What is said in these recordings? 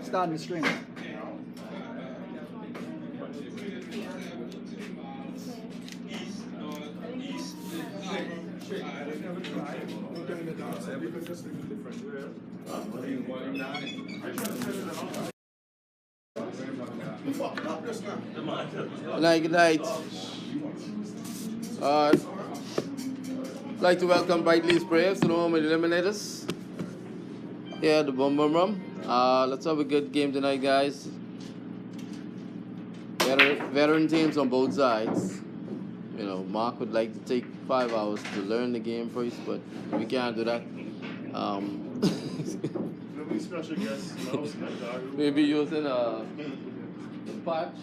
Starting the stream. Good night. I'd like to welcome Briteley's Braves to the home of the Eliminators. Yeah, the Bum Bum Rum. Let's have a good game tonight, guys. Veteran teams on both sides. You know, Mark would like to take 5 hours to learn the game first, but we can't do that. Special guests. Maybe using a patch.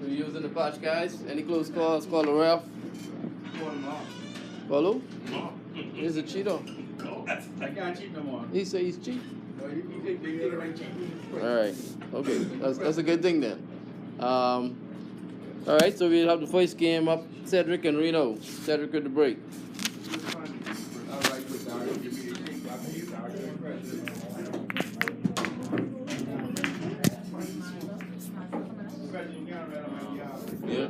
We're using the patch, guys. Any close calls, call the ref. Call who? He's a cheater. I can't cheat no more. He said he's cheat. No, you think I'm cheating? Alright, okay. That's a good thing then. Alright, so we'll have the first game up, Cedric and Reno. Cedric with the break. Yeah.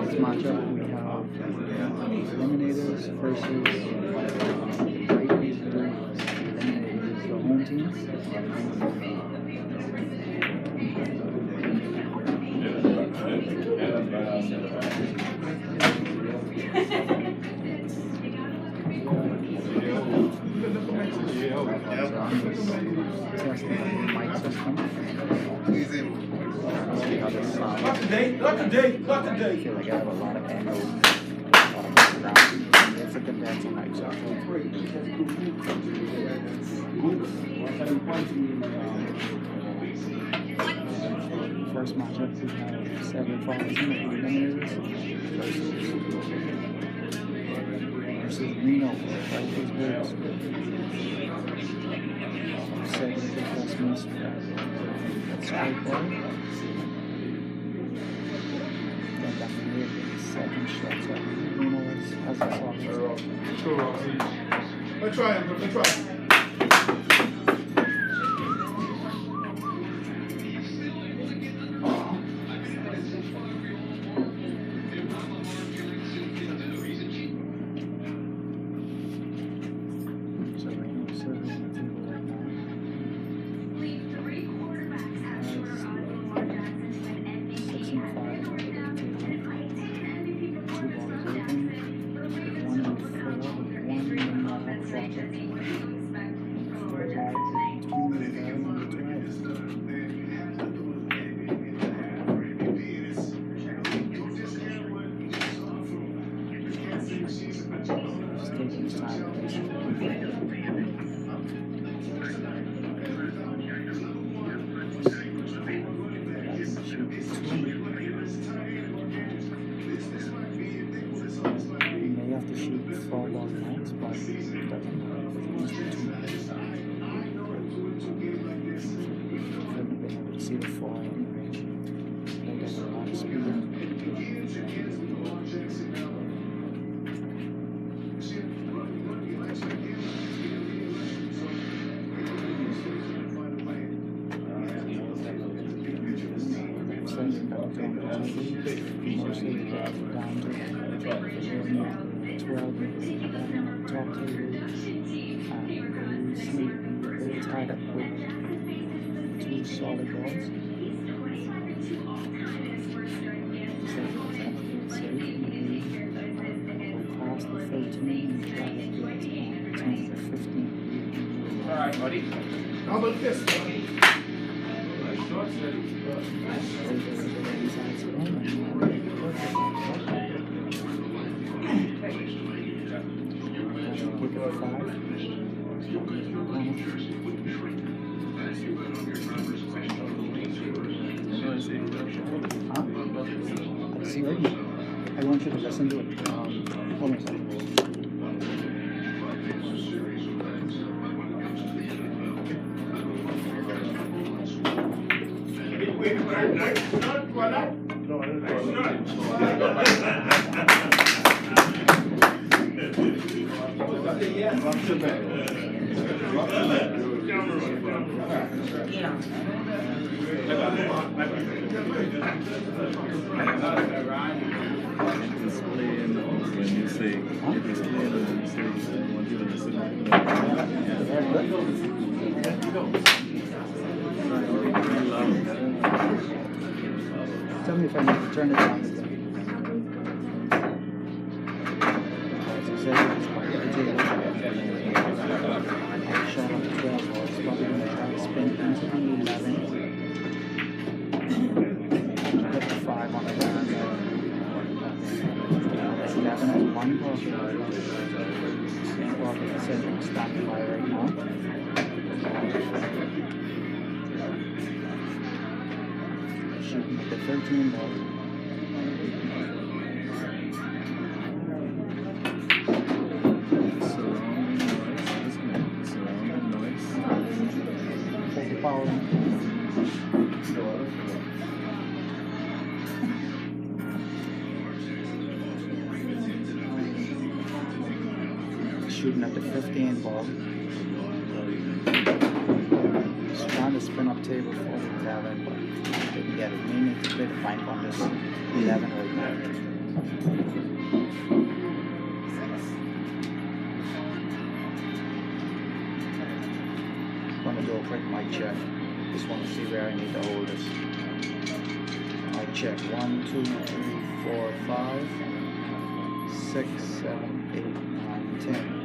This matchup we have Eliminators versus Briteley Blues. Eliminators, the home team. Testing the mic system. Not today, not today, not I today. feel like I have a lot of echo, a lot of background. It's a condenser mic, so first matchup we have 7 falls in the Eliminators versus Reno, Briteley's Blues. 7 Westminster. That's Eightball. Then back in here, 7 shots up. Reno has a solid. Let's try him, let's try him. So Reno is serving the table right now. Has 6 and 5 at the table. 2 balls open. 1 and 4 with 1 and not have a blocker. 4 balls between the 11 and the 12. Just taking his time with this. You may have to shoot 4 ball max, but it doesn't matter. Haven't been able to see the 4 anyway. They got a lot of speed. Mostly down to 12 top table. They're tied up with 2 solid balls. So go past the 13 and try to get 10 to 15. Alright, buddy. How about this one? I want you to listen to it. Hold on a second. When you say, when you listen. Tell me if I need to turn it down. As I said, it's part of the table. Shot on the 12 ball. It's probably going to try to spin into the 11. Put the 5 on the ground. 11 has 1 ball. And ball that says it's standing by right now. Shooting at the 13 ball. Surrounding noise. Take the power. Shooting at the 15 ball. Just trying to spin up table for the 11, but didn't get it. Mainly to play the flank on this 11 right now. Gonna do a quick mic check. Just want to see where I need to hold this. Mic check. 1, 2, 3, 4, 5, 6, 7, 8, 9, 10.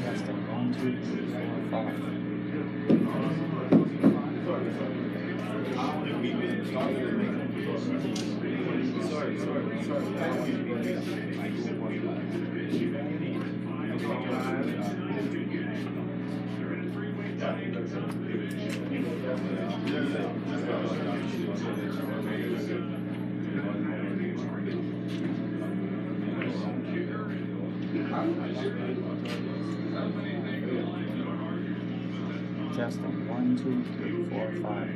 That's the 1, 2, 3, 4, 5. Testing. 1, 2, 3, 4, 5.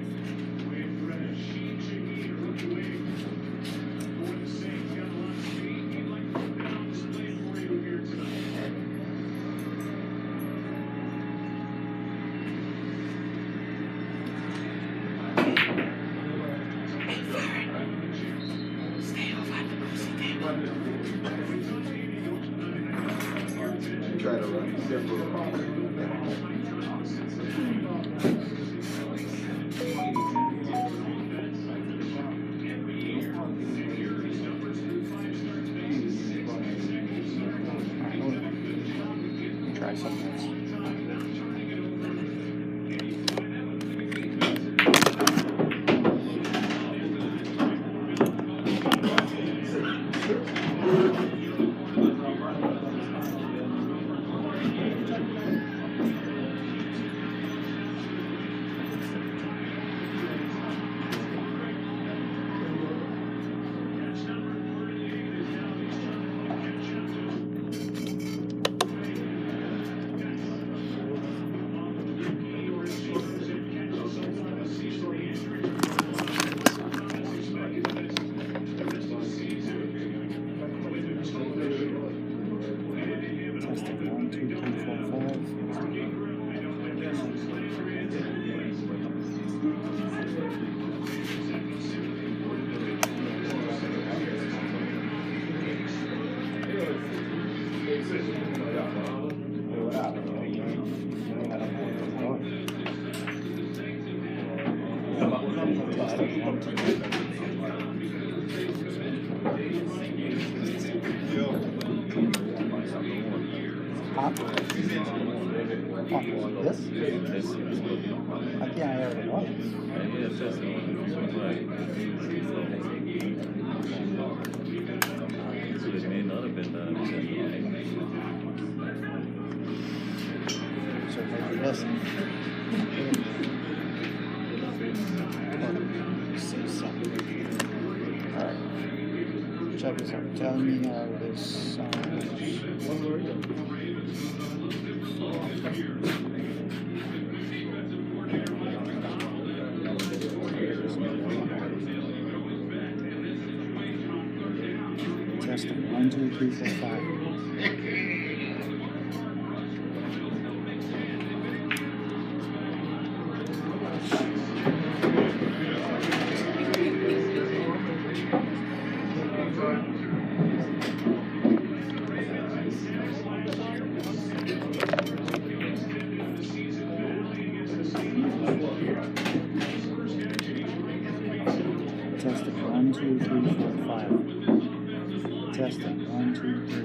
Try to run. Try something else. Testing. 1, 2, 3, 4, 5. This? I can't hear it at all. So maybe this. Alright. Check this out. Tell me how this sounds. Testing. 1, 2, 3, 4, 5. Testing. 1, 2, 3, 4, 5. Testing. 1, 2, 3.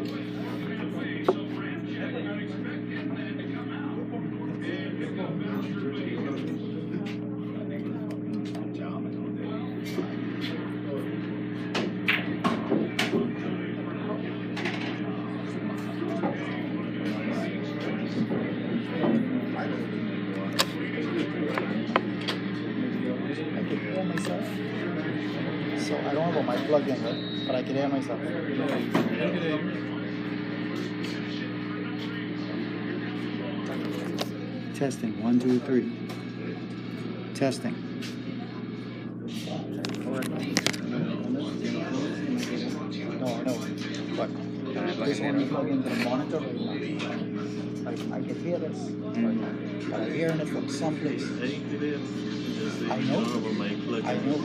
So I don't have a mic plugged in, right? But I can hear myself. Testing. 1, 2, 3. Testing. No, I know. But this one you plug into the monitor right now. I can hear this. But I'm hearing it from someplace. I know. I know.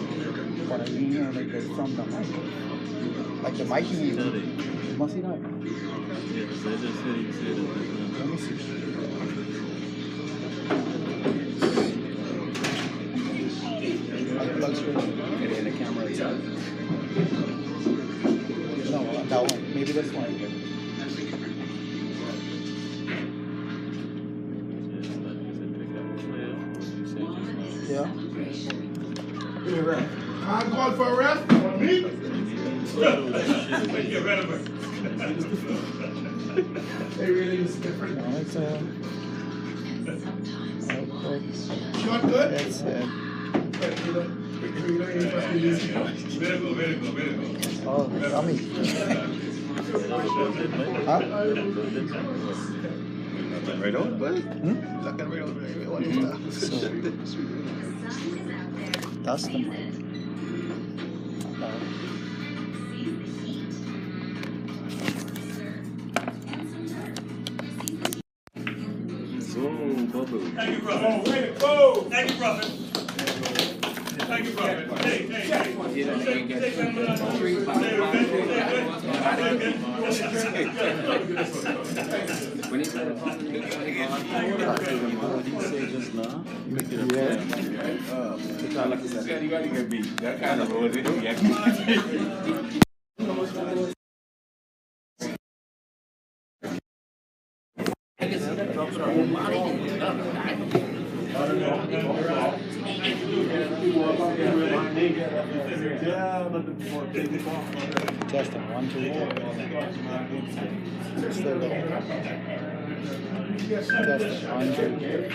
But I can hear it from the mic. Like the mic you must see that? Yes, I just heard you say that. Let me see. I plug straight in. In the camera itself. No, that one. Maybe this one. Yeah. I'm going for a ref. On me? They really is different. No, it's You want good? That's oh, yummy. Huh? Right on, buddy. So, that's the mic. Bubble. Thank you, brother. Oh, way to go. Thank you, brother. Thank you, brother. Hey. When he said what did he say just now? Make it up. Like you said, you gotta get beat. That kind of road, Testing. 1, 2, 3. Still going. Testing. 1, 2, 3.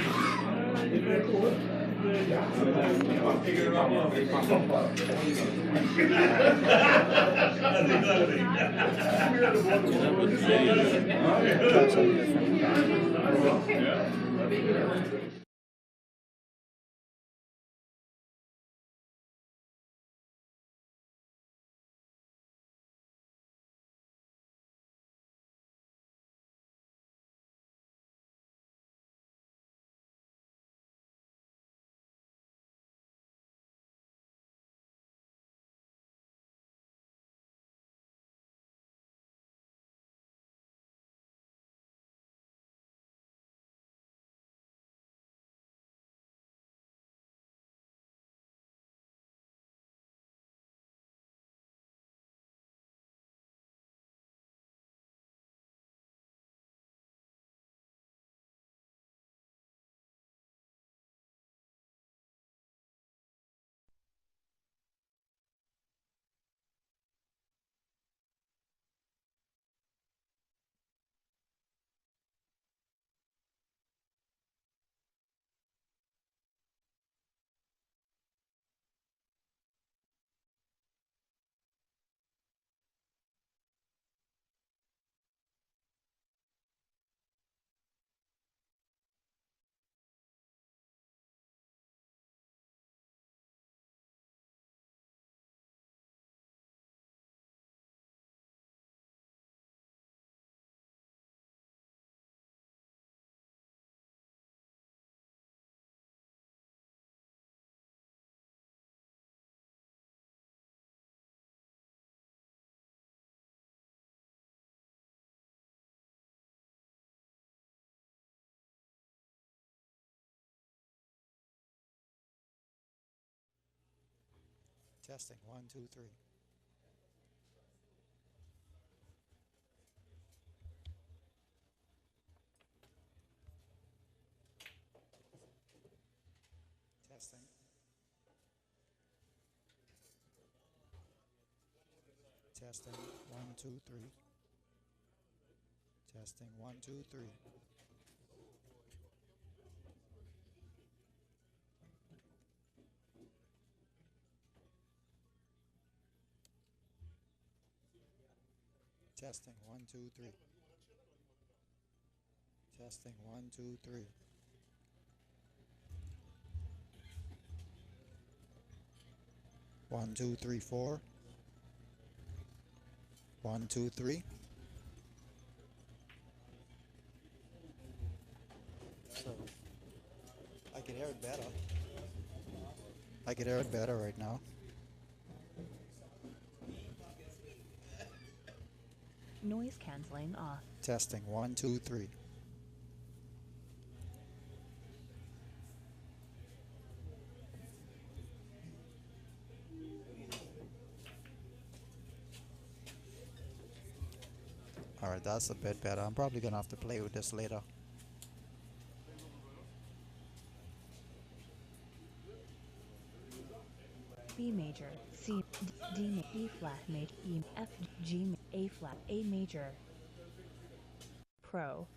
Testing. 1, 2, 3. Testing. Testing. 1, 2, 3. Testing. 1, 2, 3. Testing. 1, 2, 3. Testing. 1, 2, 3. 1, 2, 3, 4. 1, 2, 3. So I can hear it better. I can hear it better right now. Noise cancelling off. Testing 1, 2, 3. Alright, that's a bit better. I'm probably gonna have to play with this later. B major, C, D, E flat major, E, F, G, A flat, A major. Pro.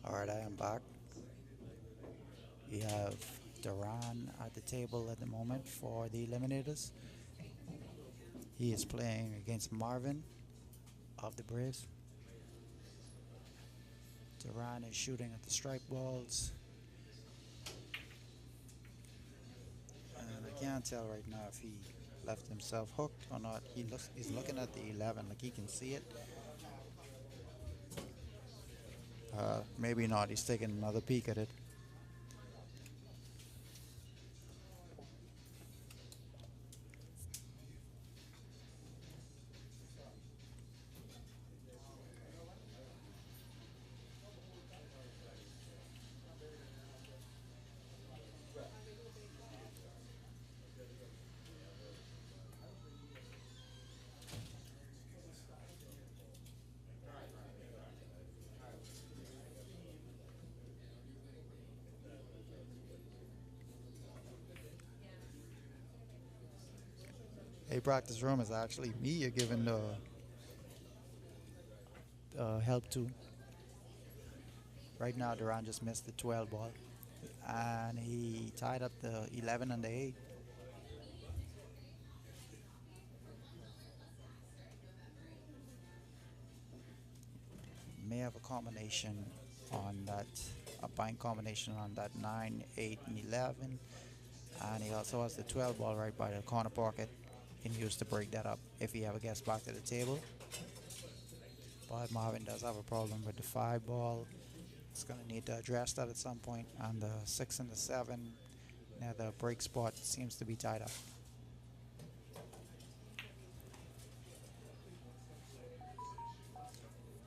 Alright, I am back. We have Duran at the table at the moment for the Eliminators. He is playing against Marvin of the Braves. Duran is shooting at the strike balls. And I can't tell right now if he left himself hooked or not. He's looking at the 11, like he can see it. Maybe not, he's taking another peek at it. A practice room is actually me you're giving the help to. Right now, Duran just missed the 12 ball, and he tied up the 11 and the 8. May have a combination on that, a bind combination on that 9, 8, and 11, and he also has the 12 ball right by the corner pocket. Can use to break that up if he ever gets back to the table. But Marvin does have a problem with the 5 ball. It's going to need to address that at some point. And the 6 and the 7, near the break spot, seems to be tied up.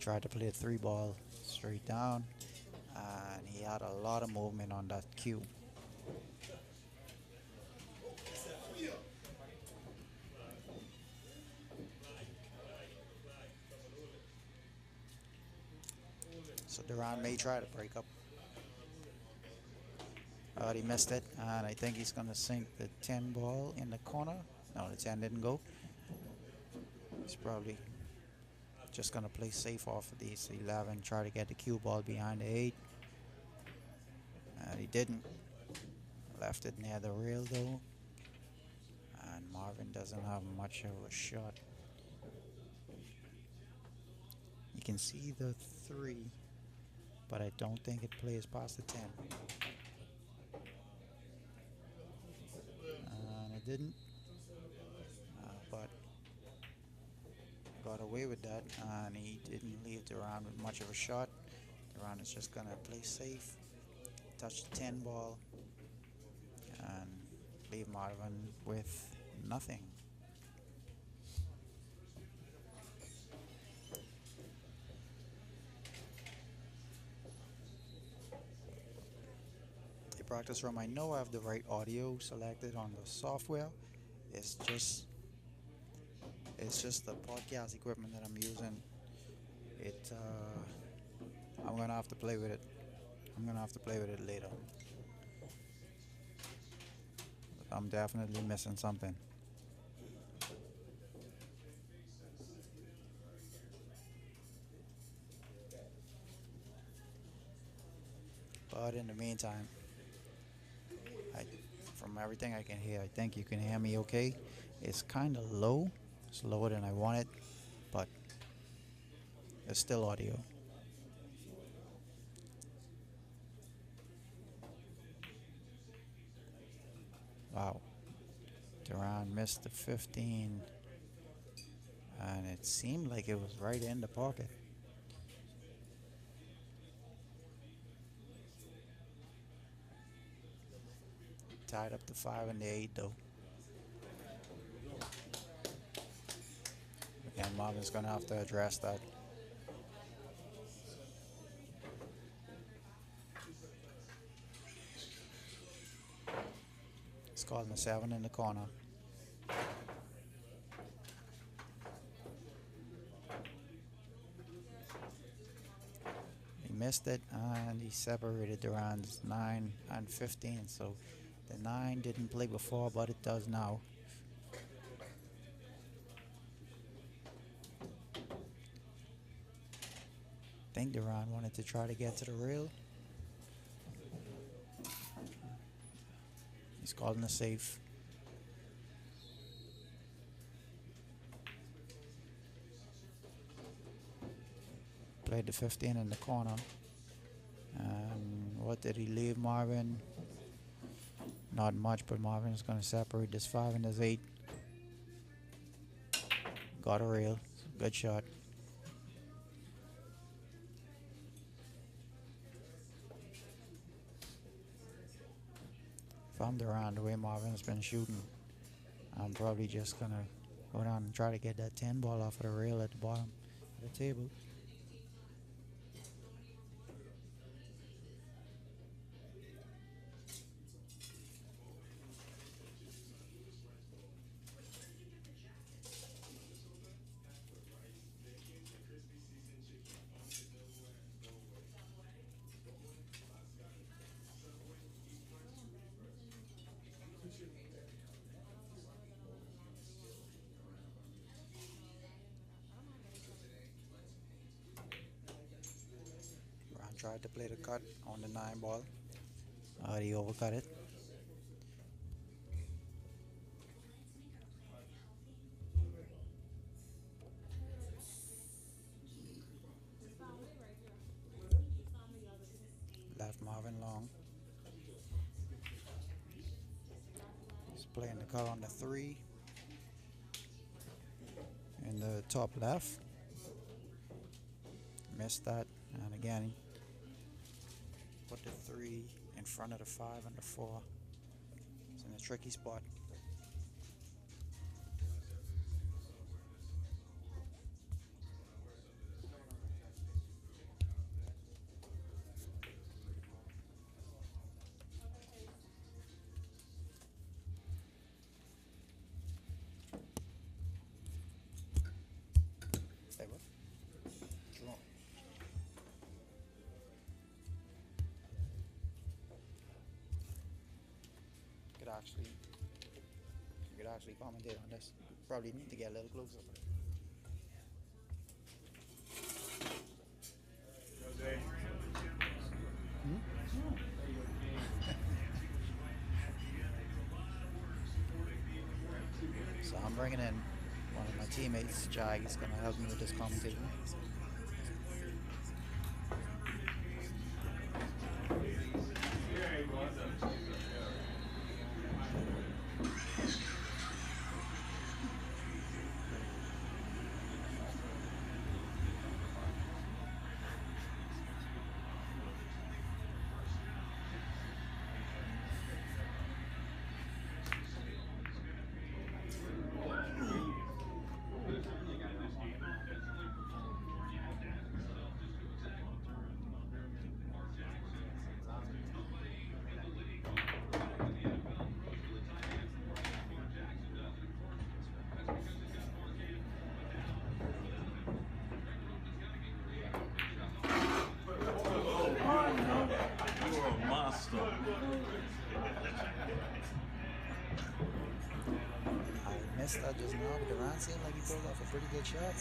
Tried to play a 3 ball straight down, and he had a lot of movement on that cue. So Duran may try to break up He missed it, and I think he's going to sink the 10 ball in the corner. No, the 10 didn't go. He's probably just going to play safe off of these 11, try to get the cue ball behind the 8. And he didn't. Left it near the rail though. And Marvin doesn't have much of a shot. You can see the 3, but I don't think it plays past the 10. And it didn't. But got away with that, and he didn't leave the round with much of a shot. The round is just gonna play safe, touch the 10 ball, and leave Marvin with nothing. The practice room, I know I have the right audio selected on the software. It's just the podcast equipment that I'm using. I'm gonna have to play with it. I'm gonna have to play with it later. But I'm definitely missing something. But in the meantime, from everything I can hear, I think you can hear me okay. It's kind of low. It's lower than I wanted, but it's still audio. Wow. Duran missed the 15, and it seemed like it was right in the pocket. Tied up the 5 and the 8 though. Again, Marvin's gonna have to address that. He's calling the 7 in the corner. He missed it, and he separated the rounds 9 and 15. So the 9 didn't play before, but it does now. I think Duran wanted to try to get to the rail. He's calling a safe. Played the 15 in the corner. And what did he leave Marvin? Not much, but Marvin's going to separate this 5 and this 8. Got a rail. Good shot. If I'm around the way Marvin's been shooting, I'm probably just going to go down and try to get that 10 ball off of the rail at the bottom of the table. Tried to play the cut on the 9 ball. He overcut it. Left Marvin long. He's playing the cut on the 3 in the top left. Missed that, and again put the 3 in front of the 5 and the 4. It's in a tricky spot. Say what? Draw. actually commentate on this. Probably need to get a little closer. So I'm bringing in one of my teammates, Jag. He's gonna help me with this commentating. You're a monster. I missed that just now, but Durant seemed like he pulled off a pretty good shot.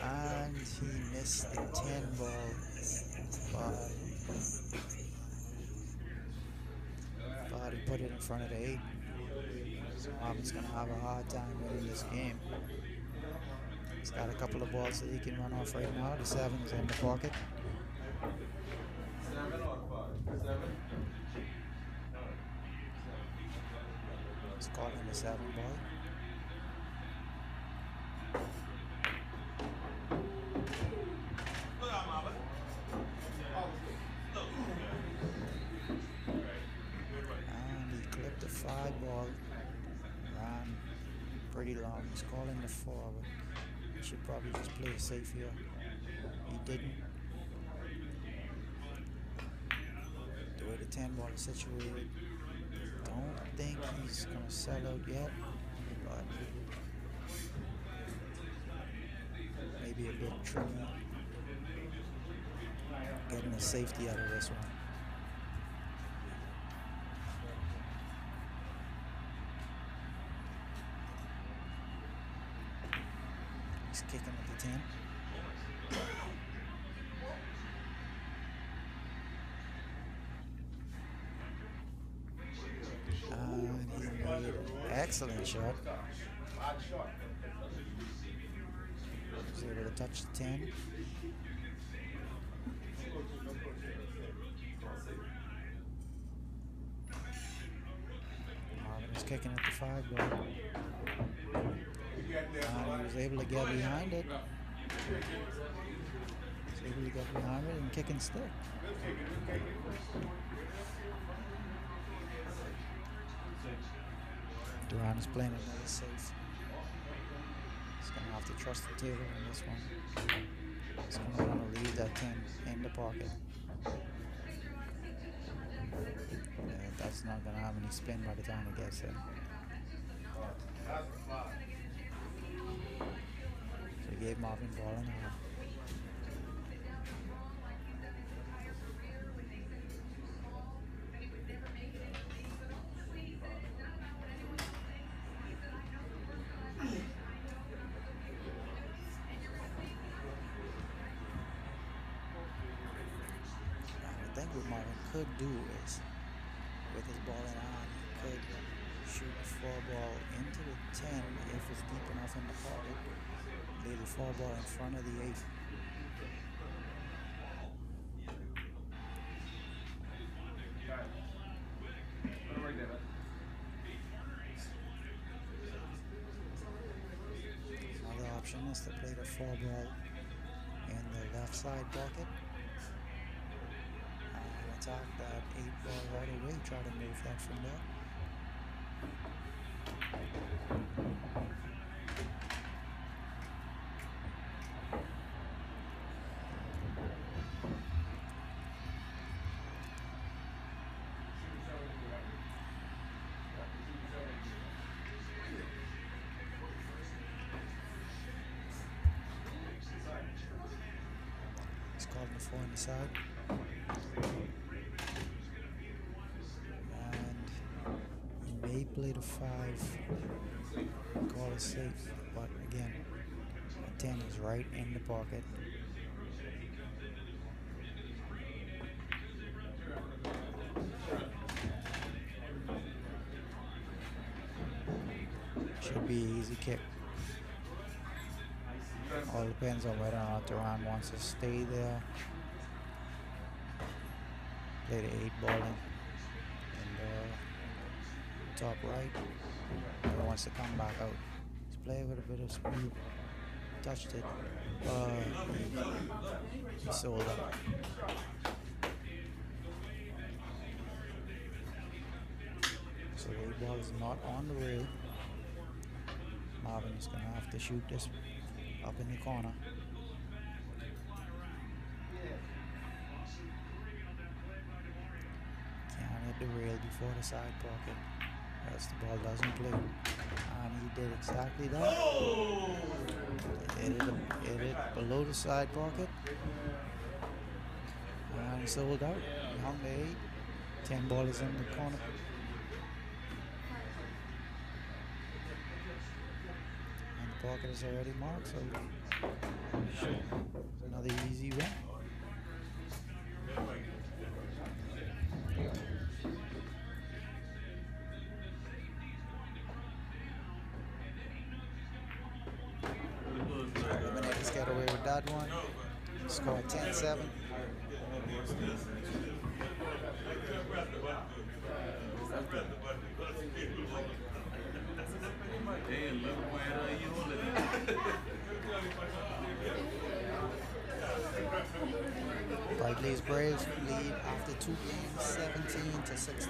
And he missed the 10 ball, but he put it in front of the 8. So Marvin's going to have a hard time winning this game. He's got a couple of balls that he can run off right now. The 7's in the pocket. He's calling the 7 ball. And he clipped the 5 ball. Ran pretty long. He's calling the 4, but he should probably just play it safe here. He didn't. The way the 10 ball is situated, don't think he's gonna sell out yet, but maybe a bit tricky. Getting a safety out of this one. He's kicking at the 10. And he made an excellent shot. Was able to touch the 10. Marvin was kicking at the 5 ball. And he was able to get behind it. He was able to get behind it and kick and stick. Duran is playing it very safe. He's going to have to trust the table on this one. He's going to want to leave that 10 in the pocket. That's not going to have any spin by the time he gets there. So he gave Marvin ball and a half. I think what Marvin could do is, with his ball in hand, he could shoot the 4 ball into the 10 if it's deep enough in the pocket. Lay the 4 ball in front of the 8. Another option is to play the 4 ball in the left side pocket and attack that 8 ball right away. Try to move that from there. He's calling the 4 on the side. play the 5, call it safe, but again, the 10 is right in the pocket. Should be an easy kick. All depends on whether or not Duran wants to stay there. Play the 8-ball in the top right. He wants to come back out. He's playing with a bit of speed. Touched it. He sold up. So the 8-ball is not on the rail. Marvin is going to have to shoot this up in the corner. Can't hit the rail before the side pocket, else the ball doesn't play. And he did exactly that. Hit it below the side pocket. And he sold out. He hung the 8. 10 ball is in the corner. Pocket is already marked, so another easy win. Eliminators get away with that one. Score 10-7. Briteley's Braves lead after 2 games, 17-16.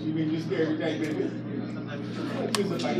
You mean you scared every day, baby? Just a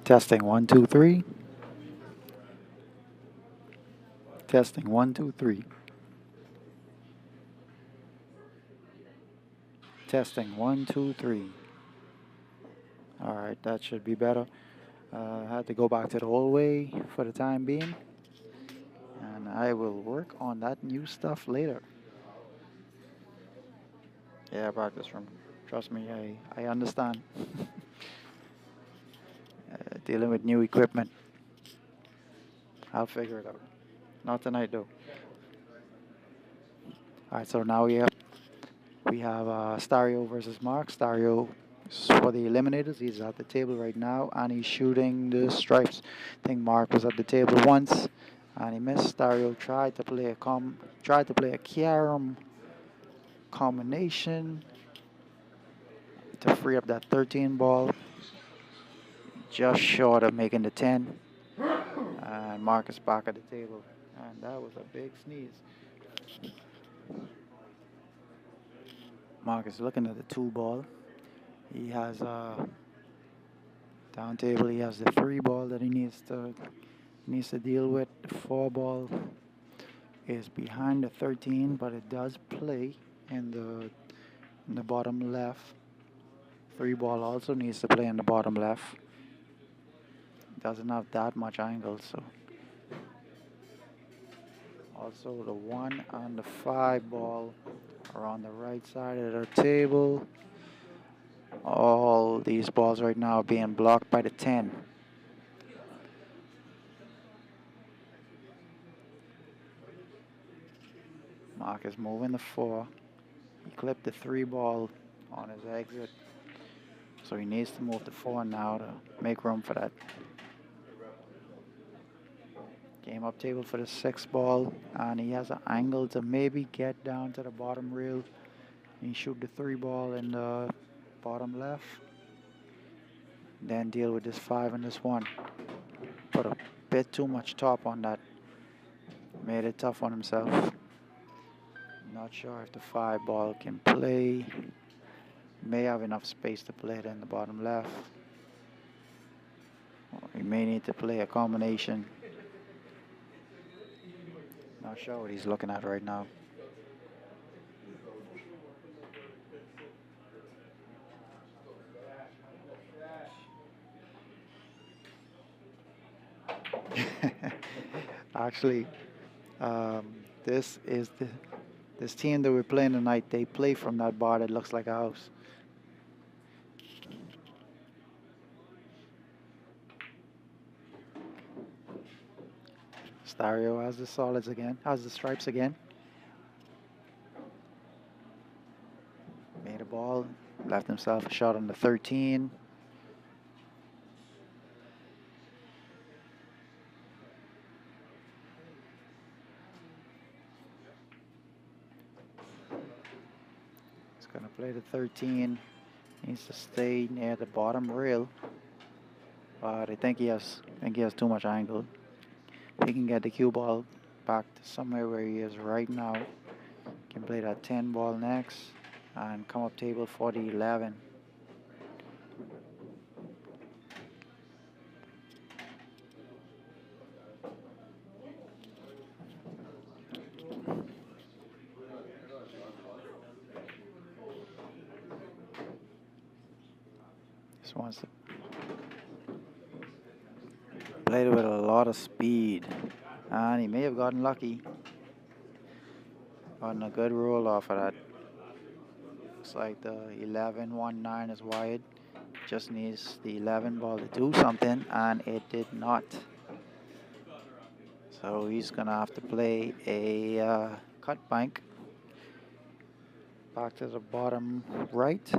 Testing 1, 2, 3. Testing 1, 2, 3. Testing 1, 2, 3. All right, that should be better. I had to go back to the old way for the time being, and I will work on that new stuff later. Yeah, practice room. Trust me, I understand. Dealing with new equipment. I'll figure it out. Not tonight though. All right, so now we have Stario versus Mark. Stario is for the Eliminators. He's at the table right now, and he's shooting the stripes. I think Mark was at the table once, and he missed. Stario tried to play a carom combination to free up that 13 ball, just short of making the 10. And Mark is back at the table, and that was a big sneeze. Mark is looking at the 2 ball. He has down table. He has the 3 ball that he needs to deal with. The 4 ball is behind the 13, but it does play in the bottom left. 3 ball also needs to play in the bottom left. Doesn't have that much angle, so. Also, the 1 and the 5 ball are on the right side of the table. All these balls right now are being blocked by the 10. Mark is moving the 4. He clipped the 3 ball on his exit, so he needs to move the 4 now to make room for that. Game up table for the 6 ball, and he has an angle to maybe get down to the bottom rail. He shoot the 3 ball in the bottom left, then deal with this 5 and this 1. Put a bit too much top on that. Made it tough on himself. Not sure if the 5 ball can play. May have enough space to play it in the bottom left. Or he may need to play a combination. Not sure what he's looking at right now. Actually, this team that we're playing tonight. They play from that bar that looks like a house. Stario has the solids again. Has the stripes again. Made a ball. Left himself a shot on the 13. Gonna play the 13. Needs to stay near the bottom rail. But I think he has too much angle. He can get the cue ball back to somewhere where he is right now. Can play that 10 ball next and come up table for the 11. Just wants to play it with a lot of speed, and he may have gotten lucky. Gotten a good roll off of that. Looks like the 11-1-9 is wide. Just needs the 11 ball to do something, and it did not. So he's gonna have to play a cut bank back to the bottom right.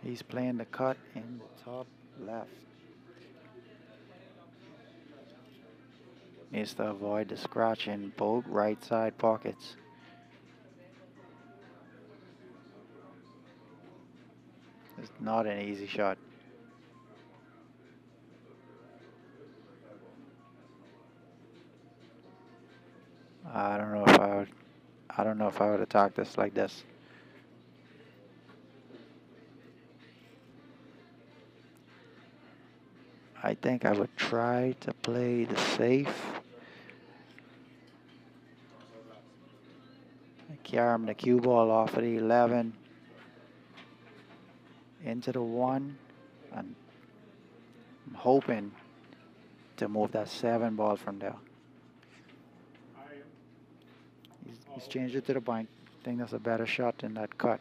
He's playing the cut in the top left. Needs to avoid the scratch in both right side pockets. It's not an easy shot. I don't know if I would know if I would attack this like this. I think I would try to play the safe. Carry the cue ball off of the 11 into the 1, and I'm hoping to move that 7 ball from there. He's changed it to the bank. I think that's a better shot than that cut.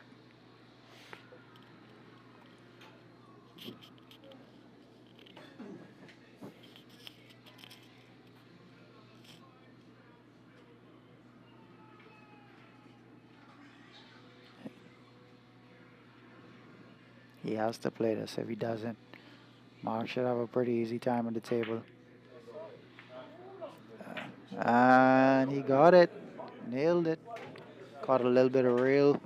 He has to play this. If he doesn't, Mark should have a pretty easy time on the table. And he got it. Nailed it. Caught a little bit of rail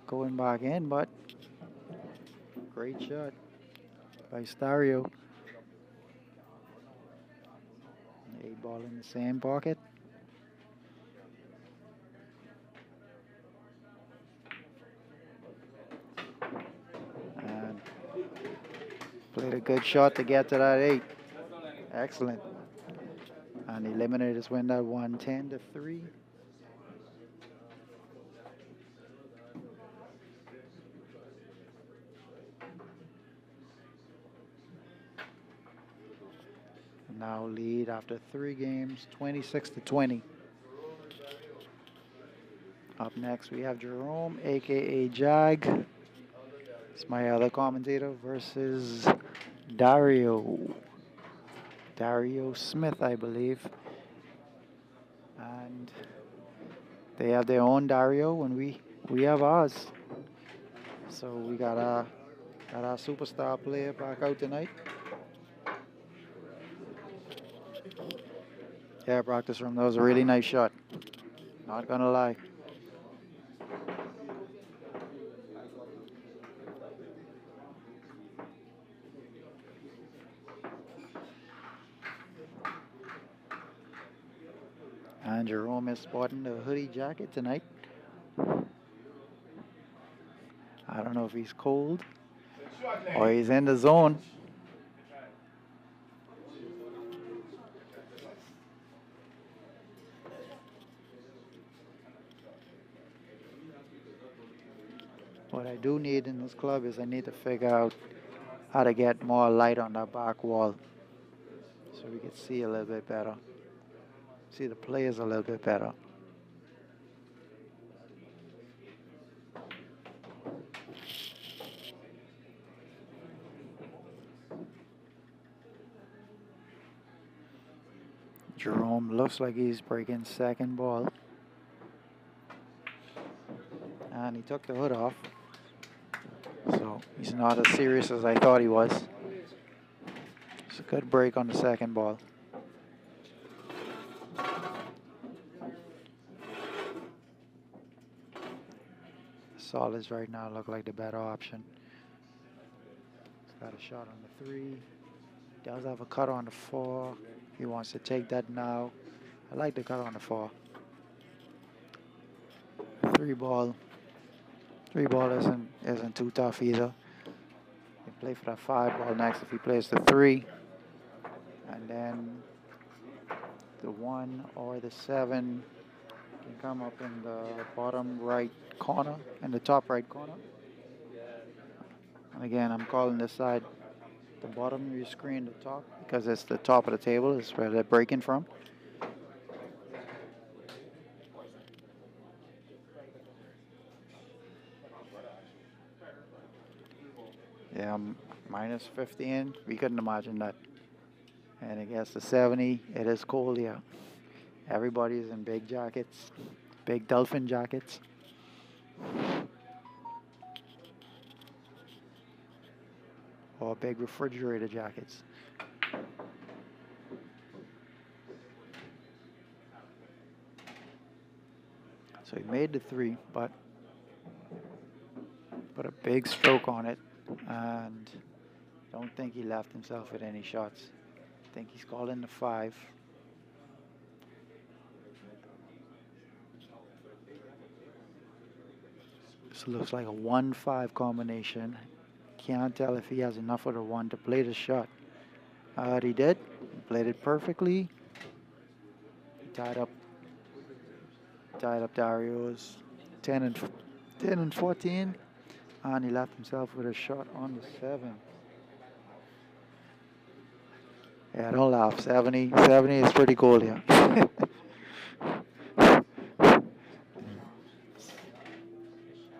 going back in, but great shot by Stario. 8-ball in the same pocket. And played a good shot to get to that 8. Excellent. And the Eliminators win that one 10-3. Now lead after 3 games, 26-20. Up next we have Jerome, aka Jag. It's my other commentator versus Dario Smith, I believe. And they have their own Dario and we have ours. So we got our superstar player back out tonight. Yeah, practice room. That was a really nice shot. Not gonna lie. And Jerome is sporting the hoodie jacket tonight. I don't know if he's cold or he's in the zone. What I do need in this club is I need to figure out how to get more light on that back wall so we can see a little bit better. See the players a little bit better. Jerome looks like he's breaking second ball. And he took the hood off. So he's not as serious as I thought he was. It's a good break on the second ball. Solids right now look like the better option. He's got a shot on the 3. Does have a cut on the 4. He wants to take that now. I like the cut on the 4. 3-ball. 3-ball isn't too tough either. He can play for that 5-ball next if he plays the 3. And then the 1 or the 7 can come up in the bottom right corner, in the top right corner. And again, I'm calling this side the bottom of your screen, the top, because it's the top of the table. It's where they're breaking from. Yeah, I'm minus 15. We couldn't imagine that. And I guess the 70, it is cold here. Everybody's in big jackets, big dolphin jackets. Or big refrigerator jackets. So he made the 3, but put a big stroke on it. And don't think he left himself with any shots. I think he's calling the 5. This looks like a 1-5 combination. Can't tell if he has enough of the 1 to play the shot. He did. He played it perfectly. He tied up Dario's 10 and 14, and he left himself with a shot on the 7. Yeah, don't laugh. 70 is pretty cool here.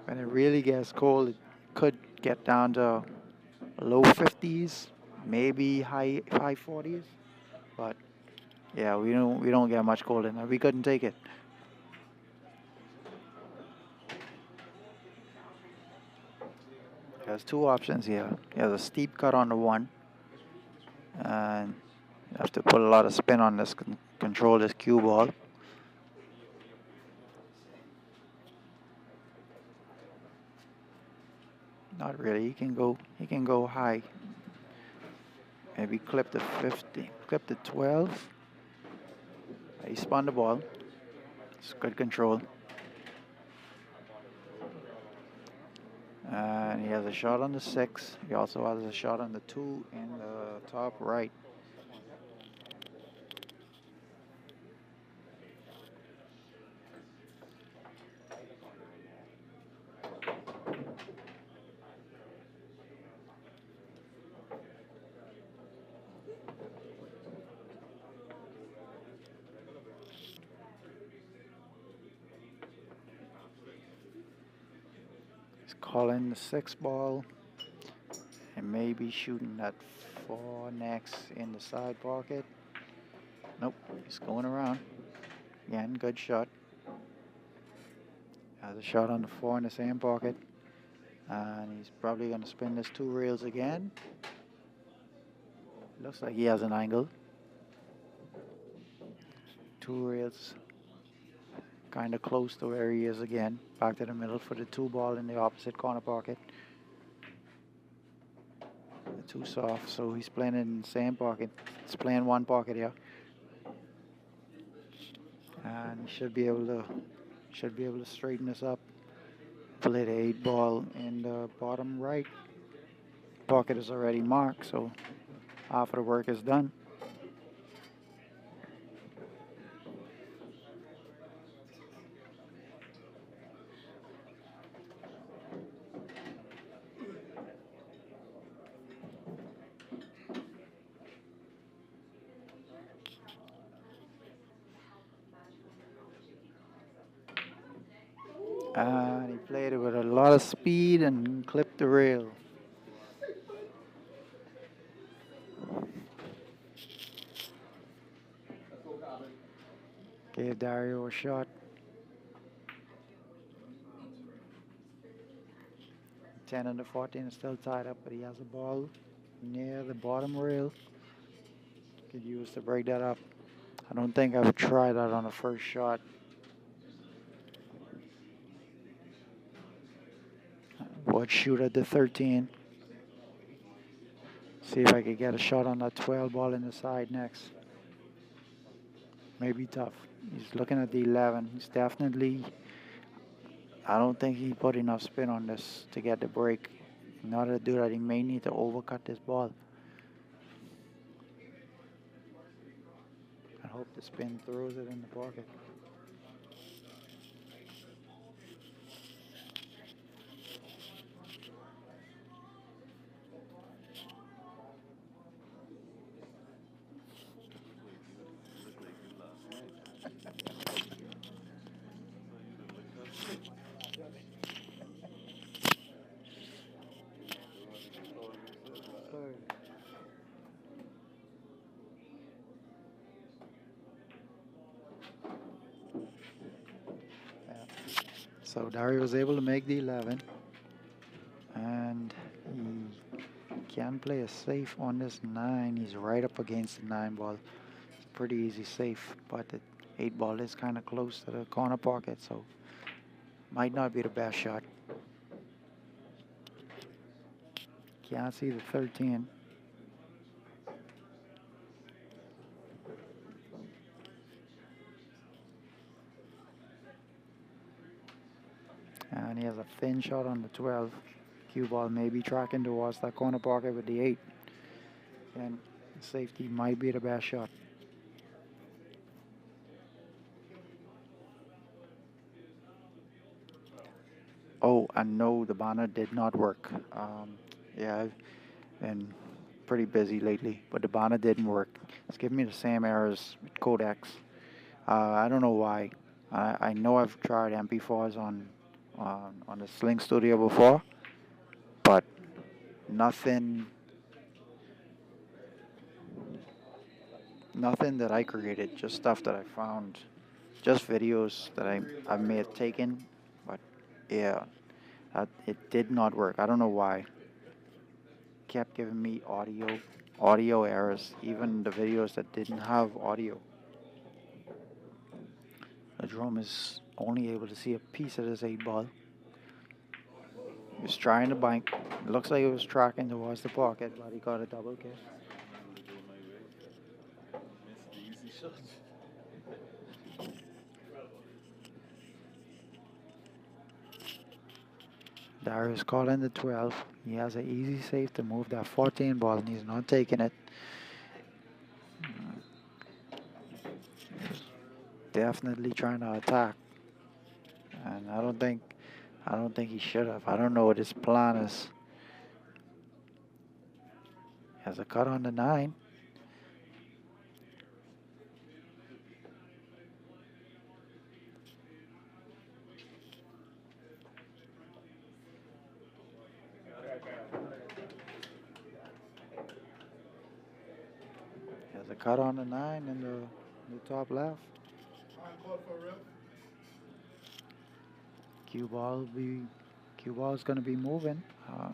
When it really gets cold, it could get down to low 50s, maybe high 40s. But yeah, we don't get much cold in there. We couldn't take it. There's 2 options here. He has a steep cut on the 1, and you have to put a lot of spin on this, control this cue ball. Not really. He can go high. Maybe clip the 50, clip the 12. He spun the ball. It's good control. And he has a shot on the 6. He also has a shot on the 2 in the top right. Calling the 6 ball, and maybe shooting that 4 next in the side pocket. Nope, he's going around. Again, good shot. Has a shot on the 4 in the same pocket, and he's probably going to spin this 2 rails again. Looks like he has an angle. 2 rails, kind of close to where he is again. Back to the middle for the 2 ball in the opposite corner pocket. Too soft, so he's playing in the same pocket. He's playing 1 pocket here, and he should be able to straighten this up. Play the 8 ball in the bottom right. Pocket is already marked, so half of the work is done. And he played it with a lot of speed and clipped the rail. Gave Dario a shot. 10 and the 14 is still tied up, but he has a ball near the bottom rail. Could use to break that up. I don't think I would try that on the first shot. Would shoot at the 13. See if I could get a shot on that 12 ball in the side next. Maybe tough. He's looking at the 11. He's definitely, I don't think he put enough spin on this to get the break. In order to do that, he may need to overcut this ball. I hope the spin throws it in the pocket. So Dario was able to make the 11, and he can play a safe on this 9. He's right up against the 9 ball. It's a pretty easy safe, but the 8 ball is kind of close to the corner pocket, so might not be the best shot. Can't see the 13. And he has a thin shot on the 12. Cue ball may be tracking towards that corner pocket with the 8. And safety might be the best shot. Oh, and no, the banner did not work. Yeah, I've been pretty busy lately, but the banner didn't work. It's giving me the same errors with codecs. I don't know why. I know I've tried MP4s on the Sling Studio before, but nothing that I created, just stuff that I found, just videos that I may have taken, but yeah, it did not work. I don't know why. Kept giving me audio errors, even the videos that didn't have audio. The drum is only able to see a piece of this 8-ball. He was trying to bank. It looks like it was tracking towards the pocket, but he got a double kick. Darius calling the 12. He has an easy save to move that 14 ball, and he's not taking it. Definitely trying to attack, and I don't think he should have. I don't know what his plan is. He has a cut on the 9. He has a cut on the 9 in the top left. Cue ball is going to be moving. I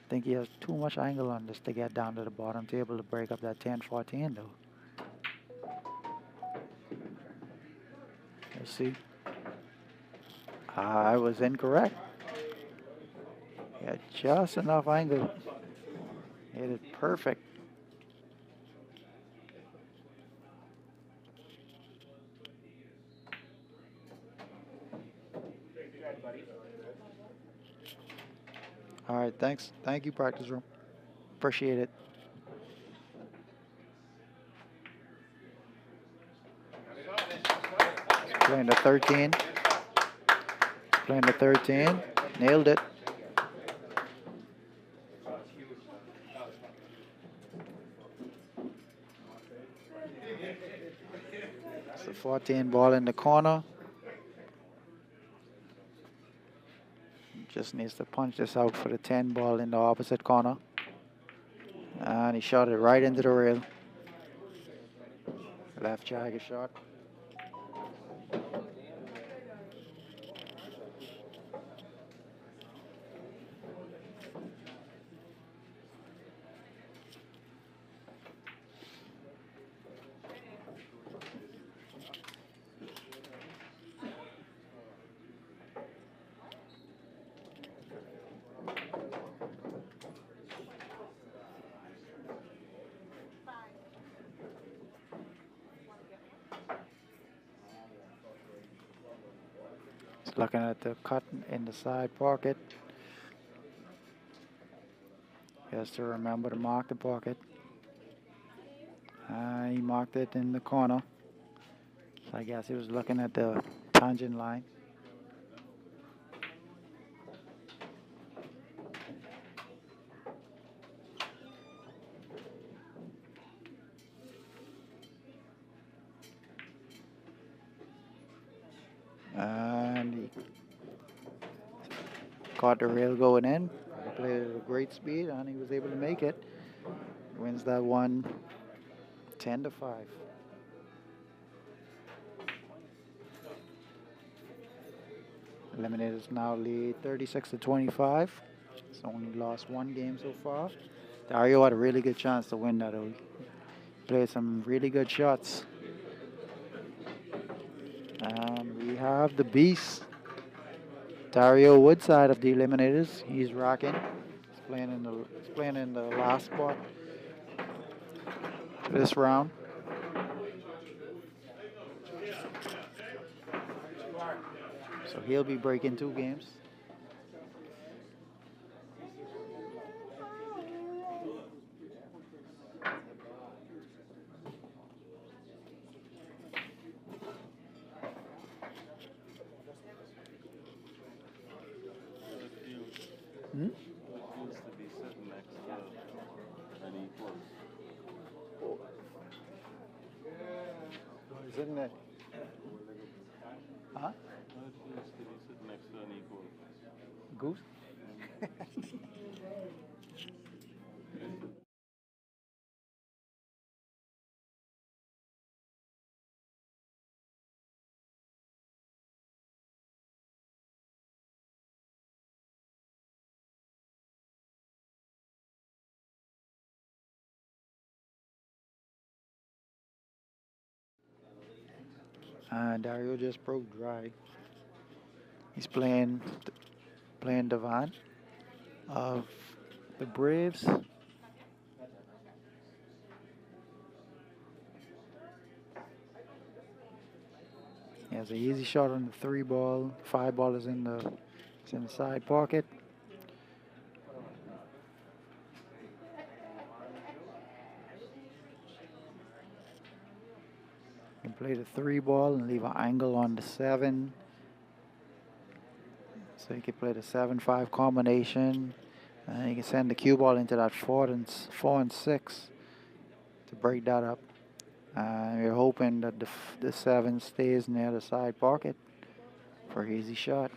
think he has too much angle on this to get down to the bottom table to break up that 10-14 though. Let's see. I was incorrect. He had just enough angle. Hit it perfect. All right, thanks. Thank you, practice room. Appreciate it. Playing the 13. Playing the 13. Nailed it. It's the 14 ball in the corner. Just needs to punch this out for the 10 ball in the opposite corner. And he shot it right into the rail. Left jagger shot. Looking at the cut in the side pocket. He has to remember to mark the pocket. He marked it in the corner. So I guess he was looking at the tangent line. And he caught the rail going in. He played at a great speed and he was able to make it. Wins that one 10-5. Eliminators now lead 36-25. It's only lost one game so far. Dario had a really good chance to win that. He played some really good shots. And we have the beast, Dario Woodside of the Eliminators. He's rocking. He's playing in the last spot for this round. So he'll be breaking 2 games. Used to be sitting next to an equal. Isn't it? Huh? It used to be sitting next to an equal. Goose? Dario just broke dry. He's playing Devon of the Braves. He has an easy shot on the 3 ball. 5 ball is in the side pocket. Can play the 3 ball and leave an angle on the 7. So he can play the 7-5 combination. And he can send the cue ball into that 4 and 6 to break that up. We're hoping that the 7 stays near the side pocket for an easy shot.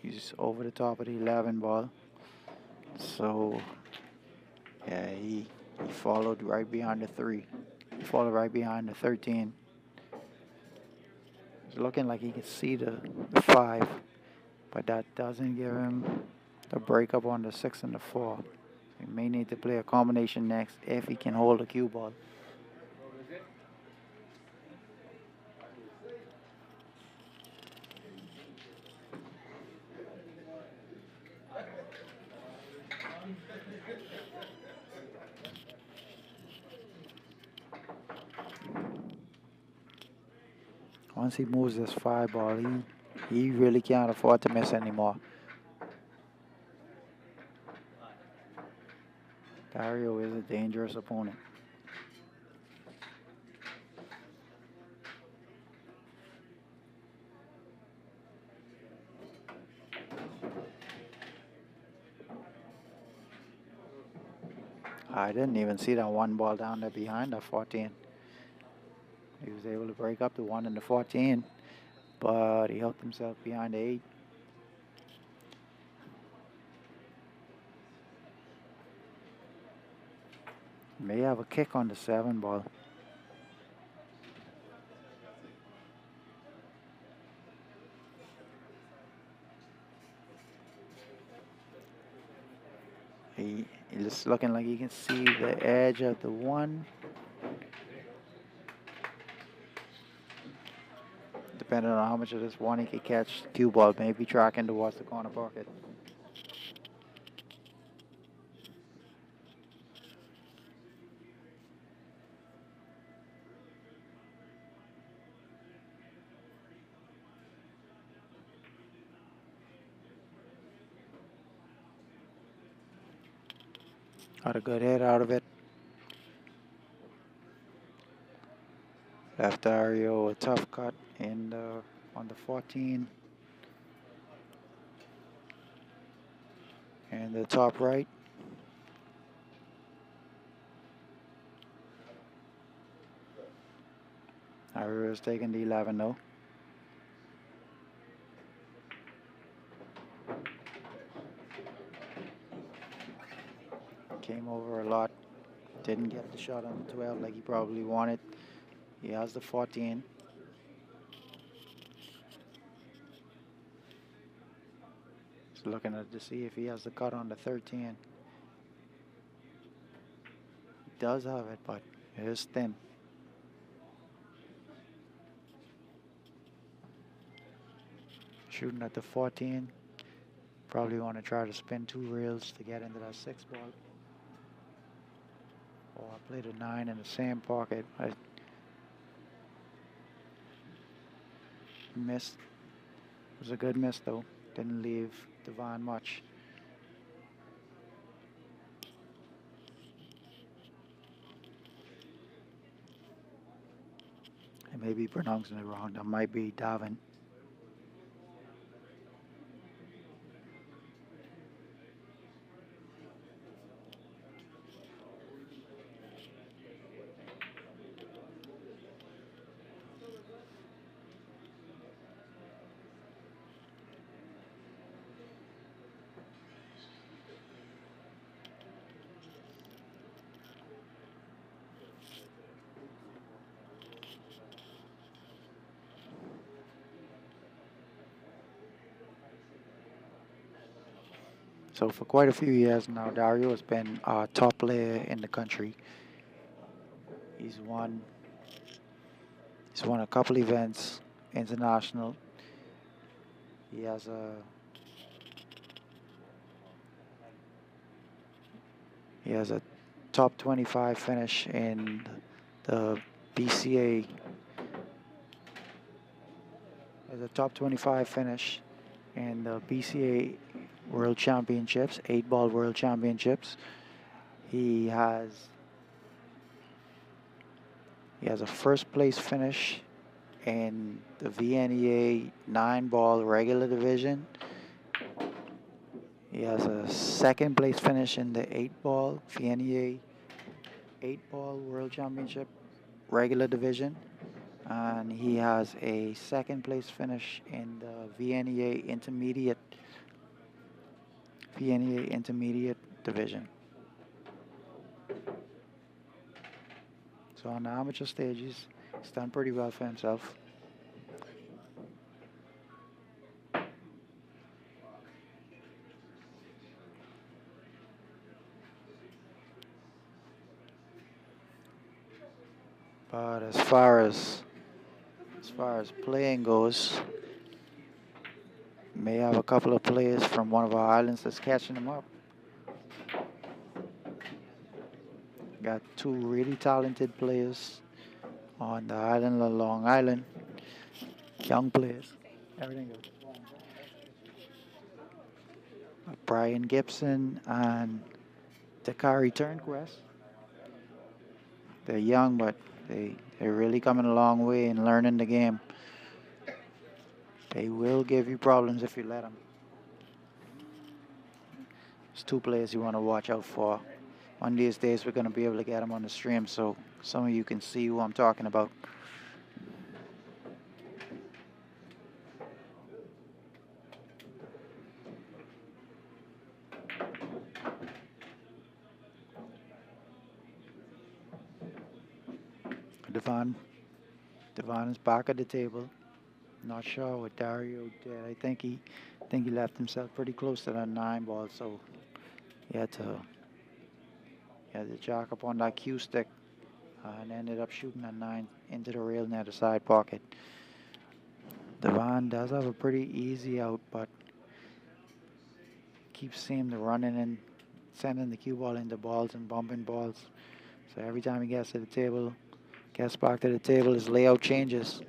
He's over the top of the 11 ball. So, yeah, he followed right behind the 3. He followed right behind the 13. It's looking like he can see the 5, but that doesn't give him the breakup on the 6 and the 4. He may need to play a combination next if he can hold the cue ball. Once he moves this 5 ball, he really can't afford to miss anymore. Dario is a dangerous opponent. I didn't even see that 1 ball down there behind the 14. He was able to break up the 1 and the 14, but he hooked himself behind the 8. May have a kick on the 7 ball. He's looking like he can see the edge of the 1. Depending on how much of this 1 he can catch, cue ball may be tracking towards the corner pocket. Got a good hit out of it. Left Dario a tough cut on the 14. And the top right. Dario is taking the 11 though. Came over a lot. Didn't get the shot on the 12 like he probably wanted. He has the 14. Just looking at to see if he has the cut on the 13. He does have it, but it is thin. Shooting at the 14. Probably want to try to spin 2 reels to get into that 6 ball. Or I played a 9 in the same pocket. I missed. It was a good miss though. Didn't leave Devon much. I may be pronouncing it wrong. That might be Davin. So for quite a few years now, Dario has been our top player in the country. He's won a couple events, international. He has a top 25 finish in the BCA. Has a top 25 finish in the BCA World Championships, 8-ball World Championships. He has a first place finish in the VNEA 9-ball regular division. He has a second place finish in the 8-ball VNEA 8-ball World Championship regular division. And he has a second place finish in the VNEA Intermediate division. So on the amateur stages, he's done pretty well for himself. But as far as playing goes, may have a couple of players from one of our islands that's catching him up. Got two really talented players on the island of Long Island. Young players. Everything goes. Brian Gibson and Takari Turnquest. They're young, but they're really coming a long way in learning the game. They will give you problems if you let them. There's two players you want to watch out for. One of these days, we're going to be able to get them on the stream so some of you can see who I'm talking about. Devon is back at the table. Not sure what Dario did. I think he left himself pretty close to that 9-ball, so he had to jack up on that cue stick and ended up shooting that 9 into the rail near the side pocket. Devon does have a pretty easy out, but keeps seeing the running and sending the cue ball into balls and bumping balls. So every time he gets to the table, gets back to the table, his layout changes.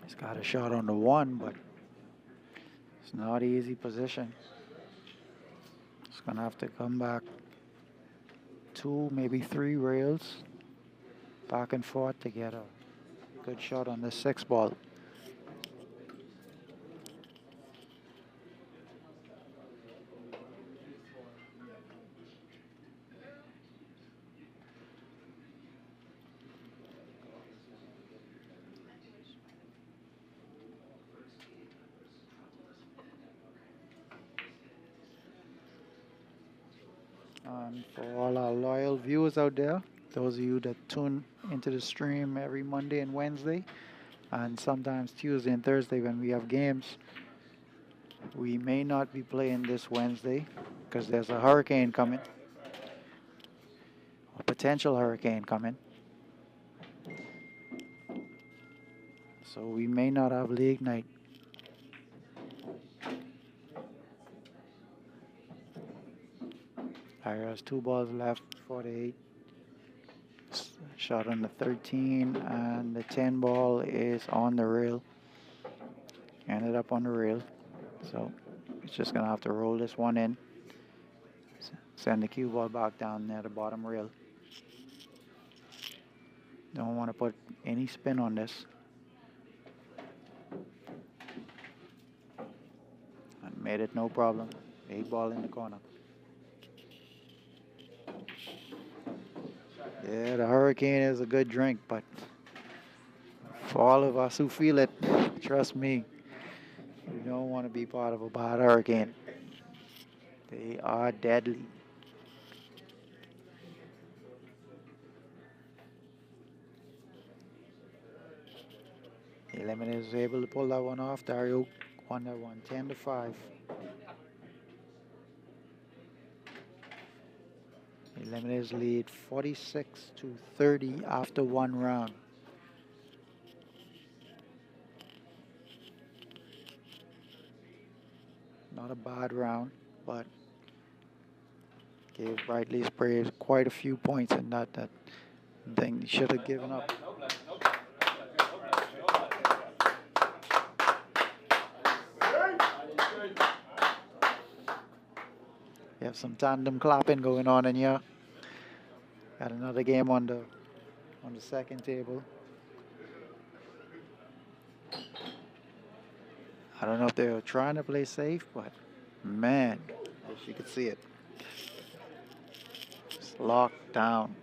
He's got a shot on the 1, but it's not an easy position. He's going to have to come back 2, maybe 3 rails back and forth to get a good shot on the 6-ball. And for all our loyal viewers out there, those of you that tune into the stream every Monday and Wednesday, and sometimes Tuesday and Thursday when we have games, we may not be playing this Wednesday because there's a hurricane coming, a potential hurricane coming. So we may not have league night. There's 2 balls left for the 8. Shot on the 13, and the 10 ball is on the rail. Ended up on the rail. So it's just going to have to roll this one in. Send the cue ball back down near the bottom rail. Don't want to put any spin on this. And made it no problem. 8 ball in the corner. Yeah, the hurricane is a good drink, but for all of us who feel it, trust me, you don't want to be part of a bad hurricane. They are deadly. Eliminators was able to pull that one off. Dario won that one 10-5. Eliminators lead 46-30 after one round. Not a bad round, but gave Briteley's Braves quite a few points in that thing he should have given up. You have some tandem clapping going on in here. Got another game on the second table. I don't know if they were trying to play safe, but man, as you can see it. It's locked down.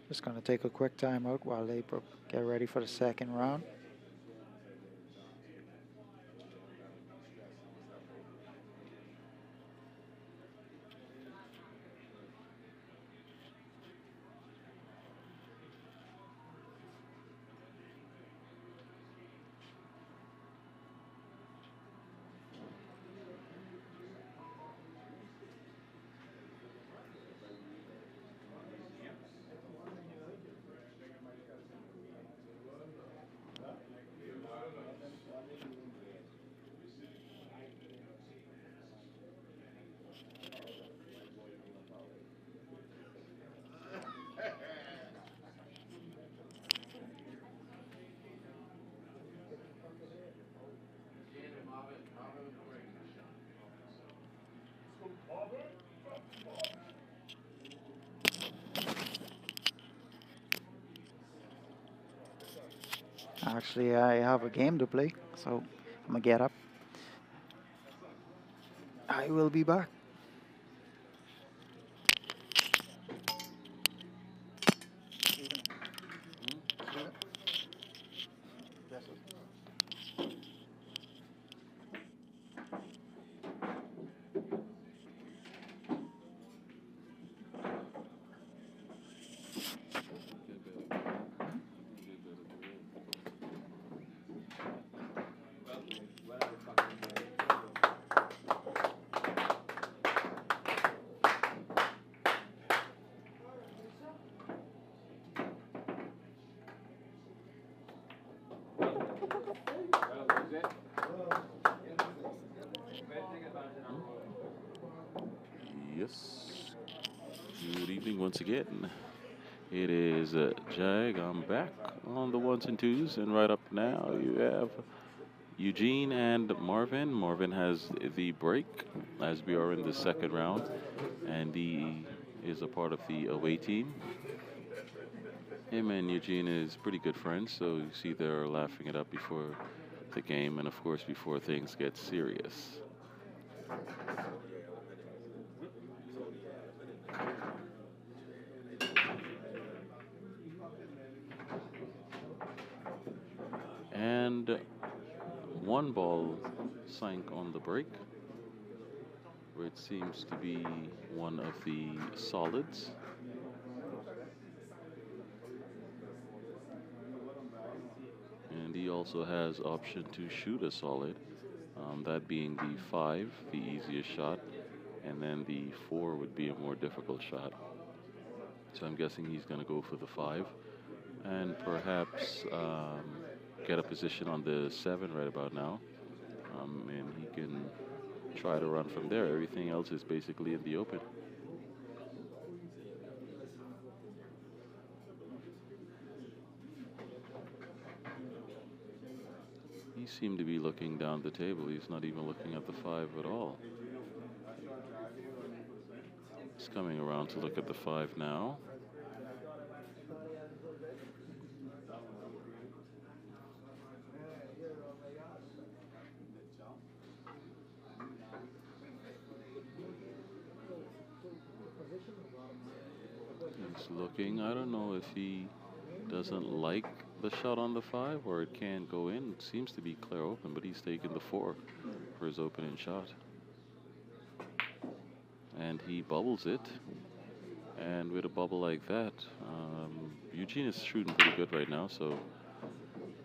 Just going to take a quick timeout while they get ready for the second round. Actually, I have a game to play, so I'm going to get up. I will be back. Yes. Good evening once again. It is Jag. I'm back on the ones and twos, and right up now you have Eugene and Marvin. Marvin has the break as we are in the second round, and he is a part of the away team. Him and Eugene is pretty good friends, so you see they're laughing it up before the game, and of course before things get serious. And one ball sank on the break, where it seems to be one of the solids. And he also has option to shoot a solid, that being the 5, the easiest shot, and then the 4 would be a more difficult shot. So I'm guessing he's going to go for the 5, and perhaps get a position on the 7 right about now, and he can try to run from there. Everything else is basically in the open. He seemed to be looking down the table. He's not even looking at the 5 at all. He's coming around to look at the 5 now. He's looking. I don't know if he doesn't like the shot on the 5, or it can go in. It seems to be clear open, but he's taking the 4 for his opening shot. And he bubbles it. And with a bubble like that, Eugene is shooting pretty good right now, so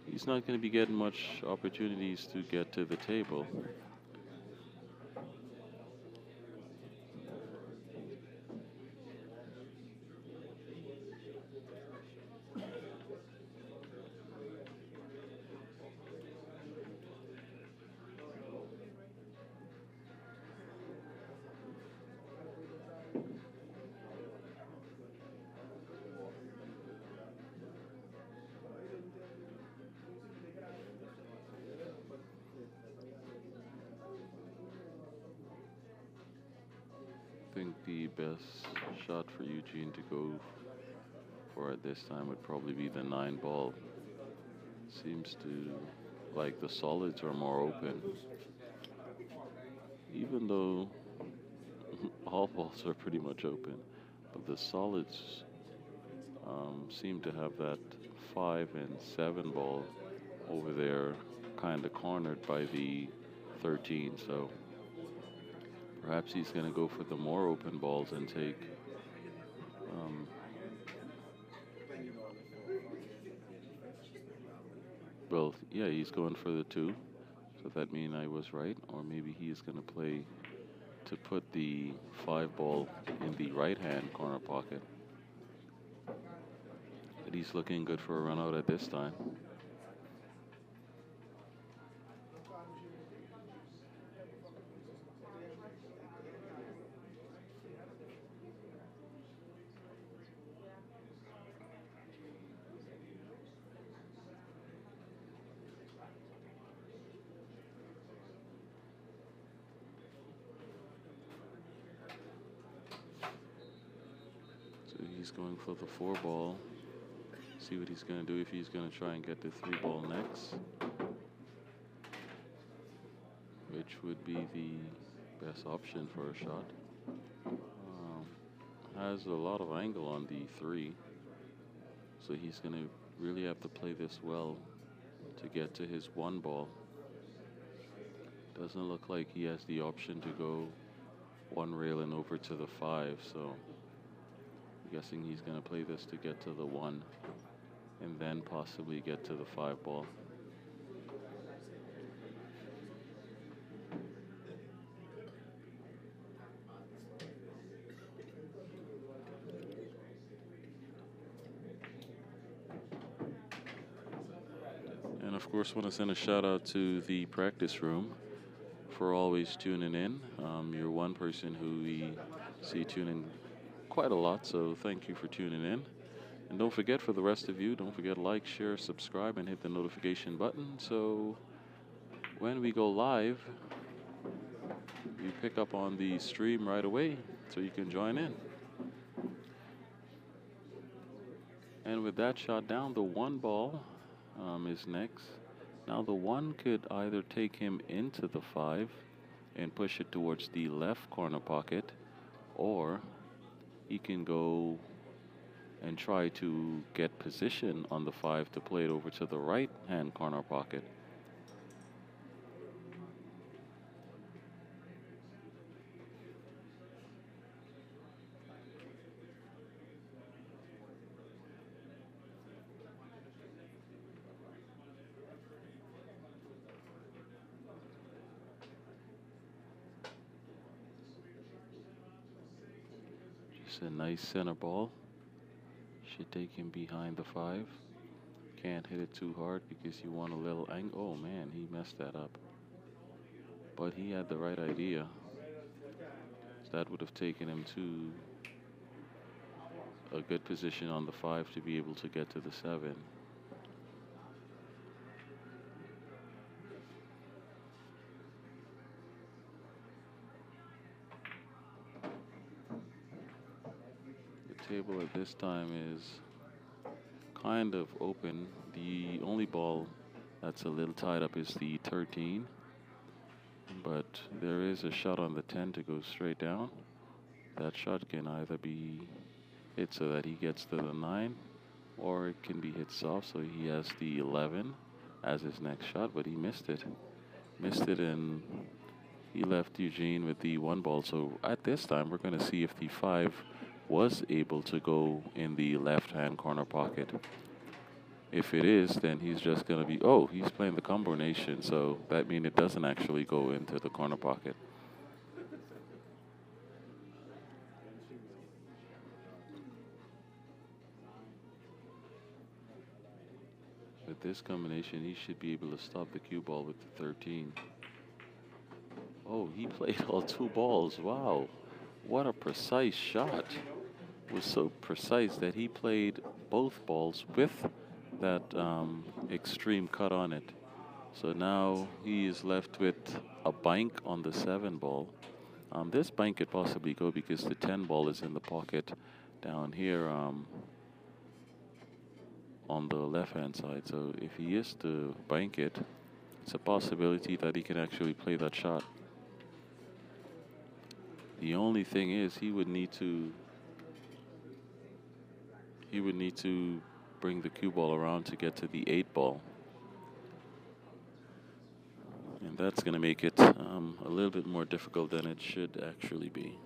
he's not going to be getting much opportunities to get to the table. I think the best shot for Eugene to go for at this time would probably be the 9 ball. Seems to like the solids are more open. Even though all balls are pretty much open, but the solids seem to have that 5 and 7 ball over there kind of cornered by the 13, so perhaps he's going to go for the more open balls and take well, yeah, he's going for the 2, so that means I was right, or maybe he's going to play to put the 5 ball in the right hand corner pocket. But he's looking good for a run out at this time. He's going for the 4 ball. See what he's going to do, if he's going to try and get the 3 ball next, which would be the best option for a shot. Has a lot of angle on the 3, so he's going to really have to play this well to get to his 1 ball. Doesn't look like he has the option to go 1 rail and over to the 5, so I'm guessing he's going to play this to get to the 1 and then possibly get to the 5 ball. And of course, want to send a shout out to the practice room for always tuning in. You're one person who we see tuning quite a lot, so thank you for tuning in. And don't forget, for the rest of you, don't forget to like, share, subscribe, and hit the notification button, so when we go live, you pick up on the stream right away so you can join in. And with that shot down, the 1 ball is next. Now the 1 could either take him into the 5 and push it towards the left corner pocket, or he can go and try to get position on the 5 to play it over to the right hand corner pocket. Just a nice center ball. Should take him behind the 5. Can't hit it too hard because you want a little angle. Oh man, he messed that up. But he had the right idea. That would have taken him to a good position on the 5 to be able to get to the 7. The table at this time is kind of open. The only ball that's a little tied up is the 13, but there is a shot on the 10 to go straight down. That shot can either be hit so that he gets to the 9, or it can be hit soft. So he has the 11 as his next shot, but he missed it. Missed it, and he left Eugene with the 1 ball. So at this time, we're going to see if the 5 was able to go in the left-hand corner pocket. If it is, then he's just going to be, oh, he's playing the combination, so that means it doesn't actually go into the corner pocket. With this combination, he should be able to stop the cue ball with the 13. Oh, he played all 2 balls. Wow, what a precise shot. It was so precise that he played both balls with that extreme cut on it. So now he is left with a bank on the 7 ball. This bank could possibly go because the 10 ball is in the pocket down here on the left-hand side. So if he is to bank it, it's a possibility that he can actually play that shot. The only thing is he would need to bring the cue ball around to get to the 8 ball. And that's going to make it a little bit more difficult than it should actually be.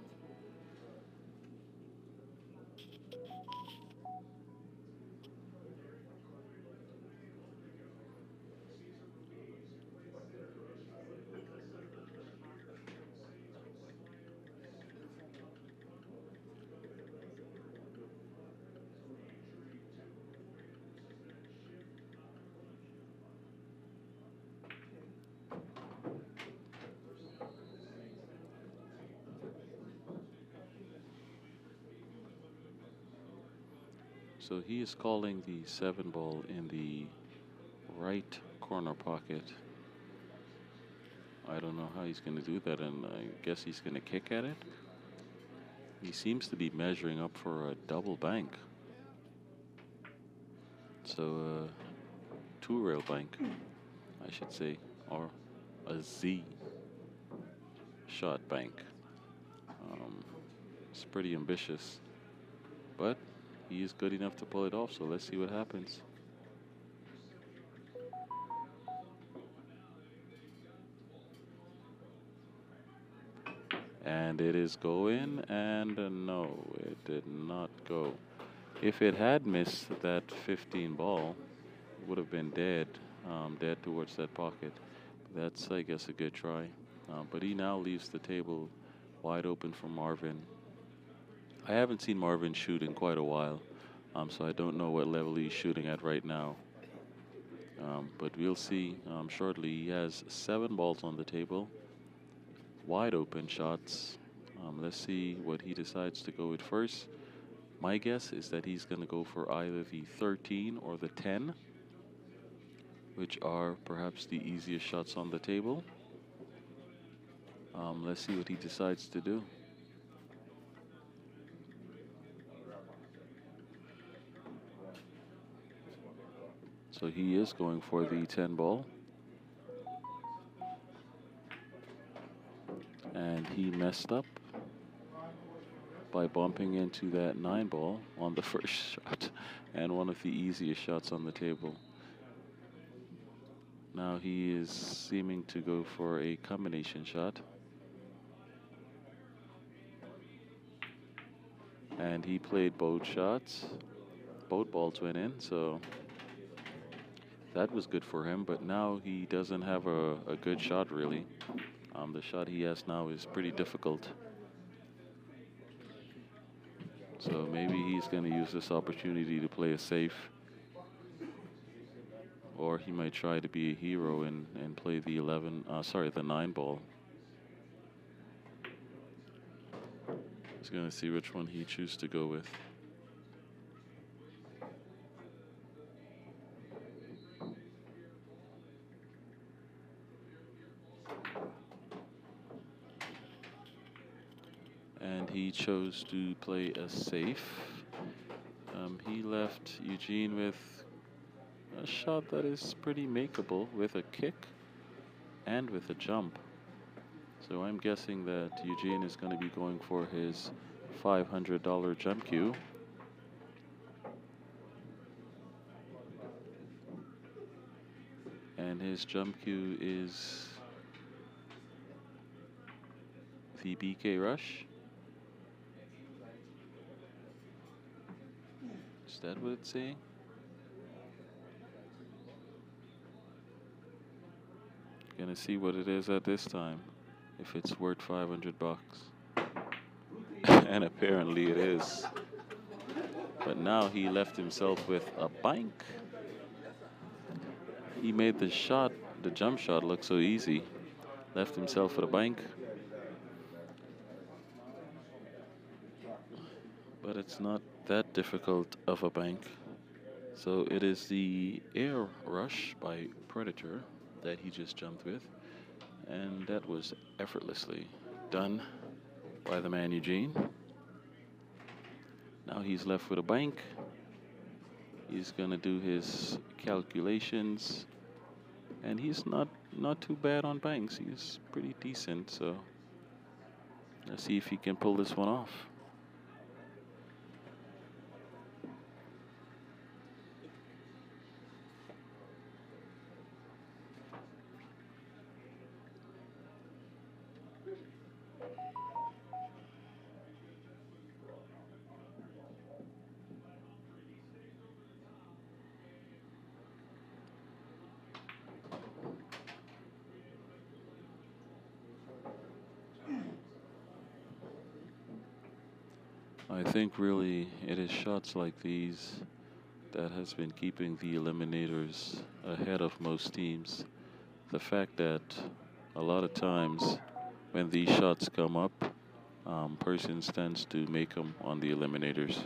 So he is calling the 7 ball in the right corner pocket. I don't know how he's going to do that, and I guess he's going to kick at it. He seems to be measuring up for a double bank. So 2-rail bank, I should say, or a Z shot bank. It's pretty ambitious, but he is good enough to pull it off, so let's see what happens. And it is going, and no, it did not go. If it had missed that 15 ball, it would have been dead towards that pocket. That's, I guess, a good try. But he now leaves the table wide open for Marvin. I haven't seen Marvin shoot in quite a while, so I don't know what level he's shooting at right now. But we'll see shortly. He has 7 balls on the table, wide open shots. Let's see what he decides to go with first. My guess is that he's going to go for either the 13 or the 10, which are perhaps the easiest shots on the table. Let's see what he decides to do. So he is going for the 10 ball. And he messed up by bumping into that 9 ball on the first shot, and one of the easiest shots on the table. Now he is seeming to go for a combination shot. And he played both shots. Both balls went in, so that was good for him, but now he doesn't have a good shot, really. The shot he has now is pretty difficult. So maybe he's going to use this opportunity to play a safe. Or he might try to be a hero and play the 9 ball. He's going to see which one he chooses to go with. And he chose to play a safe. He left Eugene with a shot that is pretty makeable with a kick and with a jump. So I'm guessing that Eugene is going to be going for his $500 jump cue. And his jump cue is the BK rush. Is that what it's saying? Gonna see what it is at this time, if it's worth 500 bucks. And apparently it is. But now he left himself with a bank. He made the shot, the jump shot, look so easy. Left himself with a bank. But it's not that difficult of a bank. So it is the air rush by Predator that he just jumped with. And that was effortlessly done by the man Eugene. Now he's left with a bank. He's gonna do his calculations. And he's not too bad on banks. He's pretty decent, so let's see if he can pull this one off. I think really it is shots like these that has been keeping the Eliminators ahead of most teams. The fact that a lot of times when these shots come up, persons tends to make them on the Eliminators.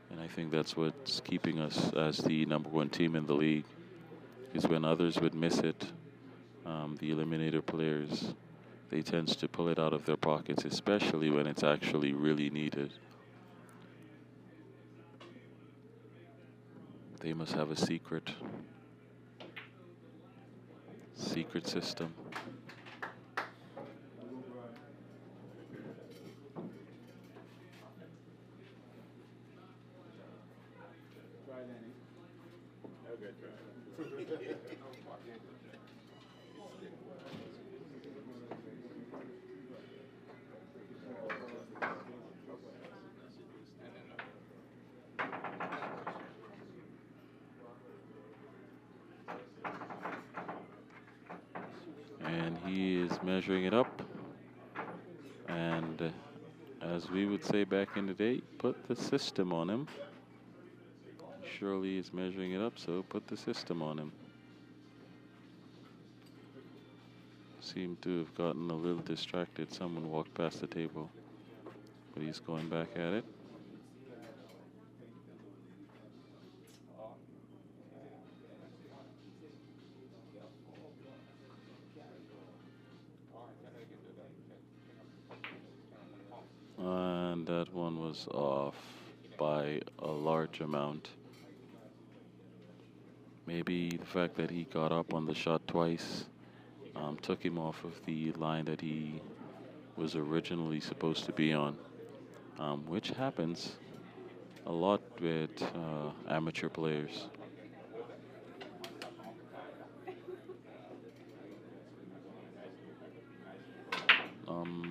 And I think that's what's keeping us as the #1 team in the league. Is when others would miss it, the Eliminator players, they tends to pull it out of their pockets, especially when it's actually really needed. They must have a secret system. And he is measuring it up. And as we would say back in the day, put the system on him. Shirley is measuring it up, so put the system on him. Seemed to have gotten a little distracted. Someone walked past the table, but he's going back at it. And that one was off by a large amount. Maybe the fact that he got up on the shot twice took him off of the line that he was originally supposed to be on, which happens a lot with amateur players.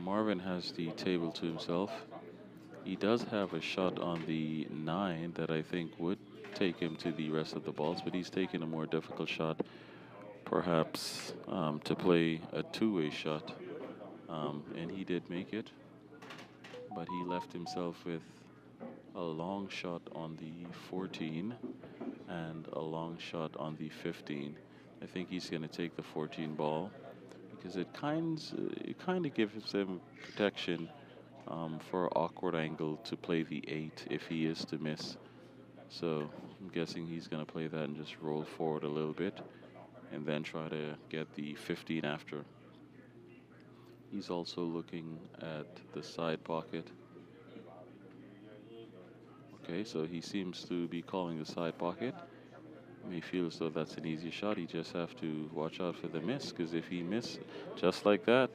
Marvin has the table to himself. He does have a shot on the 9 that I think would take him to the rest of the balls, but he's taking a more difficult shot, perhaps to play a two-way shot, and he did make it, but he left himself with a long shot on the 14 and a long shot on the 15. I think he's going to take the 14 ball because it kind of gives him protection for an awkward angle to play the 8 if he is to miss. So I'm guessing he's going to play that and just roll forward a little bit and then try to get the 15 after. He's also looking at the side pocket. Okay, so he seems to be calling the side pocket. May feel as though that's an easy shot. He just have to watch out for the miss, because if he miss just like that,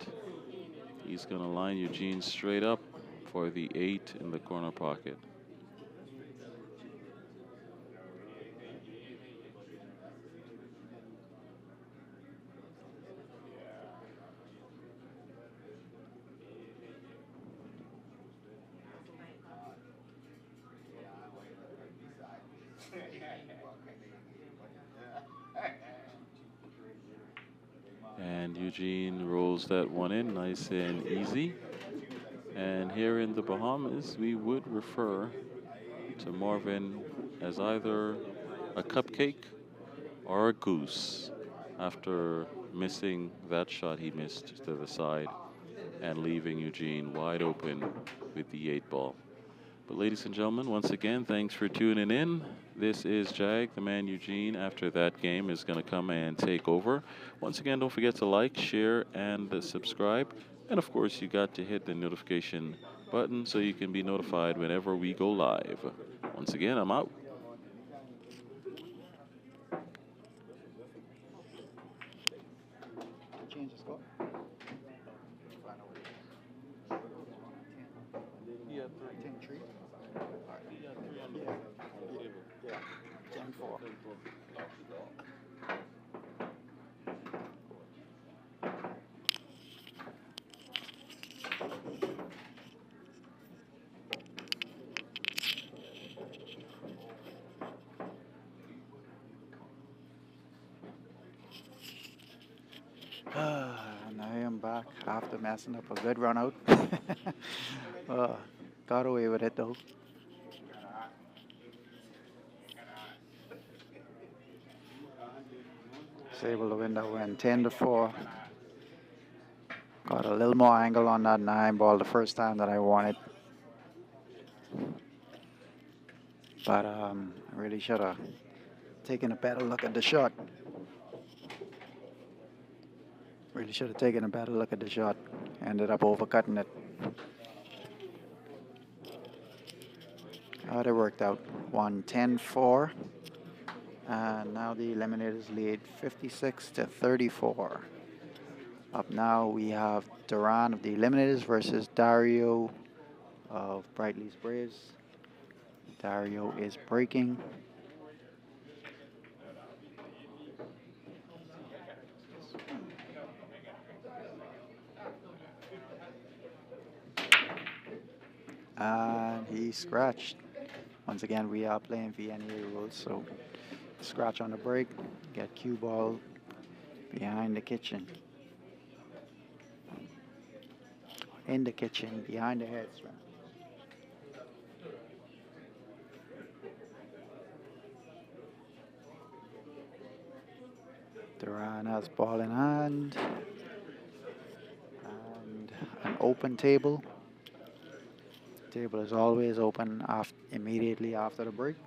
he's going to line Eugene straight up for the 8 in the corner pocket. And Eugene rolls that one in nice and easy. And here in the Bahamas, we would refer to Marvin as either a cupcake or a goose after missing that shot he missed to the side and leaving Eugene wide open with the 8-ball. But ladies and gentlemen, once again, thanks for tuning in. This is Jag, the man Eugene, after that game, is going to come and take over. Once again, don't forget to like, share, and subscribe. And of course, you got to hit the notification button so you can be notified whenever we go live. Once again, I'm out. Change the score. Yeah, 10-3. Yeah. 10-4. And I am back after messing up a good run out. Got away with it though. Was able to win that win 10-4. Got a little more angle on that 9-ball the first time that I won it. But I really should have taken a better look at the shot. Really should have taken a better look at the shot. Ended up overcutting it. How it worked out. Won 10-4. And now the Eliminators lead 56-34. Up now we have Duran of the Eliminators versus Dario of Briteley's Braves. Dario is breaking. And he scratched. Once again, we are playing NVEA rules, so scratch on the break, get cue ball behind the kitchen. In the kitchen, behind the heads. Duran has ball in hand. And an open table. Table is always open immediately after the break.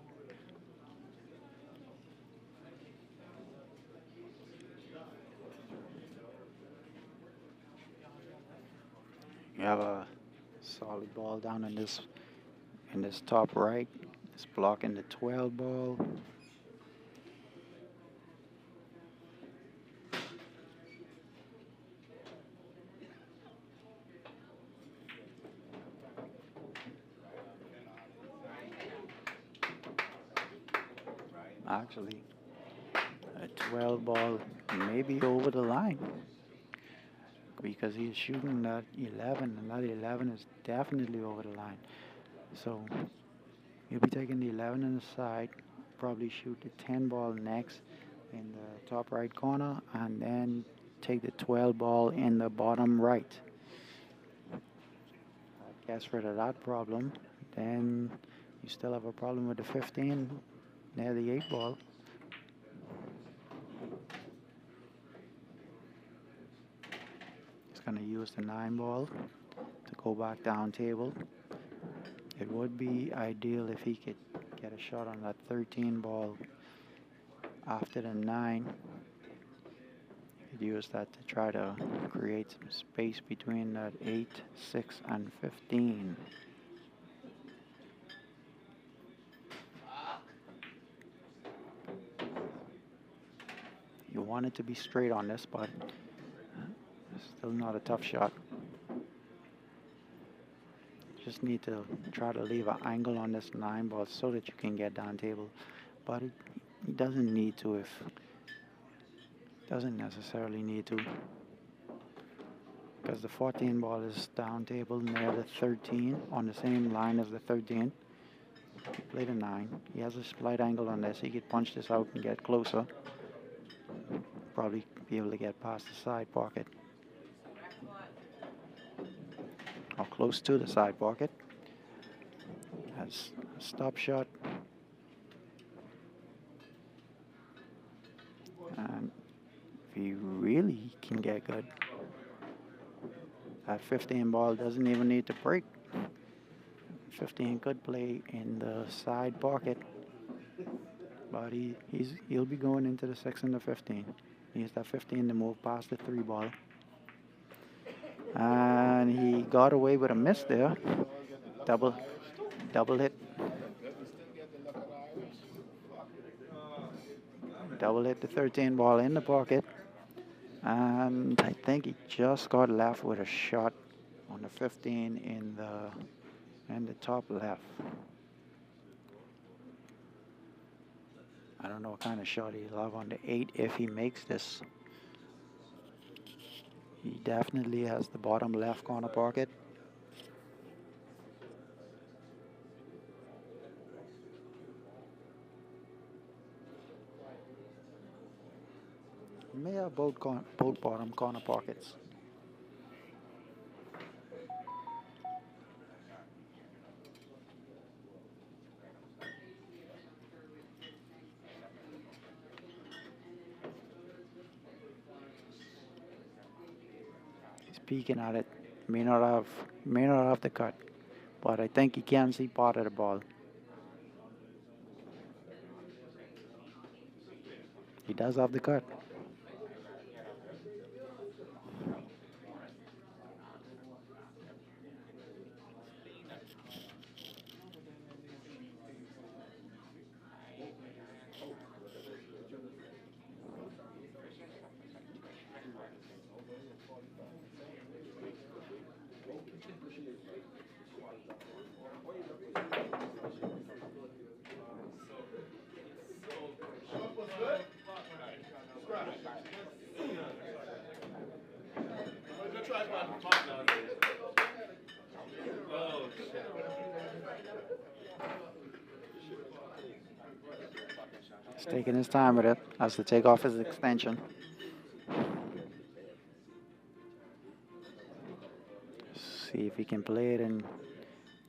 You have a solid ball down in this top right. It's blocking the 12 ball. Actually, a 12 ball may be over the line because he's shooting that 11, and that 11 is definitely over the line. So he'll be taking the 11 on the side, probably shoot the 10 ball next in the top right corner, and then take the 12 ball in the bottom right. Gets rid of that problem. Then you still have a problem with the 15 near the 8 ball. He's going to use the 9 ball to go back down table. It would be ideal if he could get a shot on that 13 ball after the 9. He'd use that to try to create some space between that 8, 6, and 15. You want it to be straight on this, but still not a tough shot. Just need to try to leave an angle on this 9 ball so that you can get down table. But it doesn't need to doesn't necessarily need to, because the 14 ball is down table near the 13 on the same line as the 13. He played a 9. He has a slight angle on this. He could punch this out and get closer. probably be able to get past the side pocket. Or close to the side pocket. Has a stop shot. And if he really can get good, that 15 ball doesn't even need to break. 15 could play in the side pocket, but he'll be going into the 6 and the 15. He used that 15 to move past the 3 ball. And he got away with a miss there. Double hit. Double hit the 13 ball in the pocket. And I think he just got left with a shot on the 15 in the top left. I don't know what kind of shot he'll have on the 8 if he makes this. He definitely has the bottom left corner pocket. He may have both bottom corner pockets. Peeking at it, may not have the cut, but I think he can see part of the ball. He does have the cut. He's taking his time with it as to take off his extension. See if he can play it and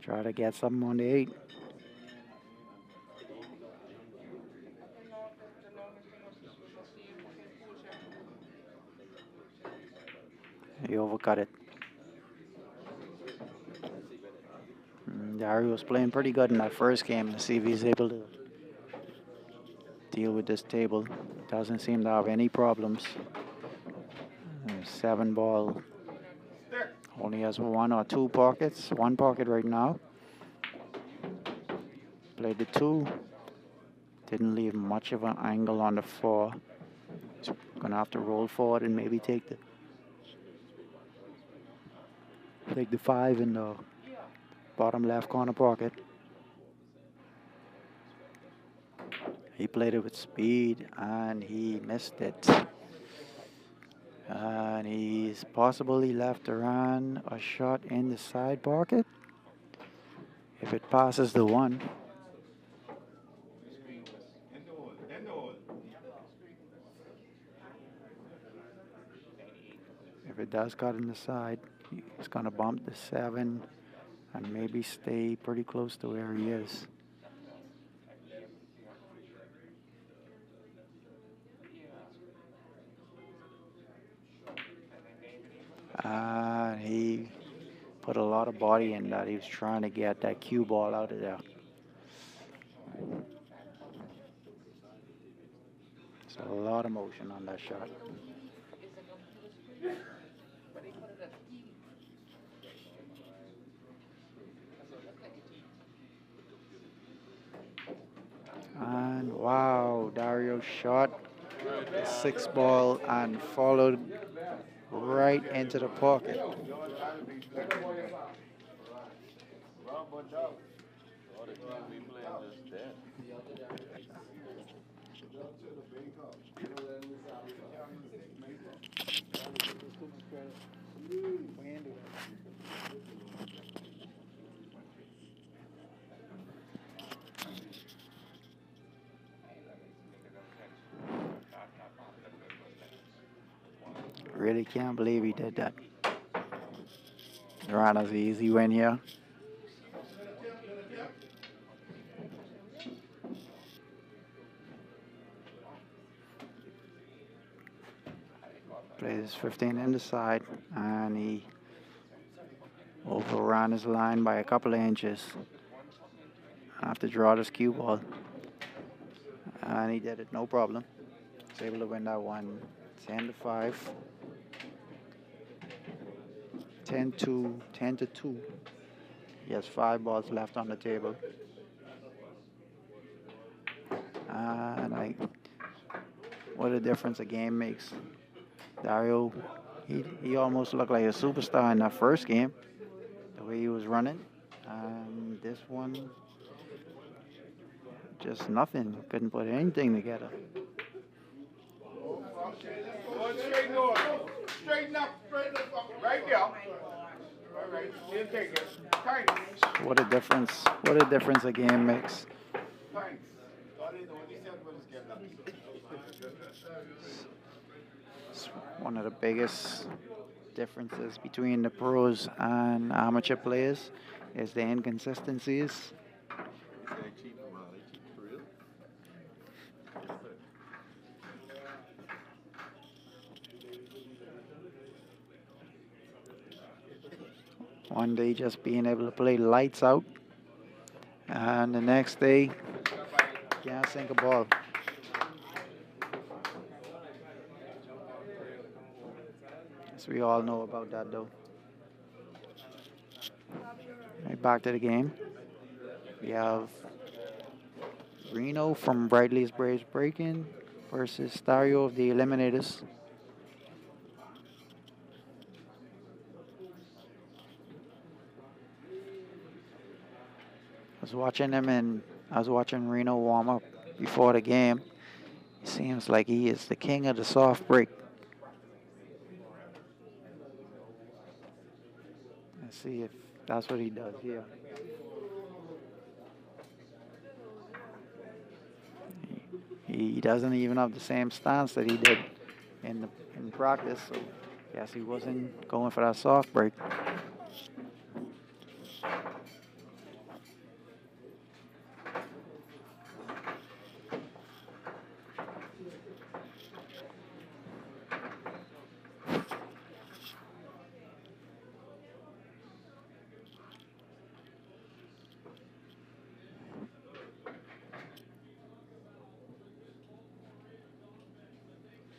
try to get something on the 8. He overcut it. Dario was playing pretty good in that first game. To see if he's able to deal with this table. Doesn't seem to have any problems. 7 ball. Only has 1 or 2 pockets. 1 pocket right now. Played the 2. Didn't leave much of an angle on the 4. He's gonna have to roll forward and maybe take the 5 in the bottom left corner pocket. He played it with speed and he missed it. And he's possibly left around a shot in the side pocket. If it passes the 1. If it does cut in the side, he's going to bump the 7 and maybe stay pretty close to where he is. He put a lot of body in that. He was trying to get that cue ball out of there. So a lot of motion on that shot. And wow, Dario shot the 6 ball and followed right into the pocket. Really can't believe he did that. Ron has an easy win here. Plays 15 in the side, and he overran his line by a couple of inches. Have to draw this cue ball. And he did it, no problem. He's able to win that one 10-5. 10-2. He has 5 balls left on the table. And what a difference a game makes. Dario, he almost looked like a superstar in that first game, the way he was running. And this one, just nothing. Couldn't put anything together. Straighten up. Right there. All right. You take it. Thanks. What a difference. What a difference a game makes. Thanks. It's one of the biggest differences between the pros and amateur players is the inconsistencies. One day just being able to play lights out, and the next day can't sink a ball. As we all know about that though. Right, back to the game. We have Reno from Briteley's Braves Break-In versus Dario of the Eliminators. I was watching Reno warm up before the game. It seems like he is the king of the soft break. Let's see if that's what he does here. He doesn't even have the same stance that he did in practice, so guess he wasn't going for that soft break.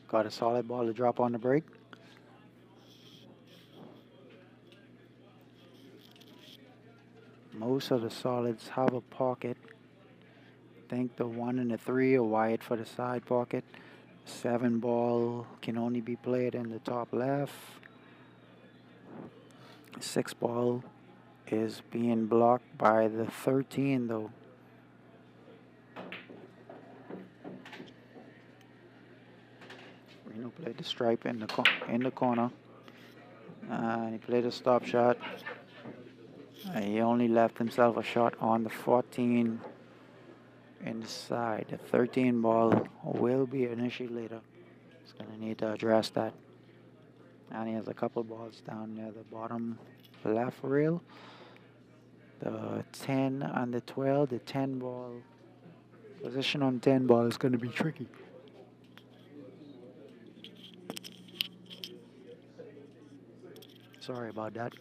Got a solid ball to drop on the break. Most of the solids have a pocket. I think the 1 and the 3 are wired for the side pocket. 7 ball can only be played in the top left. 6 ball is being blocked by the 13 though. Reno played the stripe in the corner. And he played a stop shot. He only left himself a shot on the 14 inside. The 13 ball will be an issue later. He's going to need to address that. And he has a couple balls down near the bottom left rail. The 10 and the 12, the 10 ball. Position on 10 ball is going to be tricky. Sorry about that.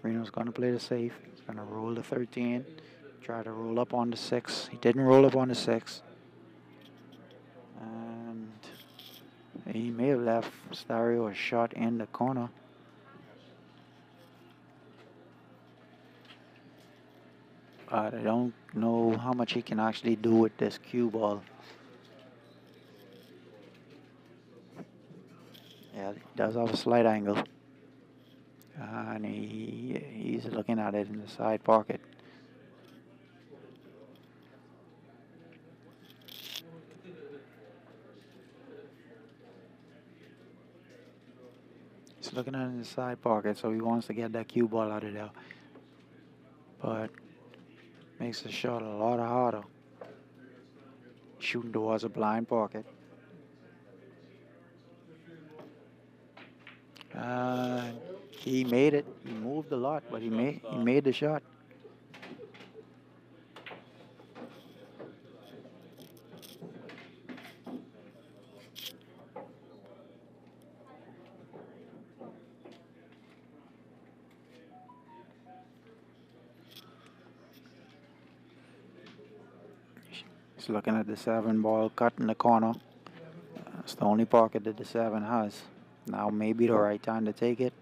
Reno's going to play the safe. He's going to roll the 13. Try to roll up on the 6. He didn't roll up on the 6. And he may have left Stereo a shot in the corner. But I don't know how much he can actually do with this cue ball. Yeah, he does have a slight angle. And he's looking at it in the side pocket. He's looking at it in the side pocket, so he wants to get that cue ball out of there. But makes the shot a lot harder. Shooting towards a blind pocket. He made it. He moved a lot, but he made the shot. He's looking at the 7 ball cut in the corner. It's the only pocket that the 7 has. Now maybe the right time to take it,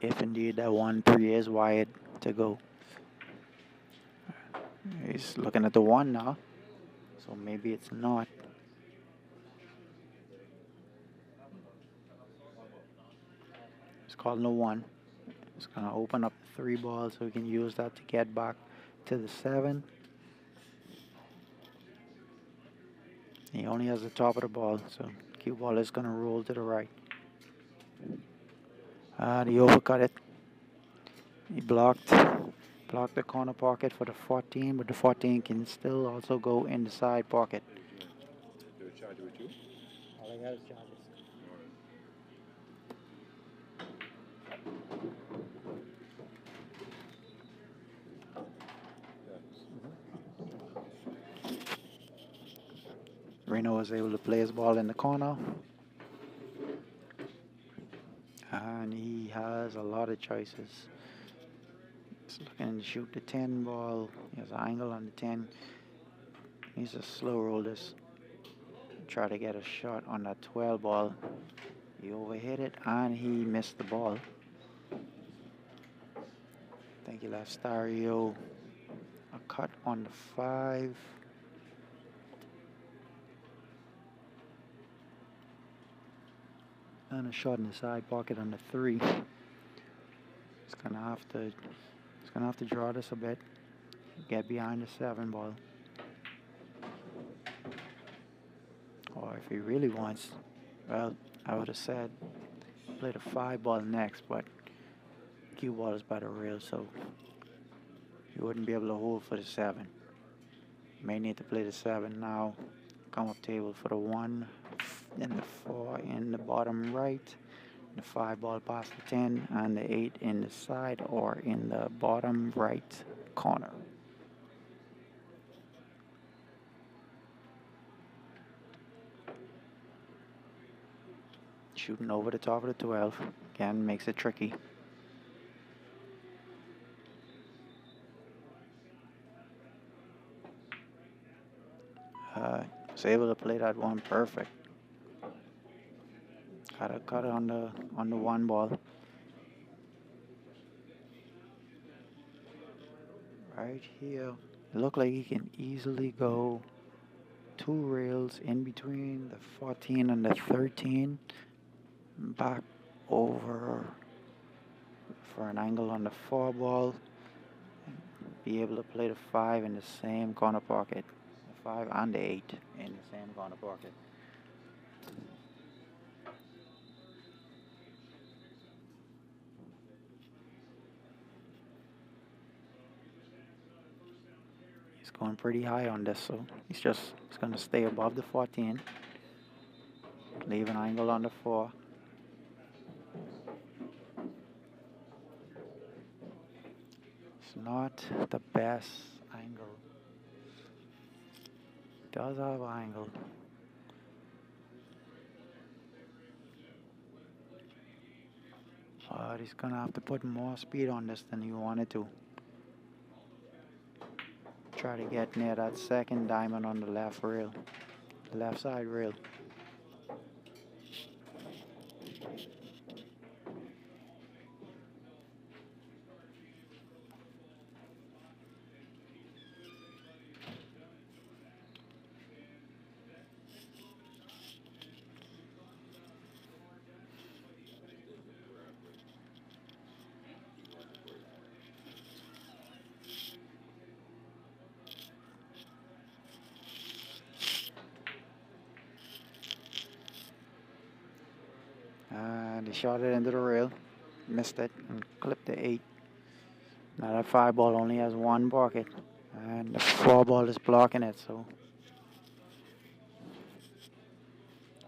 if indeed that 1-3 is wide to go. He's looking at the 1 now, so maybe it's not. He's calling the 1. He's going to open up the 3 ball so we can use that to get back to the 7. He only has the top of the ball, so cue ball is going to roll to the right. He overcut it. He blocked the corner pocket for the 14, but the 14 can still also go in the side pocket. Do a charger with you? All I got is charges. Reno was able to play his ball in the corner. And he has a lot of choices. He's looking to shoot the 10 ball. He has an angle on the 10. He's a slow roll this. Try to get a shot on that 12 ball. He overhit it and he missed the ball. I think he left Stereo a cut on the 5. And a shot in the side pocket on the 3. He's gonna have to draw this a bit. Get behind the 7 ball. Or if he really wants, well, I would have said play the 5 ball next, but cue ball is by the rail, so he wouldn't be able to hold for the 7. May need to play the 7 now. Come up table for the 1, then the 4 in the bottom right, the 5 ball past the 10, and the 8 in the side or in the bottom right corner. Shooting over the top of the 12, again makes it tricky. Was able to play that one perfect. Got a cut on the 1 ball. Right here. It looked like he can easily go 2 rails in between the 14 and the 13. Back over for an angle on the 4 ball. Be able to play the 5 in the same corner pocket. The 5 and the 8 in the same corner pocket. He's going pretty high on this, so he's going to stay above the 14. Leave an angle on the 4. It's not the best angle. Does have an angle. But he's going to have to put more speed on this than he wanted to. Try to get near that second diamond on the left rail. The left side rail. And he shot it into the rail, missed it, and clipped the 8. Now that 5 ball only has 1 pocket, and the 4 ball is blocking it, so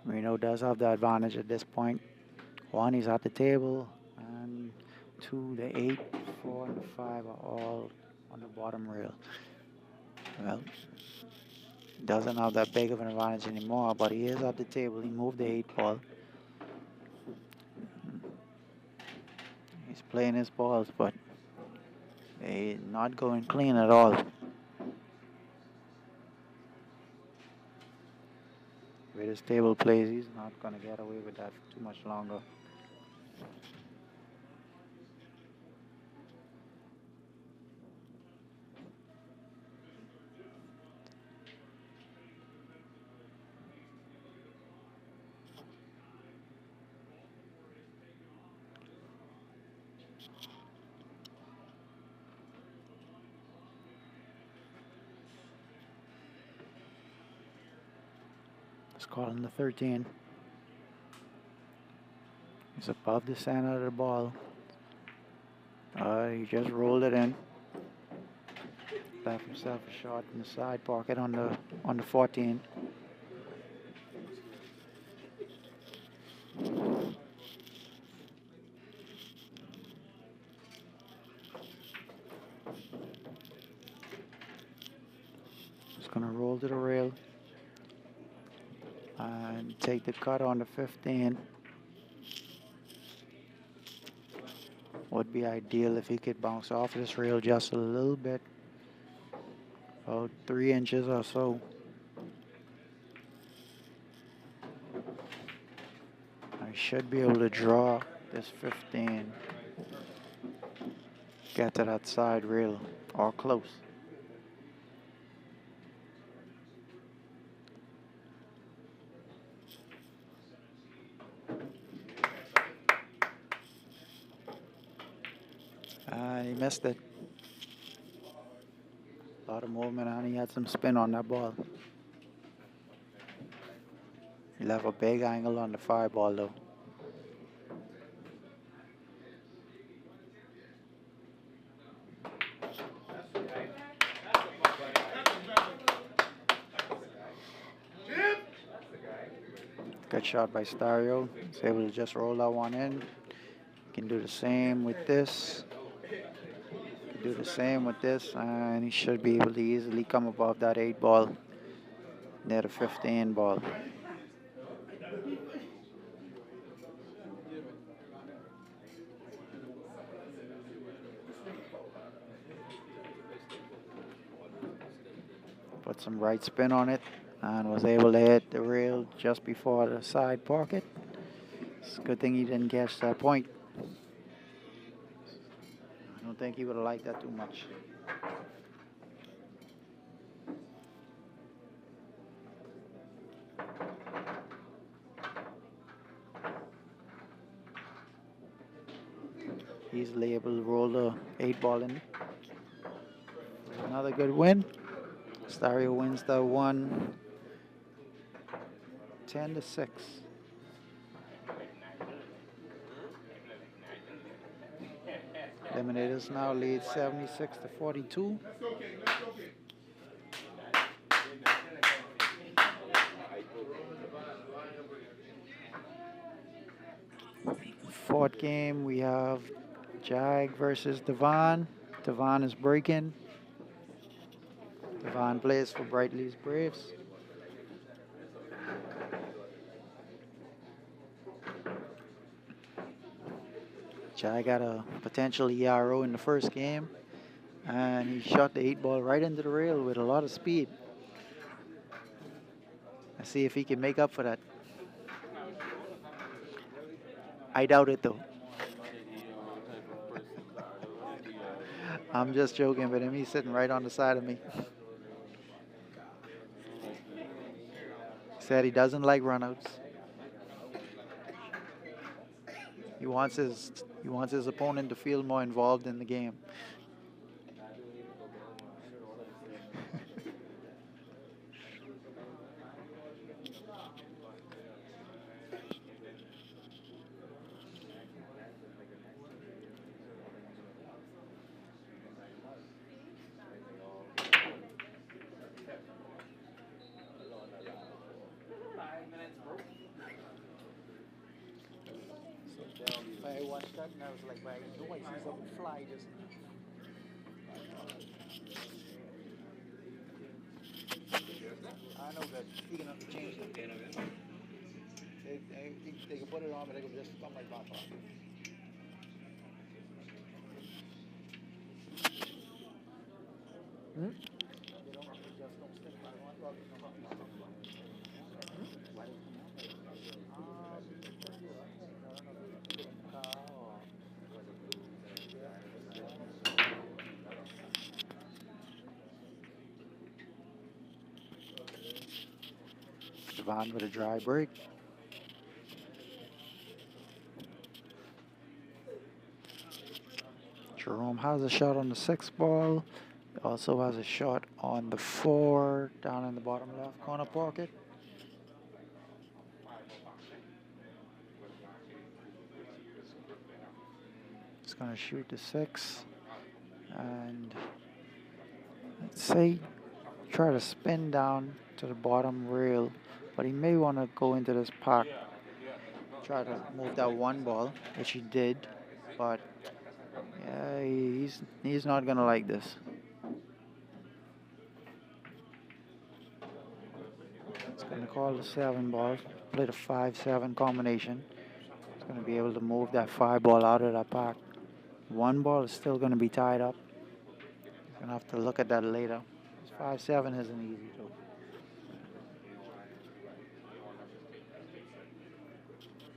Reno does have the advantage at this point. 1 is at the table, and 2, the 8, 4, and the 5 are all on the bottom rail. Well, doesn't have that big of an advantage anymore, but he is at the table. He moved the 8 ball. He's playing his balls, but they're not going clean at all. With his table plays, he's not going to get away with that for too much longer. Let's call him the 13. He's above the center of the ball. He just rolled it in. Left himself a shot in the side pocket on the 14. Just gonna roll to the rail and take the cut on the 15. Would be ideal if he could bounce off this rail just a little bit, about 3 inches or so. I should be able to draw this 15, get to that side rail or close. He missed it. A lot of movement, and he had some spin on that ball. He left a big angle on the 5 ball though. Good shot by Stario. He's able to just roll that one in. Can do the same with this. Do the same with this, and he should be able to easily come above that 8 ball near the 15 ball. Put some right spin on it and was able to hit the rail just before the side pocket. It's a good thing he didn't catch that point. I don't think he would have liked that too much. Easily able to roll the 8 ball in. Another good win. Stario wins the 1, 10-6. Eliminators now lead 76-42. Fourth game, we have Jag versus Devon. Devon is breaking. Devon plays for Briteley's Braves. Jag got a potential ERO in the first game, and he shot the 8 ball right into the rail with a lot of speed. Let's see if he can make up for that. I doubt it though. I'm just joking with him. He's sitting right on the side of me. Said he doesn't like runouts. He wants his opponent to feel more involved in the game. But I watched that and I was like, but I know I see something fly just. I know that big enough to change them. They can put it on, but they can just come right back on. Hmm? They don't, they just don't stick back on. Well, you know, why they come out? I don't know if they put it in the car or. Devon with a dry break. Jerome has a shot on the 6 ball. Also has a shot on the 4 down in the bottom left corner pocket. He's going to shoot the 6 and let's say try to spin down to the bottom rail, but he may want to go into this park, try to move that 1 ball, which he did, but yeah, he's not going to like this. It's going to call the 7 ball, play the 5-7 combination. It's going to be able to move that 5 ball out of that park. 1 ball is still going to be tied up. He's going to have to look at that later. 5-7 isn't easy too.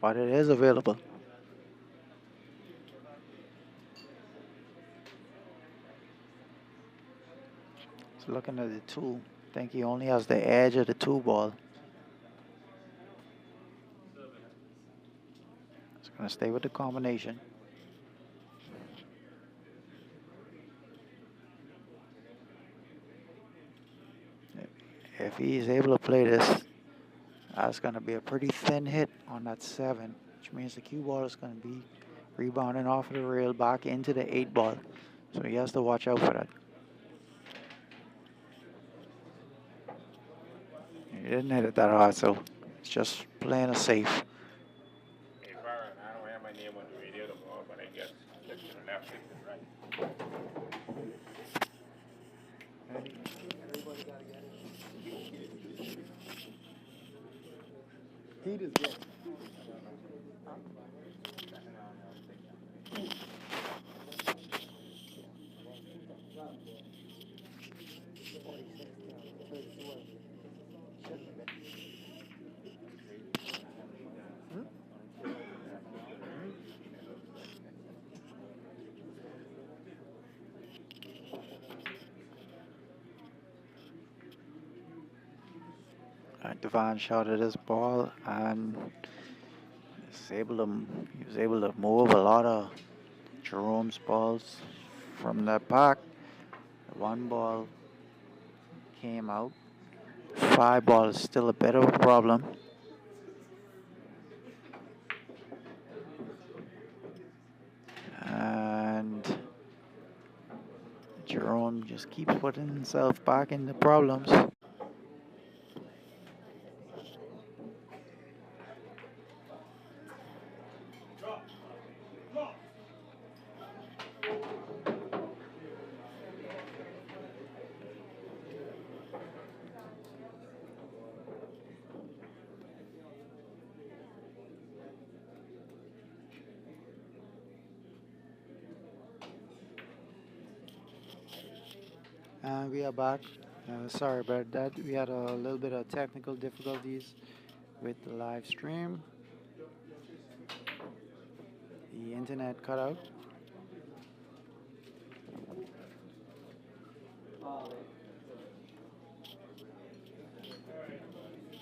But it is available. So looking at the 2, I think he only has the edge of the 2 ball. It's going to stay with the combination. If he's able to play this, that's going to be a pretty thin hit on that 7, which means the cue ball is going to be rebounding off of the rail back into the 8 ball. So he has to watch out for that. He didn't hit it that hard, so it's just playing it safe. Hey, Byron, I don't have my name on the radio tomorrow, but I guess six to the left, six to the right. Everybody got to get it. Heat is good. Devon shot at his ball and he was able to move a lot of Jerome's balls from that park. 1 ball came out. 5 ball is still a bit of a problem. And Jerome just keeps putting himself back into problems. And we are back. Sorry about that. We had a little bit of technical difficulties with the live stream. The internet cut out.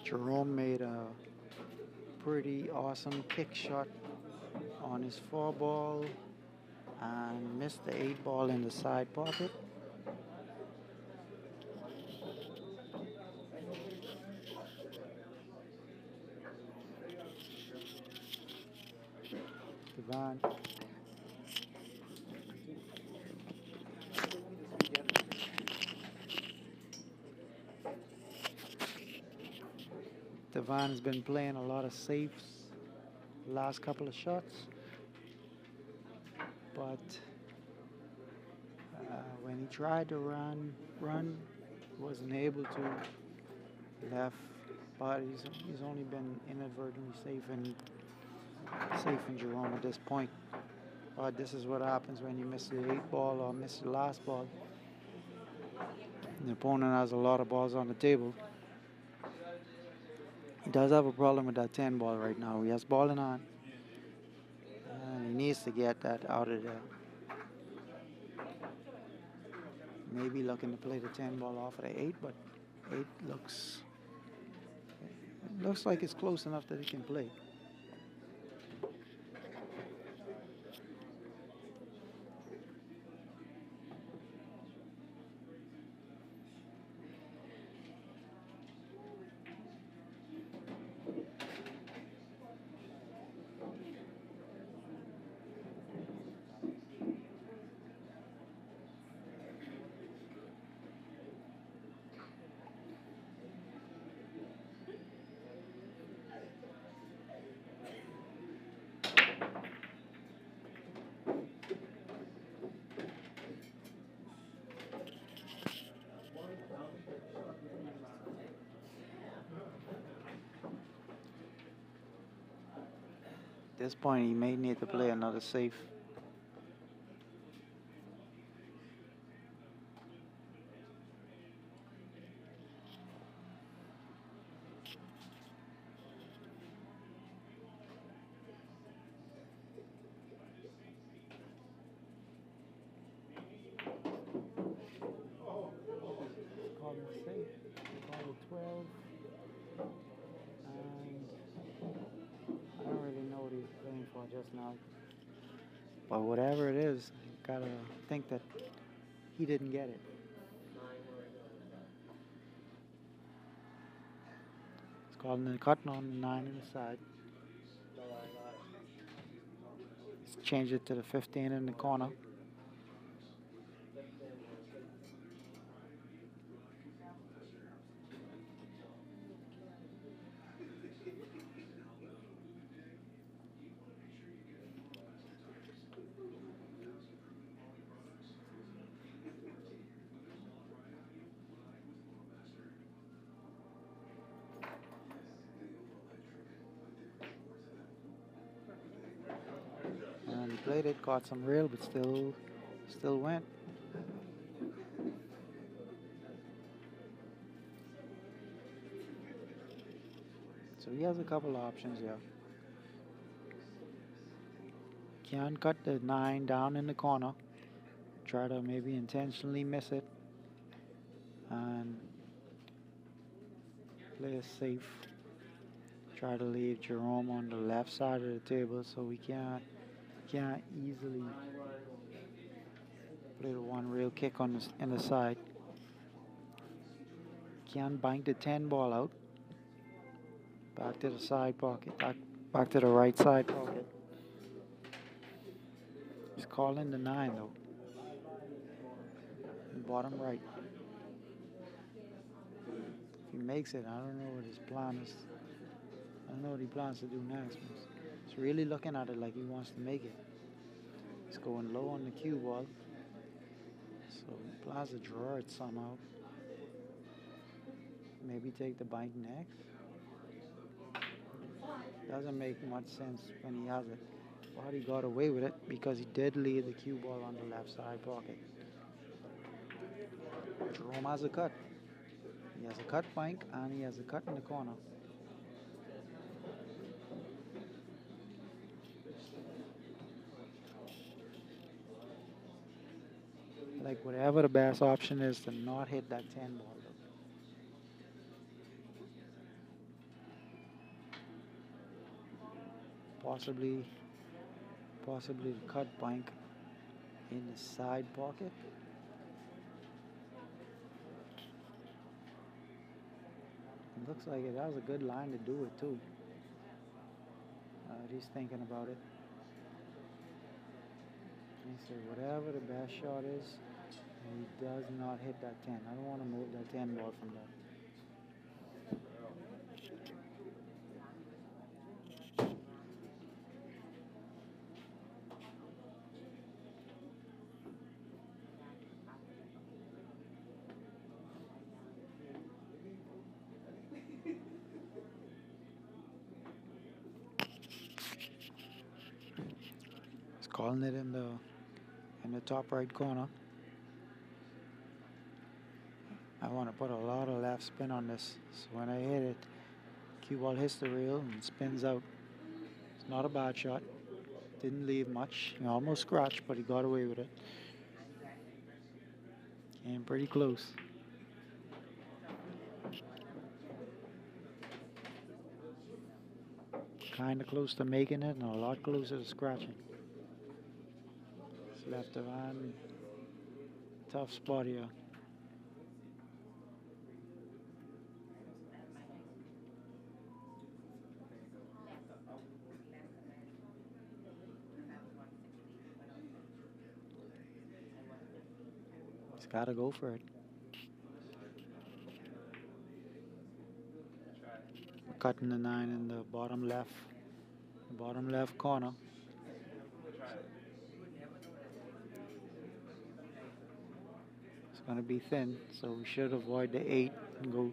Jerome made a pretty awesome kick shot on his 4 ball and missed the 8 ball in the side pocket. Devon. Devon has been playing a lot of safes the last couple of shots. but when he tried to run, wasn't able to. Left, but he's only been inadvertently safe in Jerome at this point. But this is what happens when you miss the 8-ball or miss the last ball. The opponent has a lot of balls on the table. He does have a problem with that 10-ball right now. He has ball in hand, and he needs to get that out of there. Maybe looking to play the 10-ball off of the 8, but 8 looks like it's close enough that he can play. At this point, he may need to play another safe. Call it safe. Call it 12. And I don't really know what he's playing for just now. But whatever it is, gotta think that he didn't get it. He's calling the cut on the 9 inside. Let's change it to the 15 in the corner. And he played it, caught some rail, but still went. So he has a couple options here. Can cut the 9 down in the corner. Try to maybe intentionally miss it. And play it safe. Try to leave Jerome on the left side of the table so we can't easily play the one rail kick on in the side. Can bank the 10-ball out. Back to the side pocket. Back to the right side pocket. He's calling the 9 though. Bottom right. If he makes it, I don't know what his plan is. I don't know what he plans to do next. He's really looking at it like he wants to make it. He's going low on the cue ball. So he plans to draw it somehow. Maybe take the bank next. Doesn't make much sense when he has it. But he got away with it because he did leave the cue ball on the left side pocket. Jerome has a cut. He has a cut bank and he has a cut in the corner. Like whatever the best option is to not hit that 10 ball. Possibly the cut bank in the side pocket. It looks like it has a good line to do it too. He's thinking about it. He said whatever the best shot is, he does not hit that 10. I don't want to move that 10 ball from that. Calling it in the top right corner. I want to put a lot of left spin on this. So when I hit it, cue ball hits the rail and spins out. It's not a bad shot. Didn't leave much. He almost scratched, but he got away with it. Came pretty close. Kind of close to making it and a lot closer to scratching. It's left of hand. Tough spot here. He's got to go for it. Cutting the 9 in the bottom left corner. It's going to be thin, so we should avoid the 8 and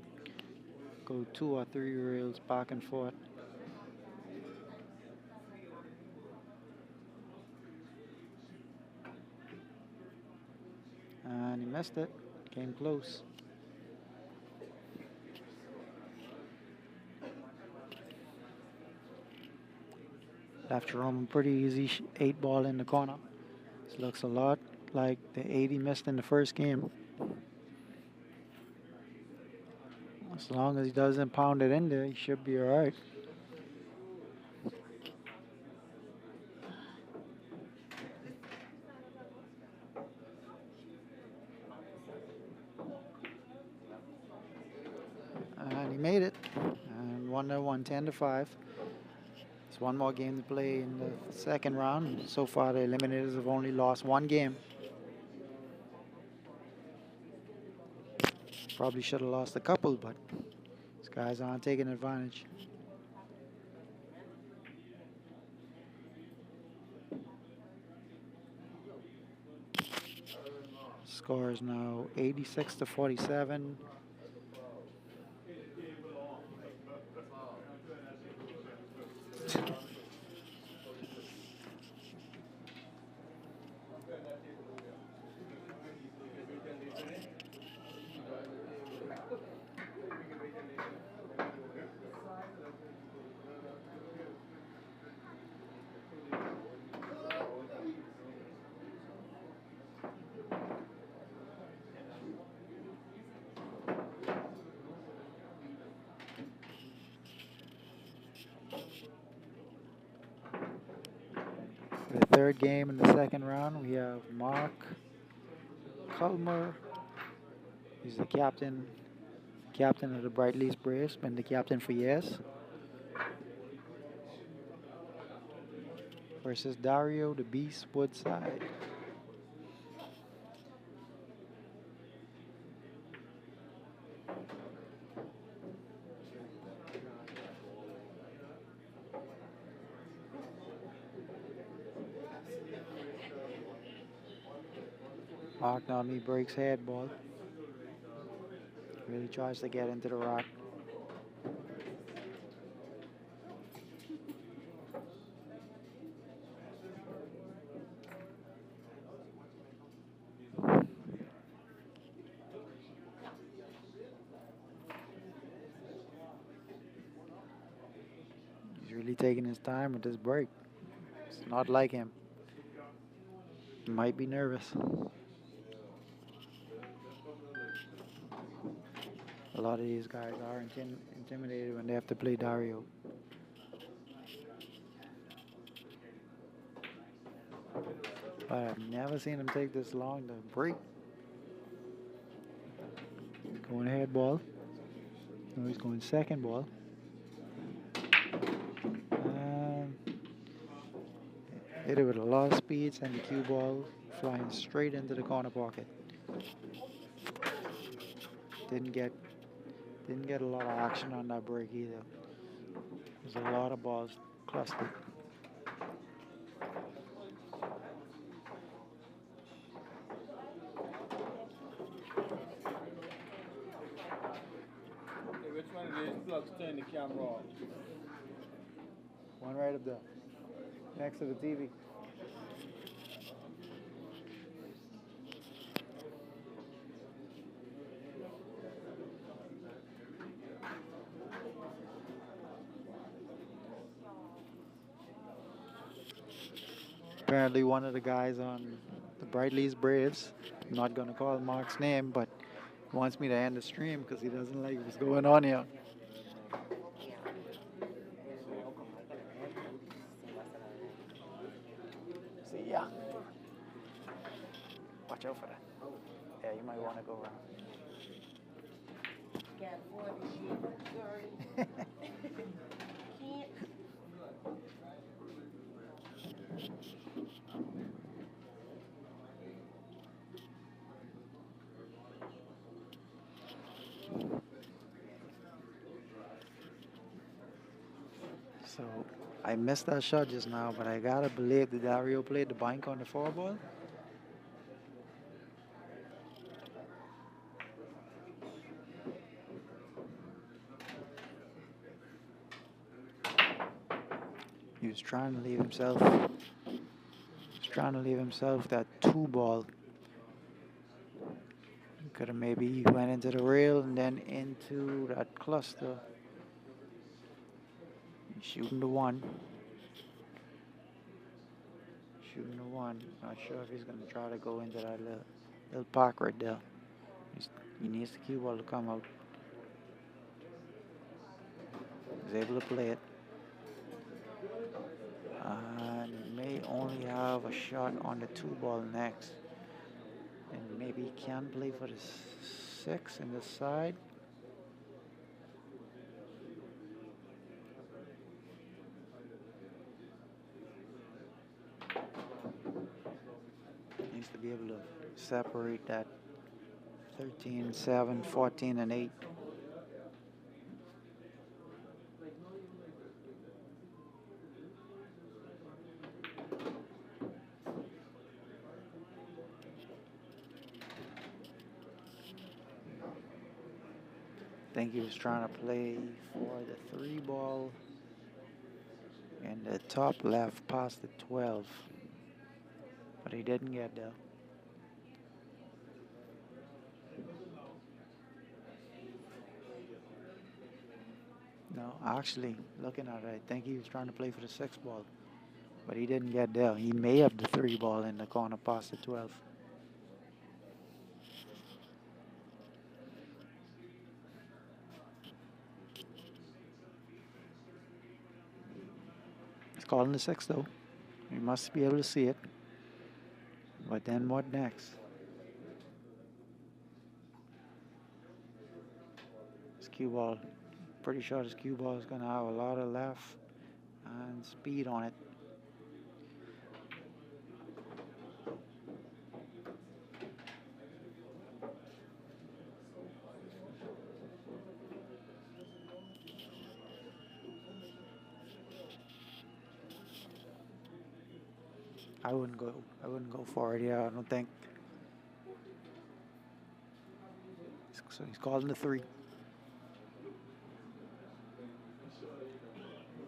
go 2 or 3 rails back and forth. And he missed it. Came close. Left Jerome pretty easy 8 ball in the corner. This looks a lot like the 8 he missed in the first game. As long as he doesn't pound it in there, he should be alright. And he made it. And won that one 10-5. There's one more game to play in the second round. So far, the Eliminators have only lost 1 game. Probably should have lost a couple, but these guys aren't taking advantage. Score is now 86-47. The third game in the second round, we have Mark Culmer. He's the captain of the Briteley Braves, been the captain for years. Versus Dario the Beast Woodside. Mark normally breaks head ball. Really tries to get into the rock. He's really taking his time with this break. It's not like him. He might be nervous. A lot of these guys are intimidated when they have to play Dario. But I've never seen him take this long to break. Going ahead ball. No, he's going second ball. And hit it with a lot of speed, and the cue ball flying straight into the corner pocket. Didn't get a lot of action on that break either. There's a lot of balls clustered. Which one of these plugs turn the camera off? One right up there, next to the TV. apparently one of the guys on the Briteley's Braves, I'm not going to call Mark's name, but he wants me to end the stream because he doesn't like what's going on here. See ya. Watch out for that. Yeah, you might want to go around. So I missed that shot just now, but I gotta believe that Dario played the bank on the 4-ball. He was trying to leave himself. That 2-ball. Could have maybe went into the rail and then into that cluster. He's shooting the 1. Not sure if he's gonna try to go into that little park right there. He needs the cue ball to come out. He's able to play it. And may only have a shot on the 2-ball next. And maybe he can play for the 6 in the side. Needs to be able to separate that 13, 7, 14, and 8. I think he was trying to play for the 3-ball in the top left past the 12, but he didn't get there. No, actually, looking at it, I think he was trying to play for the 6-ball, but he didn't get there. He may have the 3-ball in the corner past the 12. He's calling the 6 though. He must be able to see it. But then what next? His cue ball. Pretty sure his cue ball is going to have a lot of left and speed on it. I wouldn't go for it. Yeah, I don't think. So he's calling the 3.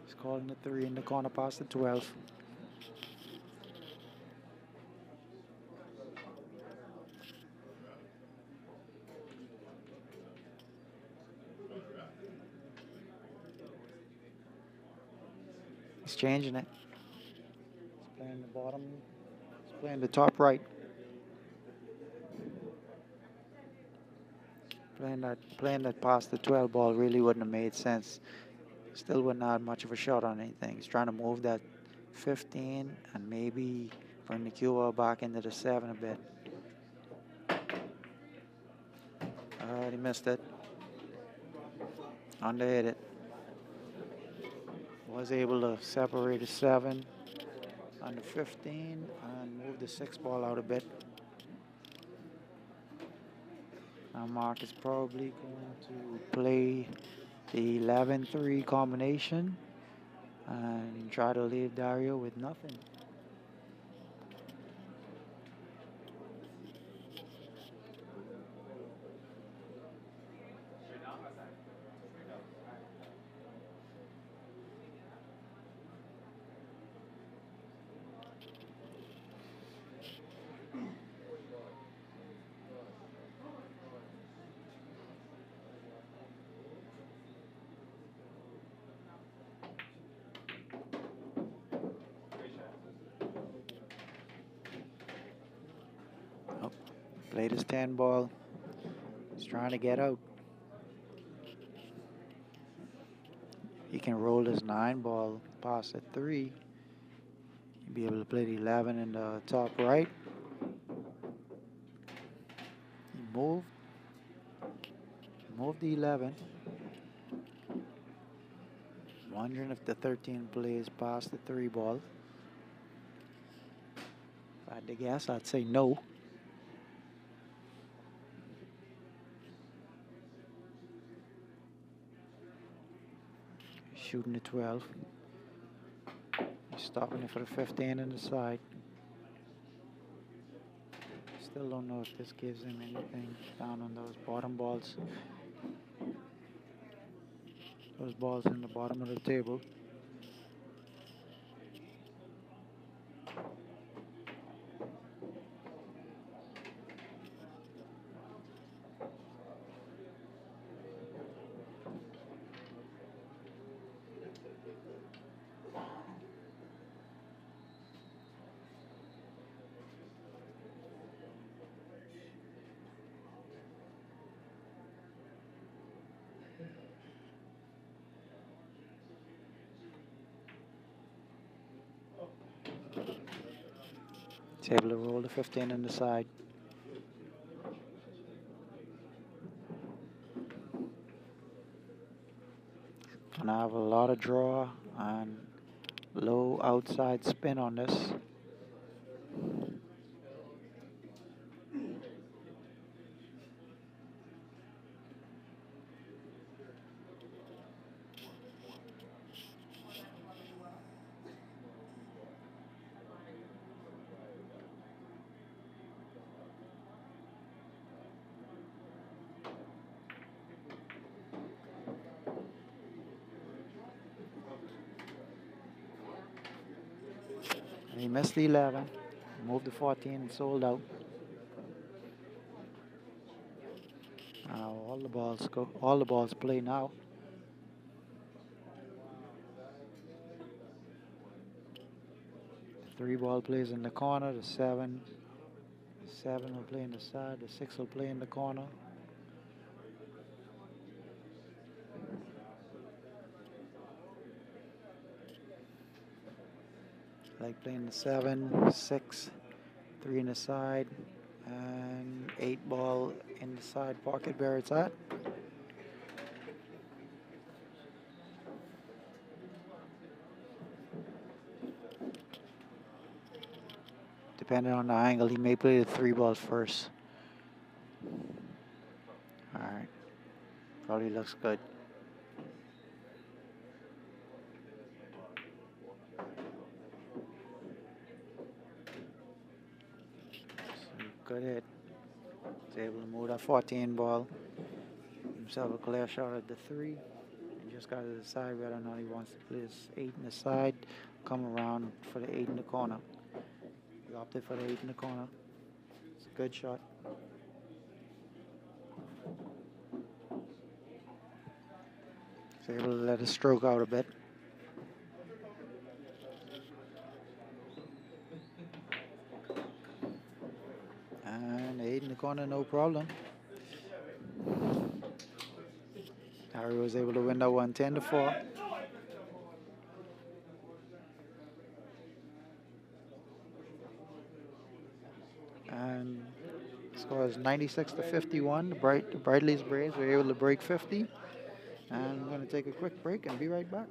He's calling the 3 in the corner past the 12. He's changing it. He's playing the bottom. He's playing the top right. Playing that past the 12 ball really wouldn't have made sense. Still wouldn't have much of a shot on anything. He's trying to move that 15 and maybe bring the cue ball back into the 7 a bit. He missed it. Underhit it. Was able to separate the 7 on the 15 and move the 6-ball out a bit. Now Mark is probably going to play the 11-3 combination and try to leave Dario with nothing. Played his 10 ball. He's trying to get out. He can roll his 9 ball, pass at 3. He'll be able to play the 11 in the top right. He moved. Moved the 11. Wondering if the 13 plays past the 3 ball. If I had to guess, I'd say no. Shooting the 12. He's stopping it for the 15 in the side. Still don't know if this gives him anything down on those bottom balls. Those balls in the bottom of the table. He's able to roll the 15 in the side. Gonna have a lot of draw and low outside spin on this. And he missed the 11, moved the 14 and sold out. Now all the balls play now. The 3 ball plays in the corner, the 7 will play in the side, the 6 will play in the corner. Like playing the 7, 6, 3 in the side, and 8 ball in the side pocket where it's at. Depending on the angle, he may play the 3 balls first. All right, probably looks good. Good hit. He's able to move that 14 ball. Himself a clear shot at the 3. And just got to decide whether or not he wants to play this 8 in the side, come around for the 8 in the corner. He opted for the 8 in the corner. It's a good shot. He's able to let it stroke out a bit. And 8 in the corner, no problem. Harry was able to win that one 10-4. And score is 96-51. The Briteley's Braves were able to break 50. And I'm going to take a quick break and be right back.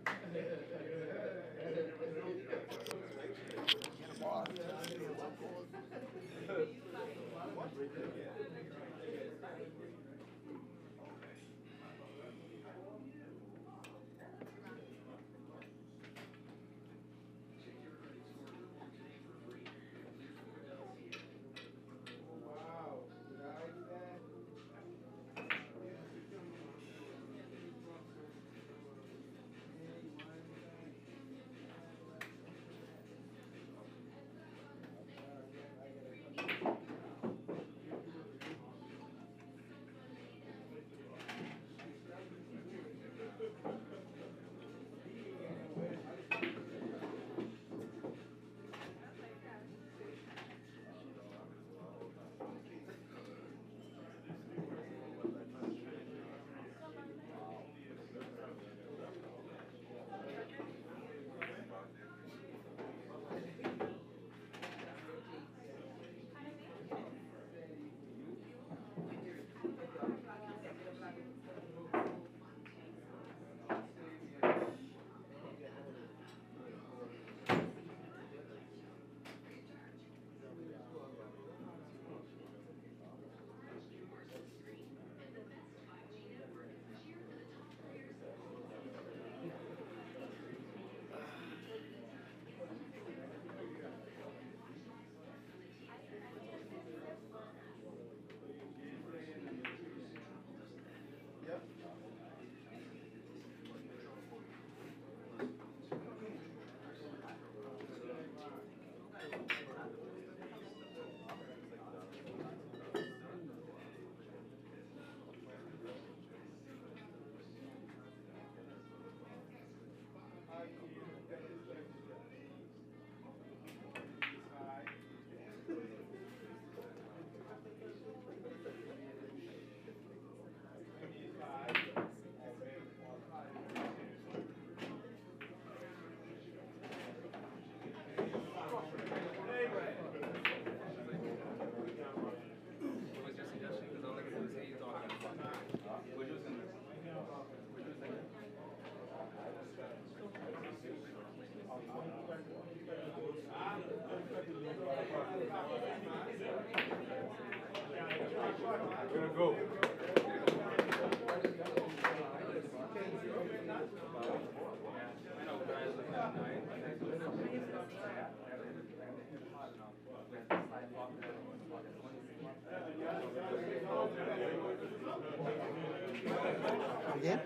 Again?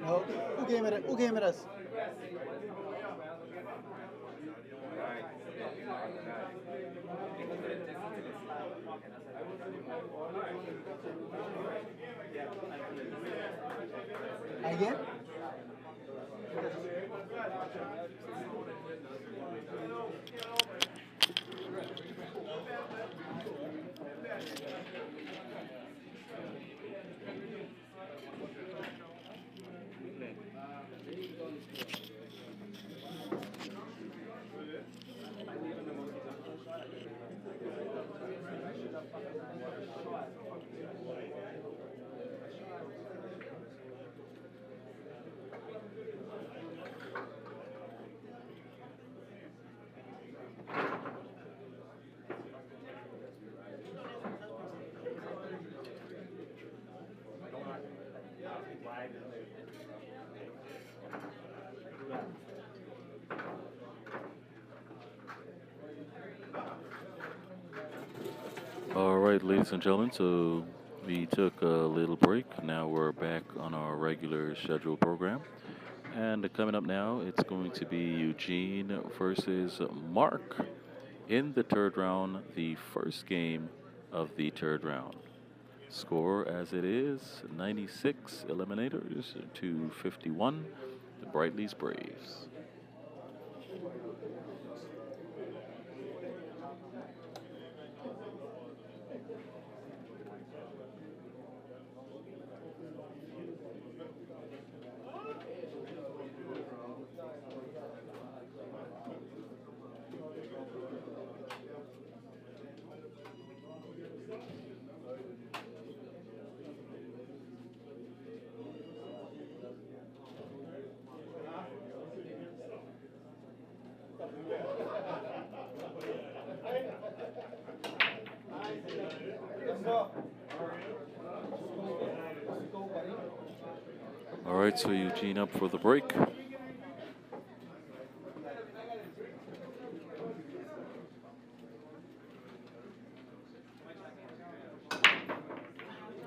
No, who came at it? Who came at us? Again? All right, ladies and gentlemen, so we took a little break. Now we're back on our regular scheduled program. And coming up now, it's going to be Eugene versus Mark in the third round, the first game of the third round. Score as it is 96 Eliminators to 51, the Briteley's Braves. All right, so Eugene up for the break.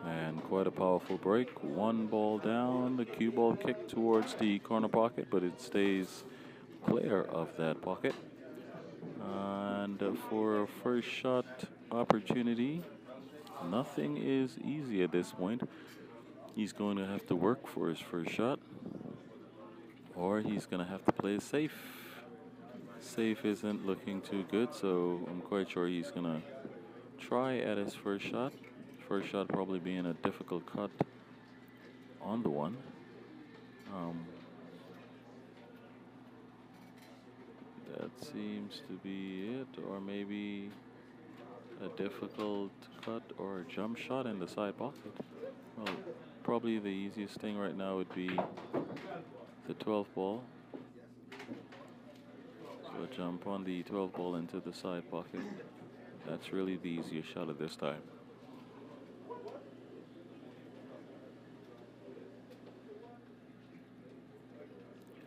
And quite a powerful break. One ball down, the cue ball kicked towards the corner pocket, but it stays clear of that pocket. And for a first shot opportunity, nothing is easy at this point. He's going to have to work for his first shot, or he's going to have to play it safe. Safe isn't looking too good, so I'm quite sure he's going to try at his first shot. First shot probably being a difficult cut on the one. That seems to be it, or maybe a difficult cut or a jump shot in the side pocket. Well, probably the easiest thing right now would be the 12th ball. So jump on the 12th ball into the side pocket. That's really the easiest shot at this time.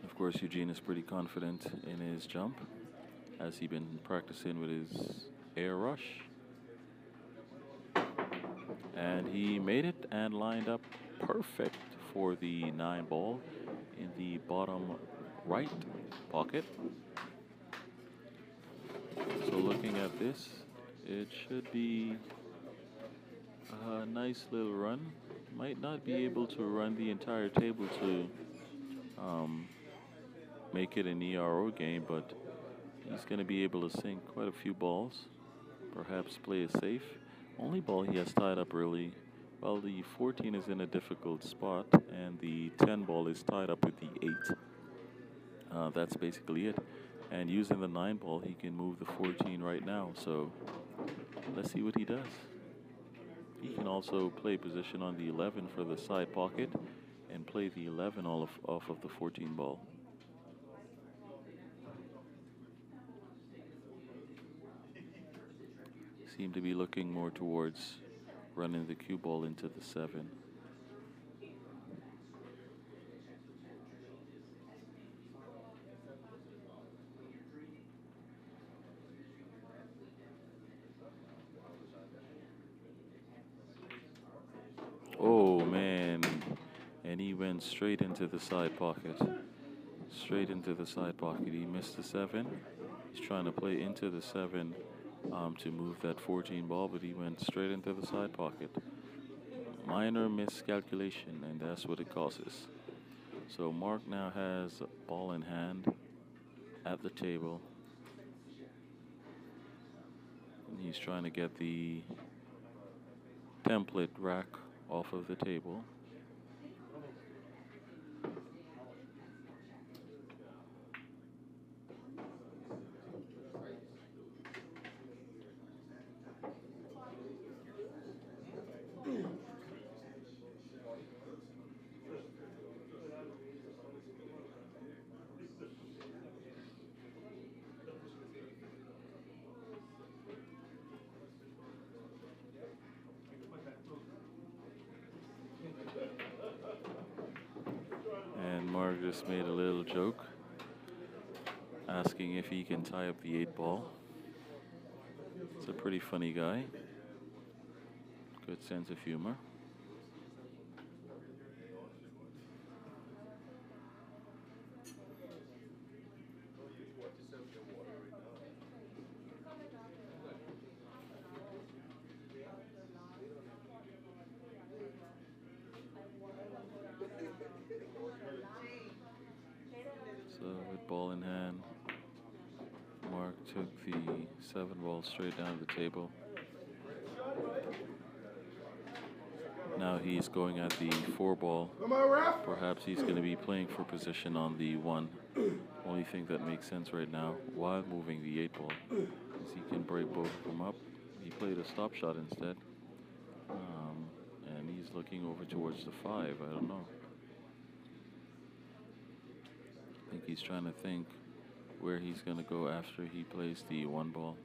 Of course, Eugene is pretty confident in his jump, as he's been practicing with his air rush. And he made it and lined up perfect for the 9 ball in the bottom right pocket. So looking at this, it should be a nice little run. Might not be able to run the entire table to make it an ERO game, but he's going to be able to sink quite a few balls. Perhaps play it safe. Only ball he has tied up really. Well, the 14 is in a difficult spot, and the 10 ball is tied up with the 8. That's basically it. And using the 9 ball, he can move the 14 right now. So let's see what he does. He can also play position on the 11 for the side pocket and play the 11 off of the 14 ball. Seem to be looking more towards running the cue ball into the 7. Oh man, one straight into the side pocket. Straight into the side pocket. He missed the 7. He's trying to play into the 7 to move that 14 ball, but he went straight into the side pocket. Minor miscalculation, and that's what it causes. So Mark now has a ball in hand at the table. And he's trying to get the template rack off of the table. And Mark just made a little joke, asking if he can tie up the 8-ball. It's a pretty funny guy. Good sense of humor. So with ball in hand, Mark took the 7-ball straight down to the table. Now he's going at the 4-ball. Perhaps he's going to be playing for position on the 1. Only thing that makes sense right now, while moving the 8-ball, is he can break both of them up. He played a stop shot instead. And he's looking over towards the 5. I don't know. I think he's trying to think where he's going to go after he plays the 1-ball.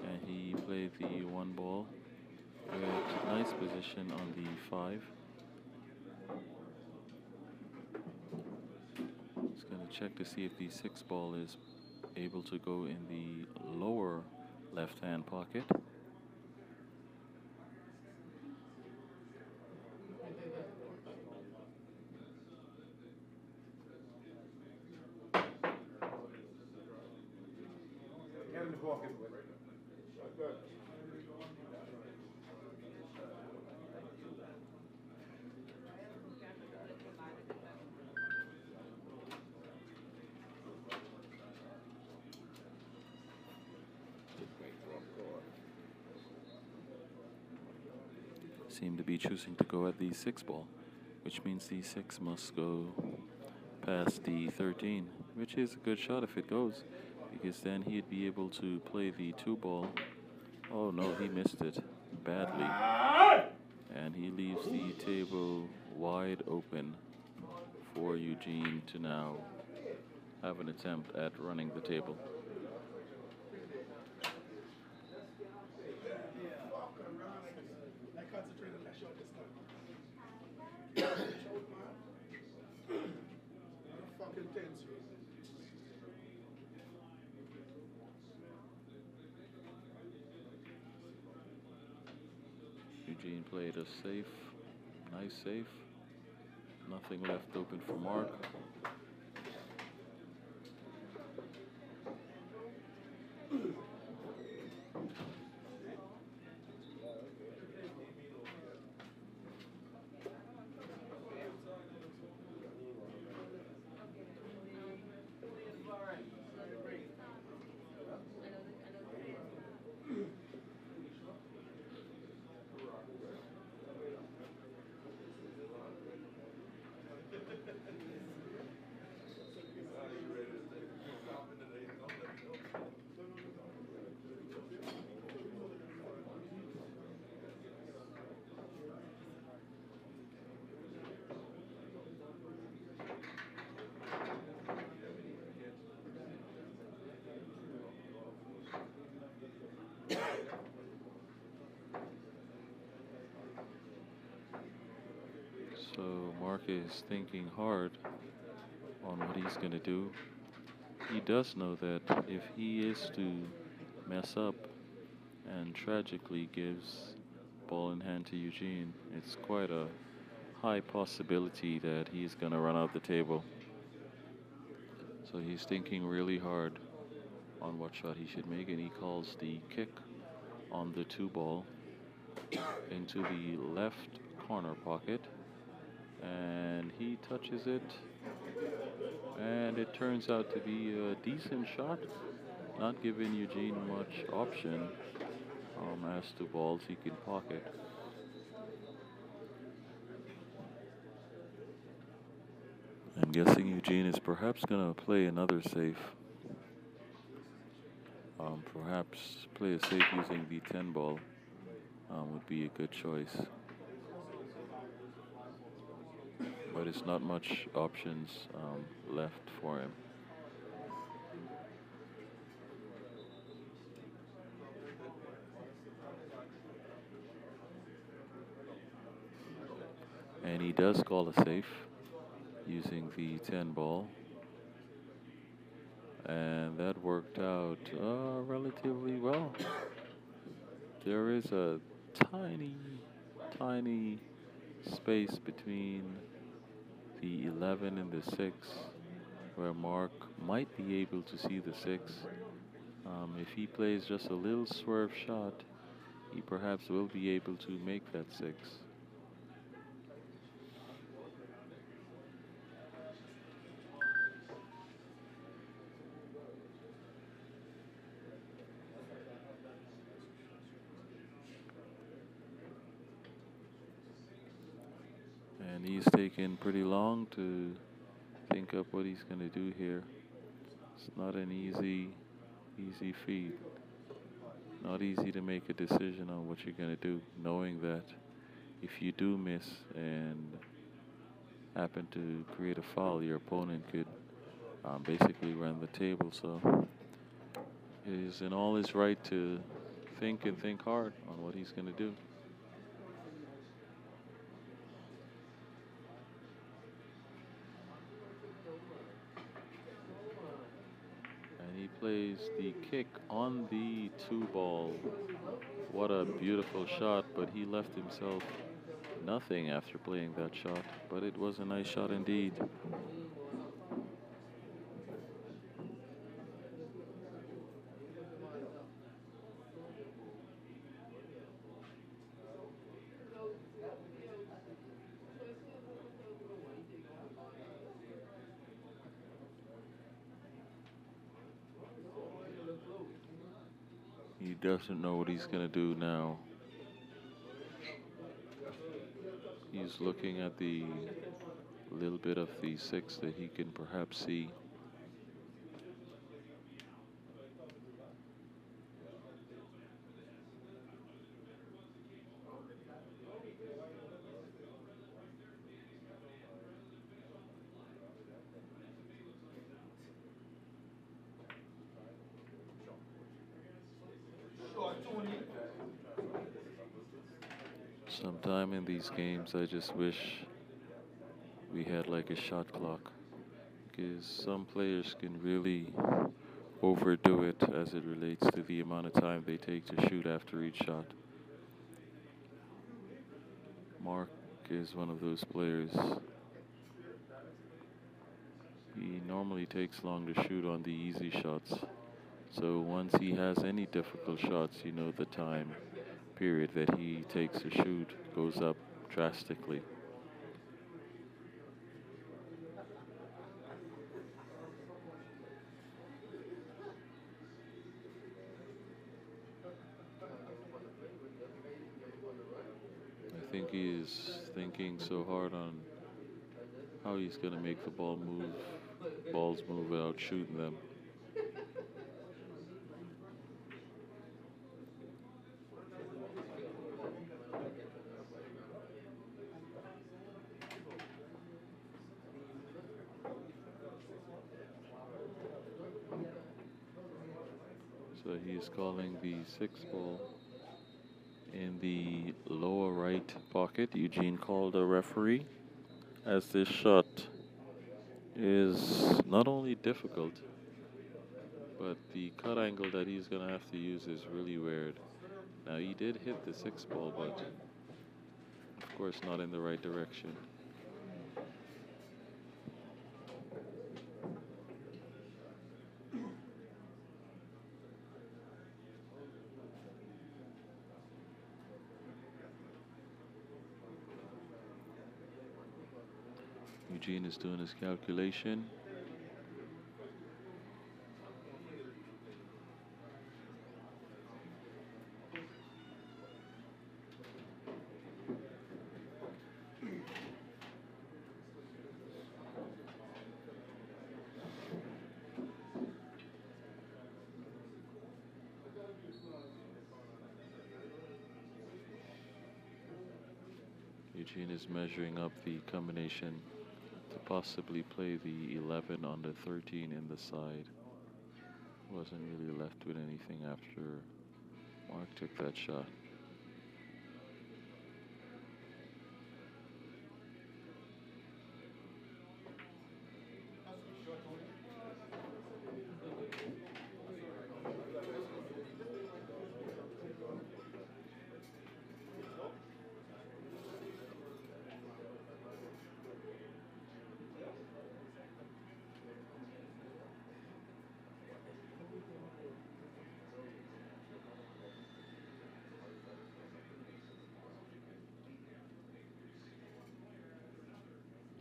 And he played the 1-ball with nice position on the 5. He's going to check to see if the 6-ball is able to go in the lower left-hand pocket. Seem to be choosing to go at the 6-ball, which means the 6 must go past the 13, which is a good shot if it goes, because then he'd be able to play the 2-ball. Oh no, he missed it badly. And he leaves the table wide open for Eugene to now have an attempt at running the table. Eugene played a safe, nice safe. Nothing left open for Mark. So Mark is thinking hard on what he's going to do. He does know that if he is to mess up and tragically gives ball in hand to Eugene, it's quite a high possibility that he's going to run out the table. So he's thinking really hard on what shot he should make, and he calls the kick on the 2-ball into the left corner pocket, and he touches it, and it turns out to be a decent shot, not giving Eugene much option as to balls he can pocket. I'm guessing Eugene is perhaps going to play another safe. Perhaps play a safe using the 10 ball would be a good choice. But it's not much options left for him. And he does call a safe using the 10 ball. And that worked out relatively well. There is a tiny space between the 11 and the 6 where Mark might be able to see the 6. If he plays just a little swerve shot, he perhaps will be able to make that 6. And he's taken pretty long to think up what he's going to do here. It's not an easy feat. Not easy to make a decision on what you're going to do, knowing that if you do miss and happen to create a foul, your opponent could basically run the table. So he's in all his right to think hard on what he's going to do. And he plays the kick on the 2-ball. What a beautiful shot, but he left himself nothing after playing that shot. But it was a nice shot indeed. He doesn't know what he's going to do now. He's looking at the little bit of the 6 that he can perhaps see. Sometime in these games, I just wish we had like a shot clock, because some players can really overdo it as it relates to the amount of time they take to shoot after each shot. Mark is one of those players. He normally takes long to shoot on the easy shots. So once he has any difficult shots, you know the time period that he takes to shoot goes up drastically. I think he is thinking so hard on how he's going to make the balls move without shooting them. So he's calling the 6-ball in the lower right pocket. Eugene called a referee, as this shot is not only difficult, But the cut angle that he's going to have to use is really weird. Now, he did hit the 6-ball, but of course not in the right direction. Eugene is doing his calculation. Eugene is measuring up the combination to possibly play the 11 on the 13 in the side. Wasn't really left with anything after Mark took that shot.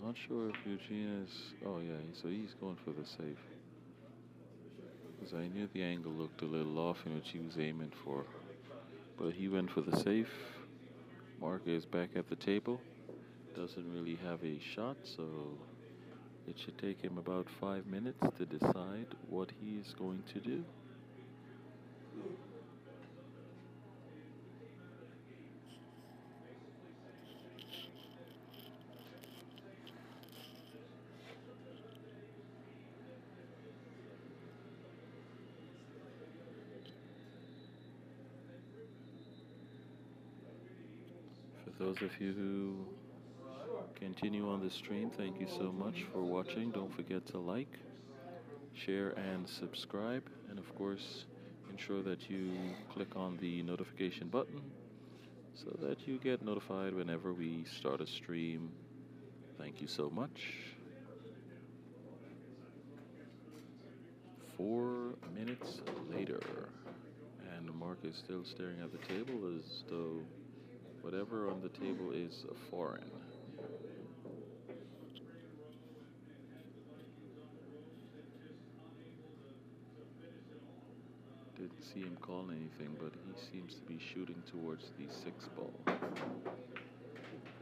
Not sure if Eugene is. Oh yeah, so he's going for the safe. Because I knew the angle looked a little off in which he was aiming for. But he went for the safe. Mark is back at the table. Doesn't really have a shot, so it should take him about 5 minutes to decide what he is going to do. For those of you who continue on the stream, thank you so much for watching. Don't forget to like, share, and subscribe. And of course, ensure that you click on the notification button so that you get notified whenever we start a stream. Thank you so much. 4 minutes later, and Mark is still staring at the table as though whatever on the table is foreign. Didn't see him call anything, but he seems to be shooting towards the 6-ball.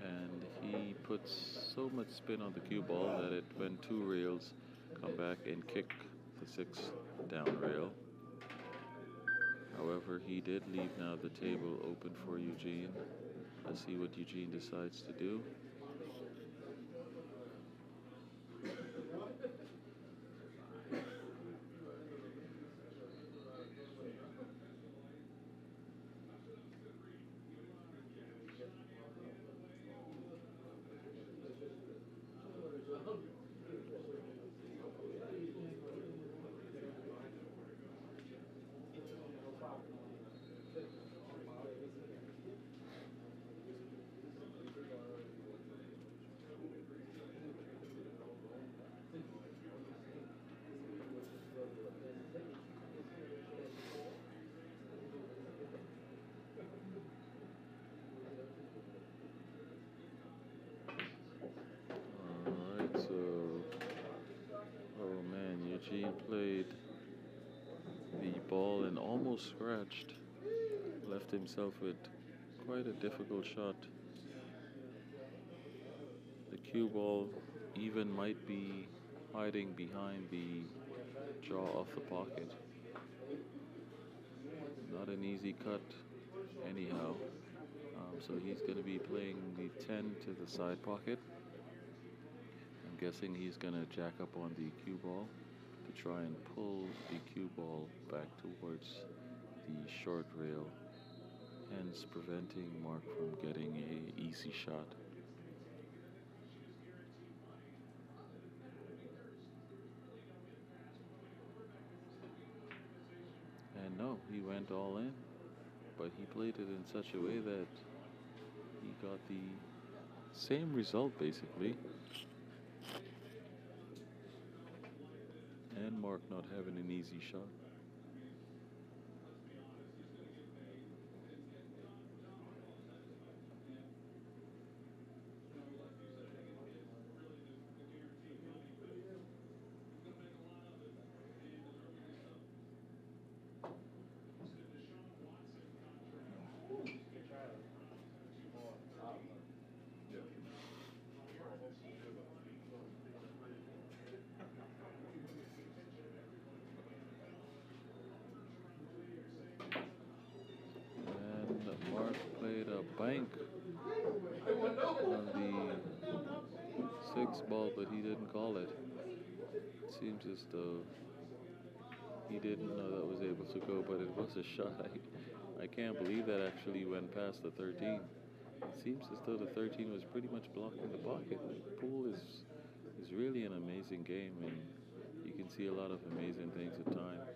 And he puts so much spin on the cue ball that it went 2 rails, come back and kick the 6 down rail. However, he did leave now the table open for Eugene. Let's see what Eugene decides to do. Eugene played the ball and almost scratched. Left himself with quite a difficult shot. The cue ball even might be hiding behind the jaw of the pocket. Not an easy cut anyhow. So he's going to be playing the 10 to the side pocket. I'm guessing he's going to jack up on the cue ball to try and pull the cue ball back towards the short rail, hence preventing Mark from getting an easy shot. No, he went all in, but he played it in such a way that he got the same result basically. And Mark not having an easy shot. And Mark played a bank on the 6 ball, but he didn't call it. It seems as though he didn't know that was able to go, but it was a shot. I can't believe that actually went past the 13. It seems as though the 13 was pretty much blocking the pocket. The pool is really an amazing game, and you can see a lot of amazing things at times,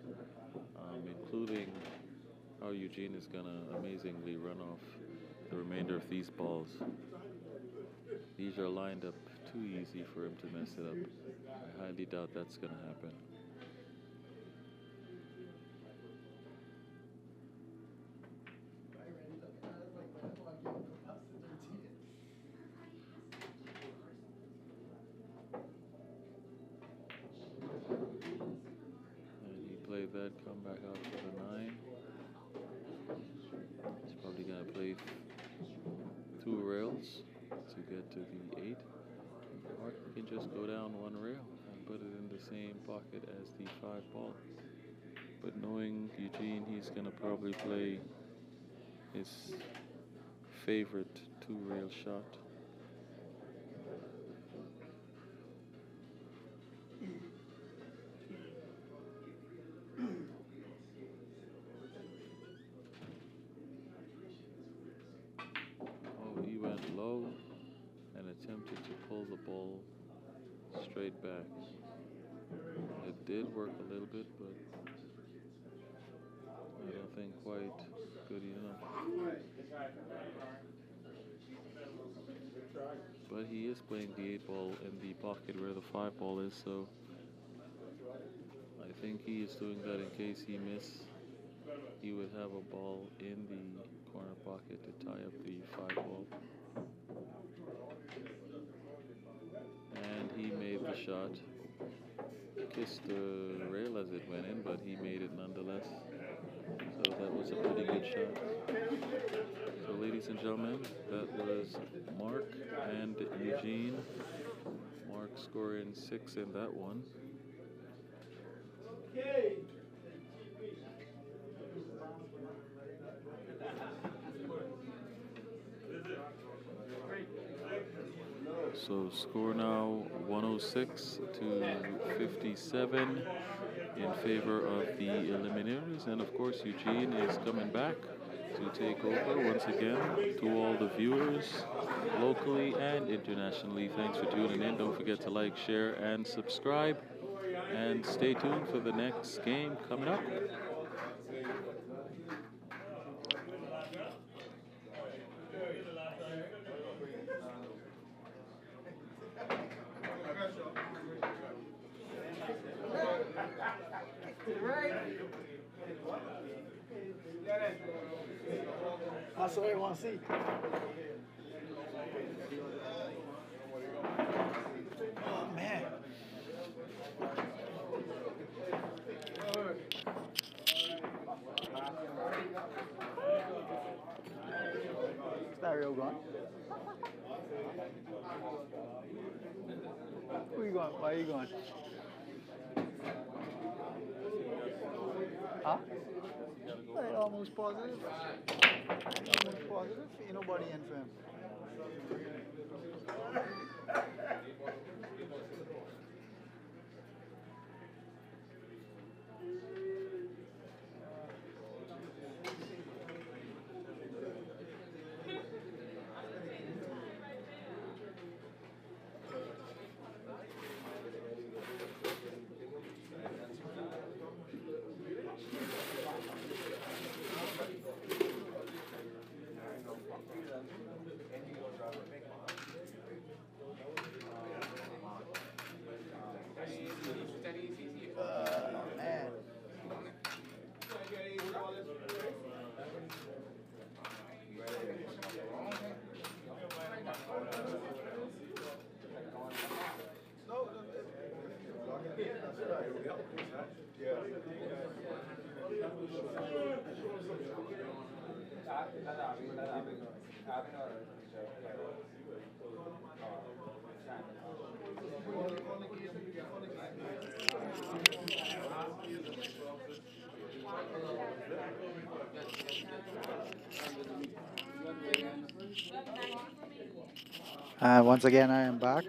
including how Eugene is going to amazingly run off the remainder of these balls. These are lined up too easy for him to mess it up. I highly doubt that's going to happen. And he played that, come back out for the 9. He's probably going to play 2 rails to get to the 8. Or he can just go down 1 rail and put it in the same pocket as the 5 ball. But knowing Eugene, he's going to probably play his favorite 2 rail shot. Oh, he went low and attempted to pull the ball straight back. It did work a little bit, but I don't think quite good enough. But he is playing the 8 ball in the pocket where the 5 ball is, so I think he is doing that in case he missed. He would have a ball in the corner pocket to tie up the 5 ball. And he made the shot. Kissed the rail as it went in, but he made it nonetheless. So that was a pretty good shot. So ladies and gentlemen, that was Mark and Eugene. Mark scoring 6 in that one. So score now 106 to 57 in favor of the Eliminators. And of course Eugene is coming back to take over once again. To all the viewers locally and internationally, thanks for tuning in. Don't forget to like, share, and subscribe. And stay tuned for the next game coming up. That's what I want to see. Oh, man. Is that real gone? Where you going? Why are you going? Huh? Hey, almost positive. Almost positive. Ain't nobody in for him. Once again, I am back.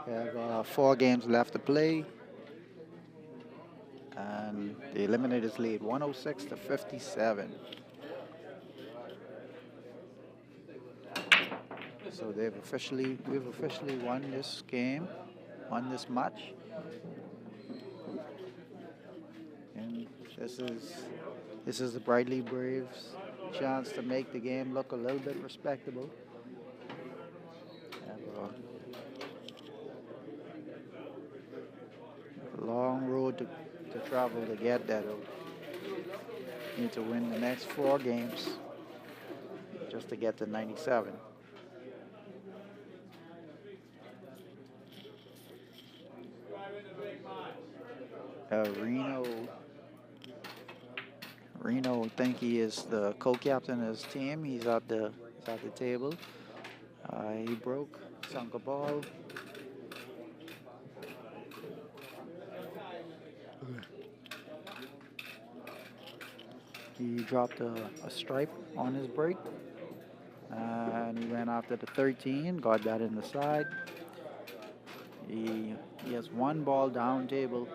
We have 4 games left to play. And the Eliminators lead 106 to 57. So we've officially won this game, won this match. And this is the Briteley Braves' chance to make the game look a little bit respectable. Have a long road to travel to get that. Need to win the next 4 games just to get to 97. Reno, I think he is the co-captain of his team. He's at the table. He sunk a ball. He dropped a stripe on his break. And he ran after the 13, got that in the side. He has 1 ball down table.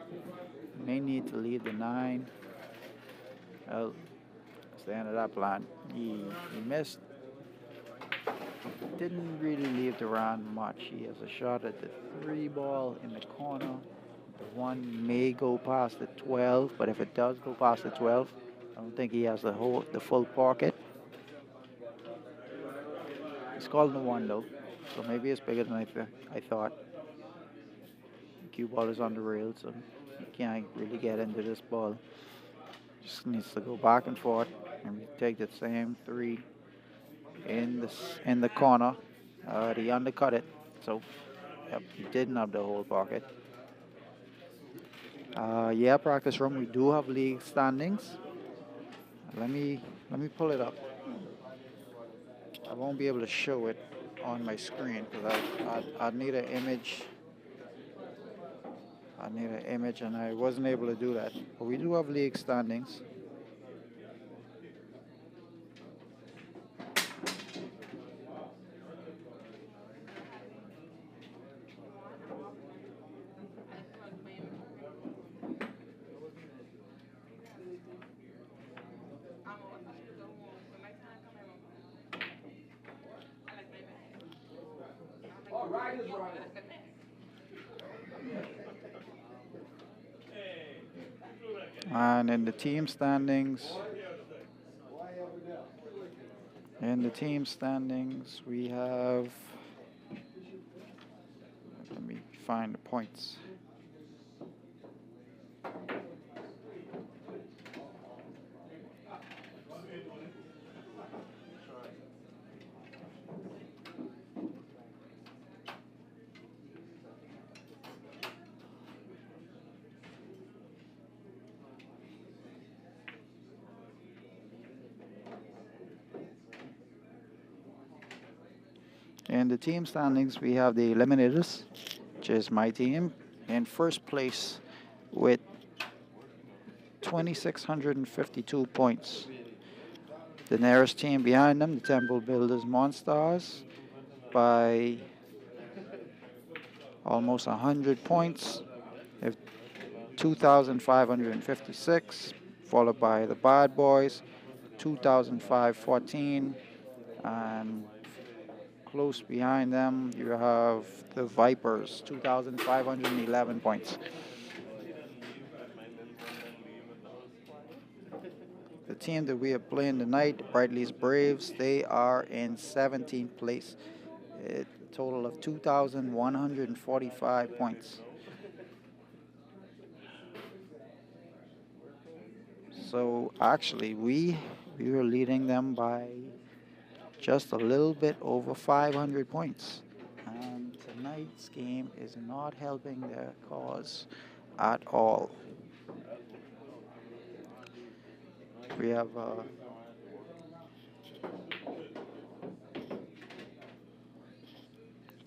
May need to leave the 9. Well, that's the end of that plan. He missed. Didn't really leave the round much. He has a shot at the 3 ball in the corner. The 1 may go past the 12, but if it does go past the 12, I don't think he has the full pocket. He's called the 1 though, so maybe it's bigger than I thought. The cue ball is on the rail, so you can't really get into this ball. Just needs to go back and forth, and we take the same 3 in the corner. He undercut it, so yep, he didn't have the whole pocket. Yeah, practice room. We do have league standings. Let me pull it up. I won't be able to show it on my screen because I'd need an image. I need an image, and I wasn't able to do that. But we do have league standings. And in the team standings, we have, let me find the points. In the team standings, we have the Eliminators, which is my team, in first place with 2,652 points. The nearest team behind them, the Temple Builders Monsters, by almost 100 points, 2,556, followed by the Bad Boys, 2,514, and close behind them, you have the Vipers, 2,511 points. The team that we are playing tonight, Briteley's Braves, they are in 17th place, a total of 2,145 points. So actually, we were leading them by just a little bit over 500 points. And tonight's game is not helping their cause at all. We have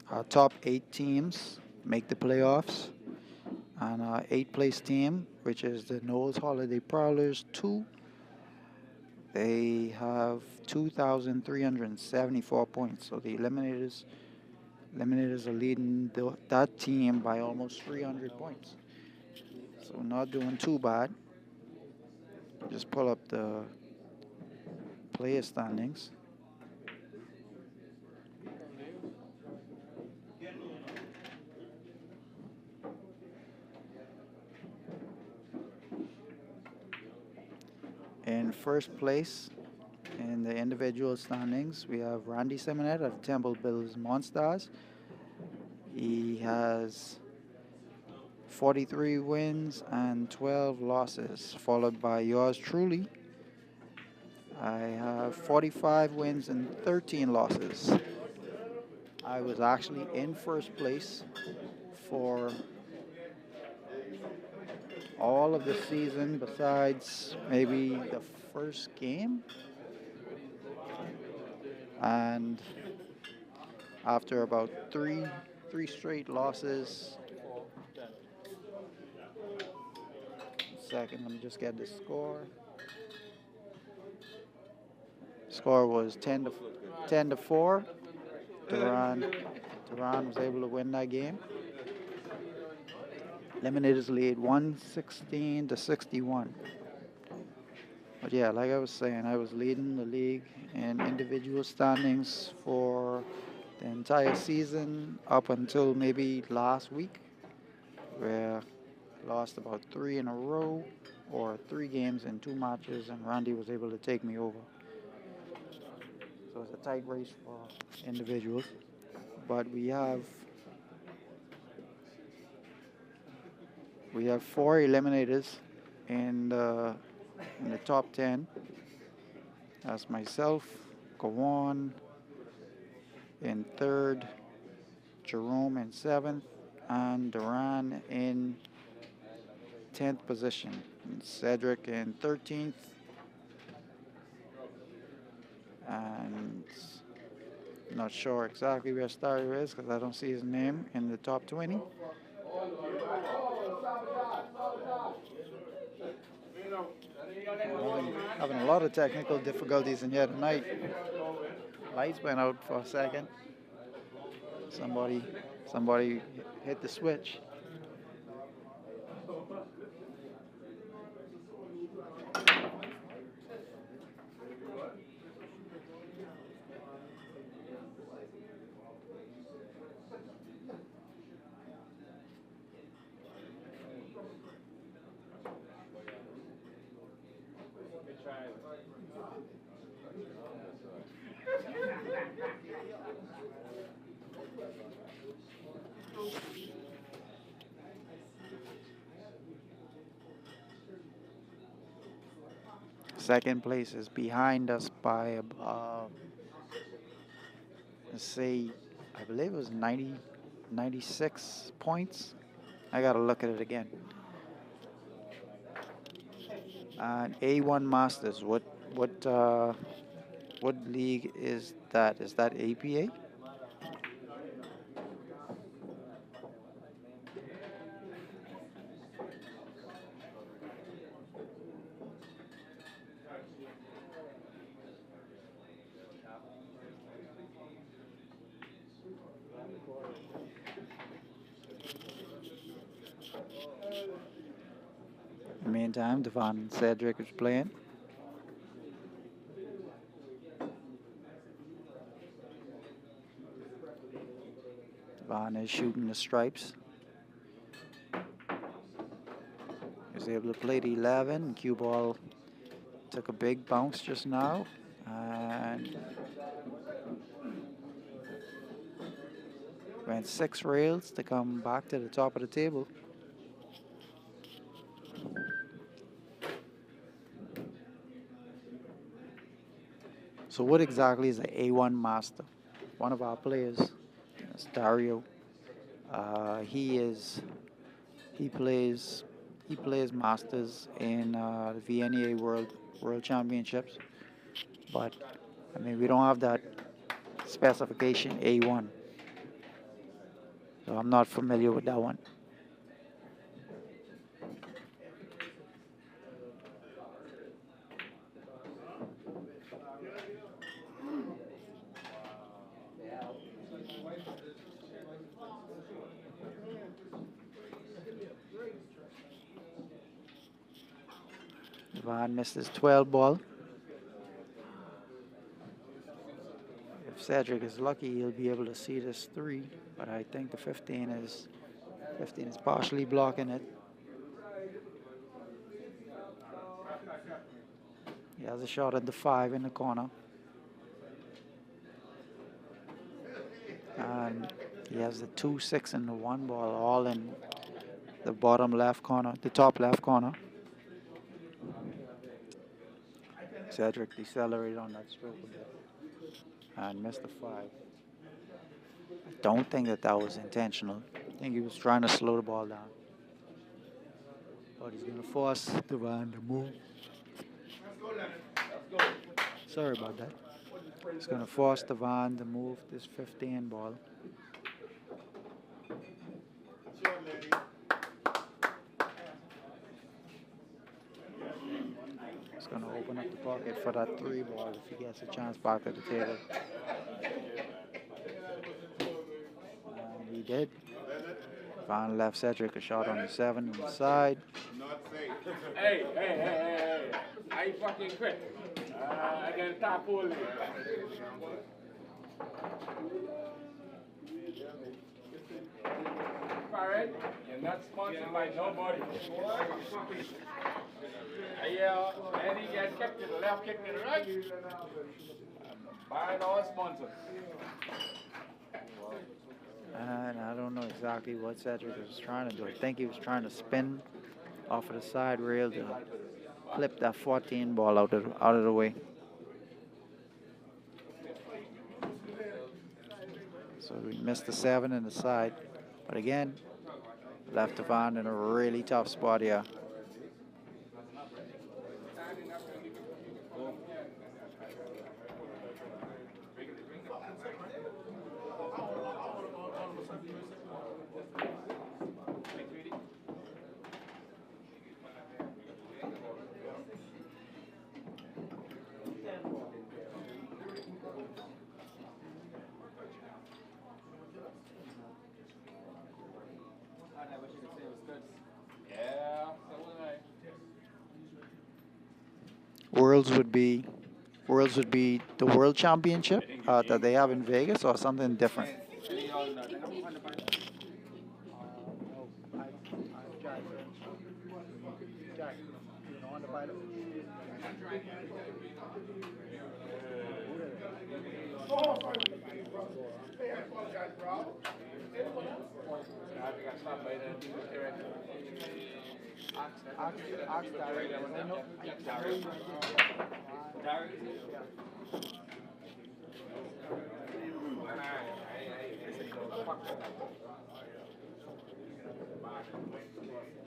our top 8 teams make the playoffs, and our 8th place team, which is the Knowles Holiday Prowlers 2, they have 2,374 points. So the Eliminators are leading that team by almost 300 points. So not doing too bad. Just pull up the player standings. In first place in the individual standings, we have Randy Simonet of Temple Bills Monsters. He has 43 wins and 12 losses, followed by yours truly. I have 45 wins and 13 losses. I was actually in first place for all of the season besides maybe the first game. And after about three straight losses, second, let me just get the score. Score was 10 to 4. Duran was able to win that game. Eliminators lead 116 to 61. But yeah, like I was saying, I was leading the league in individual standings for the entire season up until maybe last week, where I lost about 3 in a row, or 3 games in 2 matches, and Randy was able to take me over. So it's a tight race for individuals. But we have 4 eliminators in the top 10. That's myself, Kawan in 3rd, Jerome in 7th, and Duran in 10th position. And Cedric in 13th. And not sure exactly where Starry is because I don't see his name in the top 20. Having a lot of technical difficulties in here tonight. Lights went out for a second. Somebody hit the switch. Second place is behind us by, let's say, I believe it was 96 points. I gotta look at it again. And A1 Masters, what league is that? Is that APA? In the meantime, Devon and Cedric is playing. Devon is shooting the stripes. He was able to play the 11. Cue ball took a big bounce just now. And went 6 rails to come back to the top of the table. So what exactly is an A1 master? One of our players, that's Dario, He plays he plays masters in the VNEA World Championships, but I mean we don't have that specification A1, so I'm not familiar with that one. Devon missed his 12 ball. If Cedric is lucky, he'll be able to see this 3, but I think the 15 is partially blocking it. He has a shot at the 5 in the corner. And he has the 2, 6, and the 1 ball all in the bottom left corner, the top left corner. Cedric decelerated on that stroke a bit and missed the 5. I don't think that was intentional. I think he was trying to slow the ball down. But he's going to force Devon to move. Sorry about that. He's going to force Devon to move this 15 ball. He's going to open up the pocket for that 3 ball if he gets a chance back at the table. And he did. Devon left Cedric a shot on the 7 on the side. Hey. I fucking quit. I got a top hole there. Alright, you're not sponsored by nobody. Yeah, and he gets kicked to the left, kicked to the right. Buying all sponsors. And I don't know exactly what Cedric was trying to do. I think he was trying to spin off of the side rail to clip that 14 ball out of the way. So we missed the 7 in the side. But again, left Devon in a really tough spot here. Worlds would be the World Championship that they have in Vegas, or something different.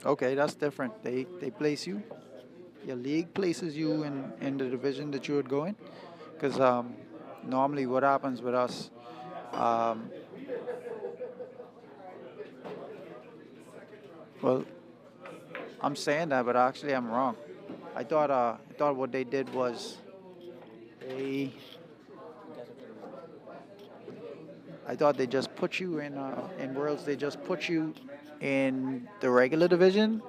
Okay, that's different. They place you. Your league places you in the division that you would go in. Because normally what happens with us, well, I'm saying that, but actually I'm wrong. I thought what they did was I thought they just put you in Worlds. They just put you in the regular division,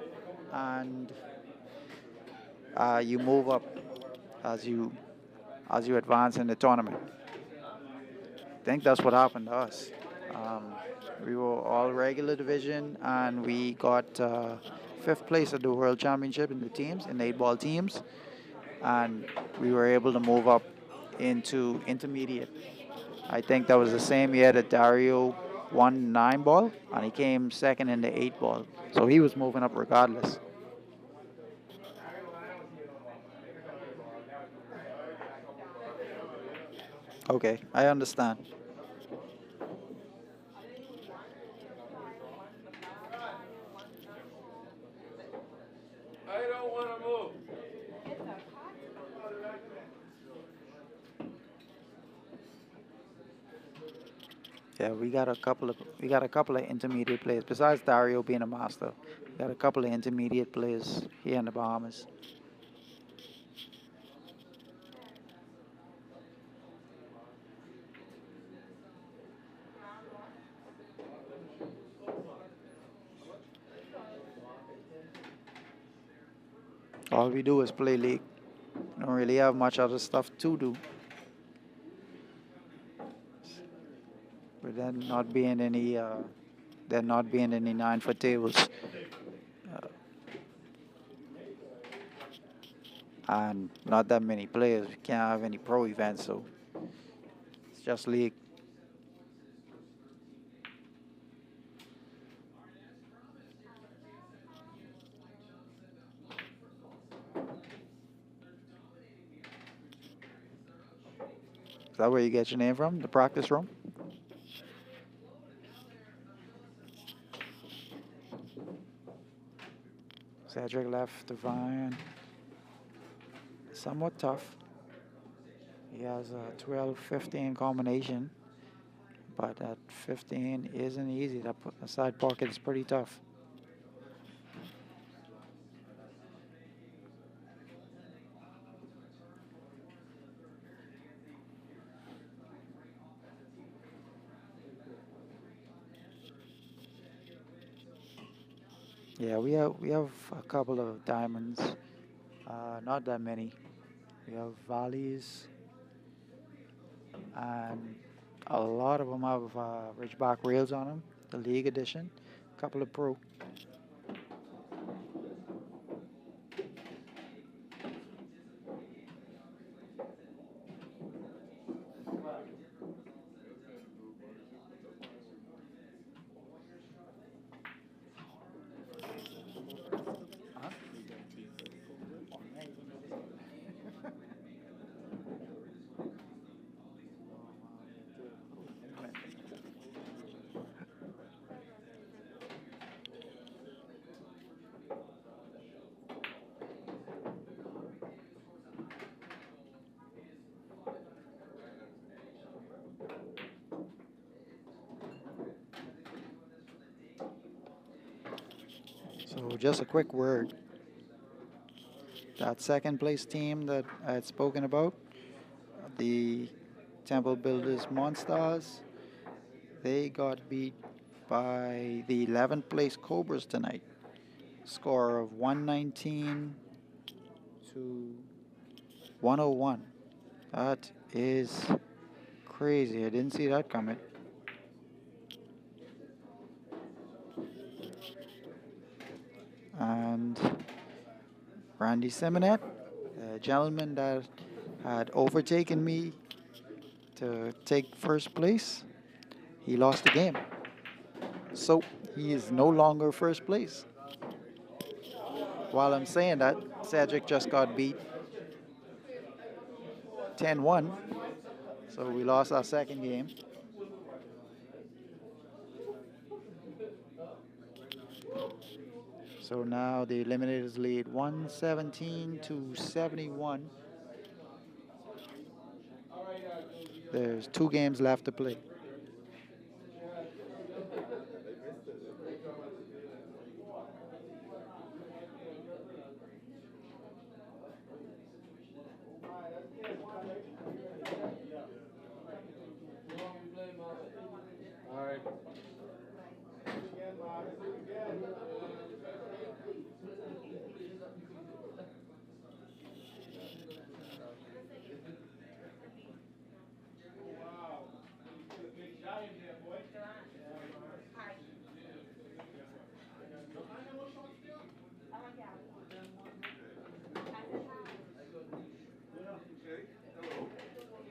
and you move up as you advance in the tournament. I think that's what happened to us. We were all regular division, and we got 5th place at the World Championship in the teams, in the 8-ball teams, and we were able to move up into intermediate. I think that was the same year that Dario won 9-ball, and he came 2nd in the 8-ball. So he was moving up regardless. Okay, I understand. Yeah, we got a couple of intermediate players besides Dario being a master. We got a couple of intermediate players here in the Bahamas. All we do is play league. Don't really have much other stuff to do. But there not being any 9-foot tables, and not that many players. We can't have any pro events, so it's just league. Is that where you get your name from? The practice room? Cedric left Divine. Somewhat tough. He has a 12-15 combination, but that 15 isn't easy. That side pocket is pretty tough. Yeah, we have a couple of diamonds. Not that many. We have valleys, and a lot of them have Ridgeback rails on them. The League Edition. A couple of pro. So just a quick word. That second place team that I had spoken about, the Temple Builders Monsters, they got beat by the 11th place Cobras tonight. Score of 119 to 101. That is crazy. I didn't see that coming. And Randy Simonet, a gentleman that had overtaken me to take first place, he lost the game. So he is no longer first place. While I'm saying that, Cedric just got beat 10-1. So we lost our second game. So now the Eliminators lead 117 to 71. There's 2 games left to play.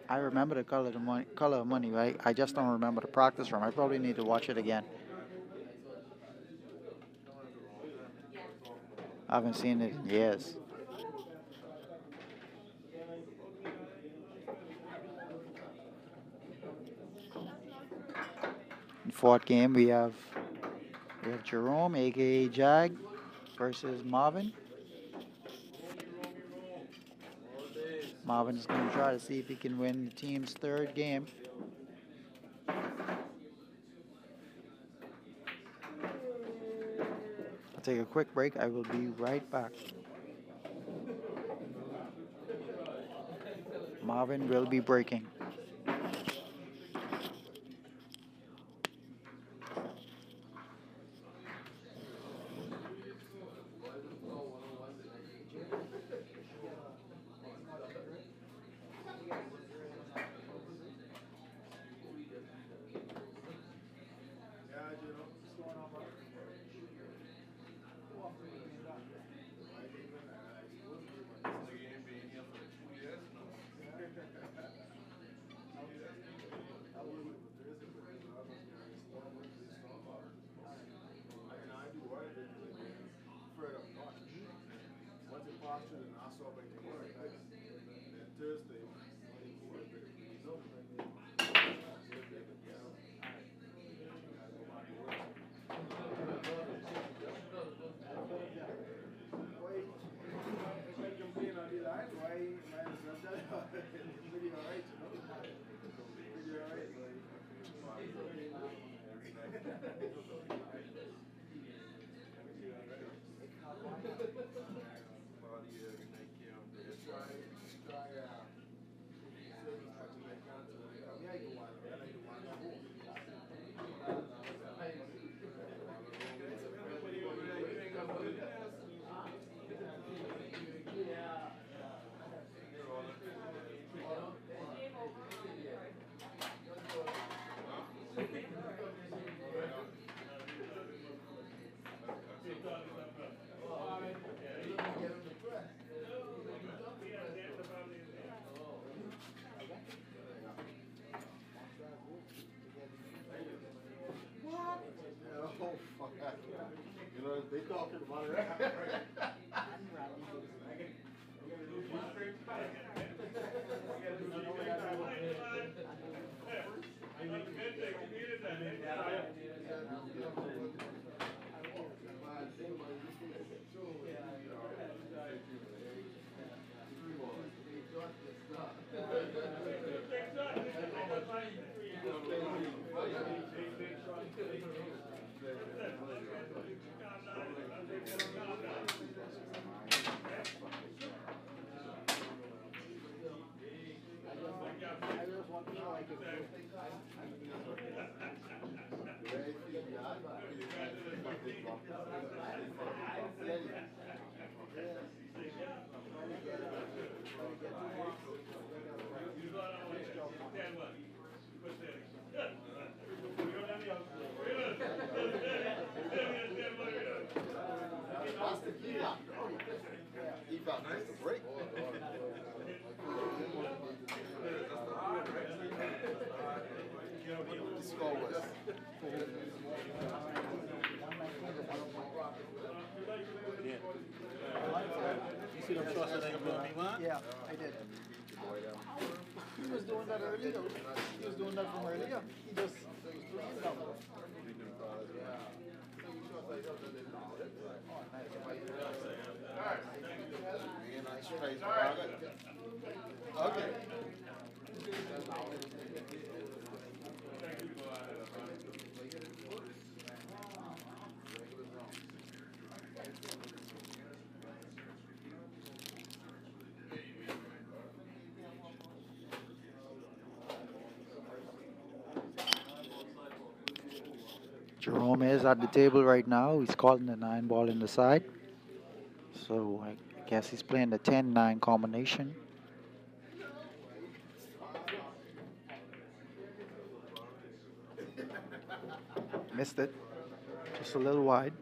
I remember the color of money, right? I just don't remember the practice room. I probably need to watch it again. I haven't seen it in years. In fourth game, we have Jerome, aka Jag, versus Marvin. Marvin is going to try to see if he can win the team's third game. take a quick break. I will be right back. Marvin will be breaking. Once it passed through the Nassau, then Thursday, oh fuck. You know, they talking about it. That's the key lock. Key lock, that's the break. The score was. You see them shots that they blow me, man? Yeah, I did. He was doing that earlier. He was doing that from earlier. He just playing that. Okay. Jerome is at the table right now. He's calling the 9 ball in the side. So I guess he's playing the 10-9 combination. Missed it. Just a little wide.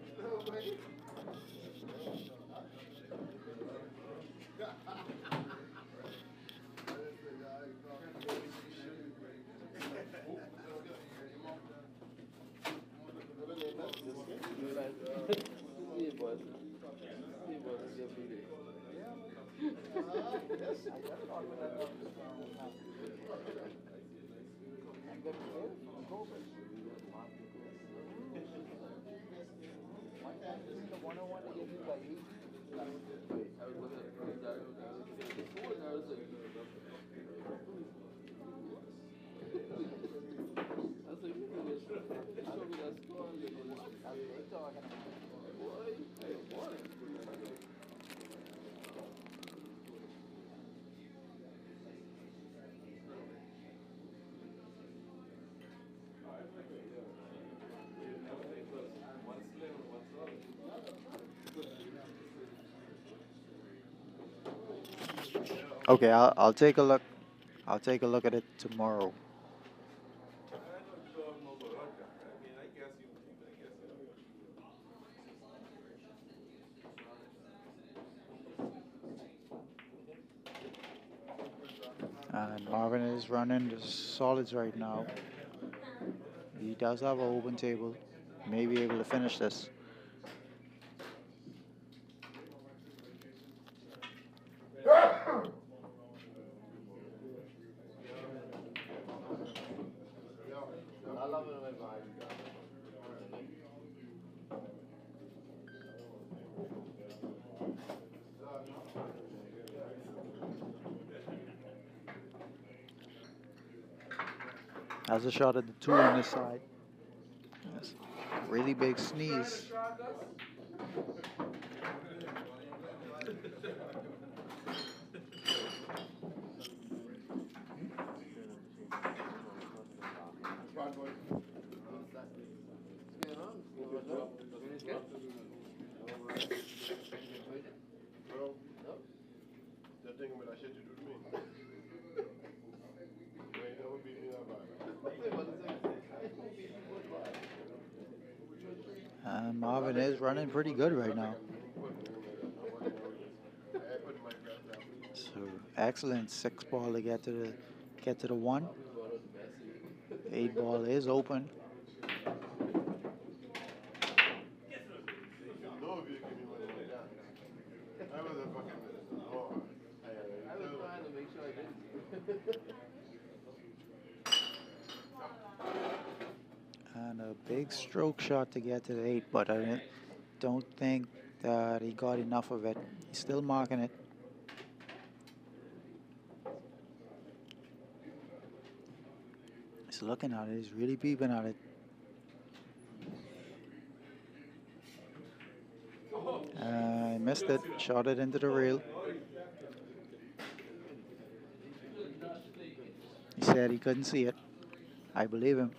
Okay, I'll take a look. I'll take a look at it tomorrow. And Marvin is running the solids right now. He does have an open table. May be able to finish this. Has a shot at the 2 on this side. Yes. Really big sneeze. That thing about that shit you do to me. You ain't never beat me that bad. And Marvin is running pretty good right now. So excellent 6-ball to get to the 1. 8-ball is open. And a big stroke shot to get to the 8, but I don't think that he got enough of it. He's still marking it. He's looking at it. He's really peeping at it. He missed it. Shot it into the rail. He said he couldn't see it. I believe him.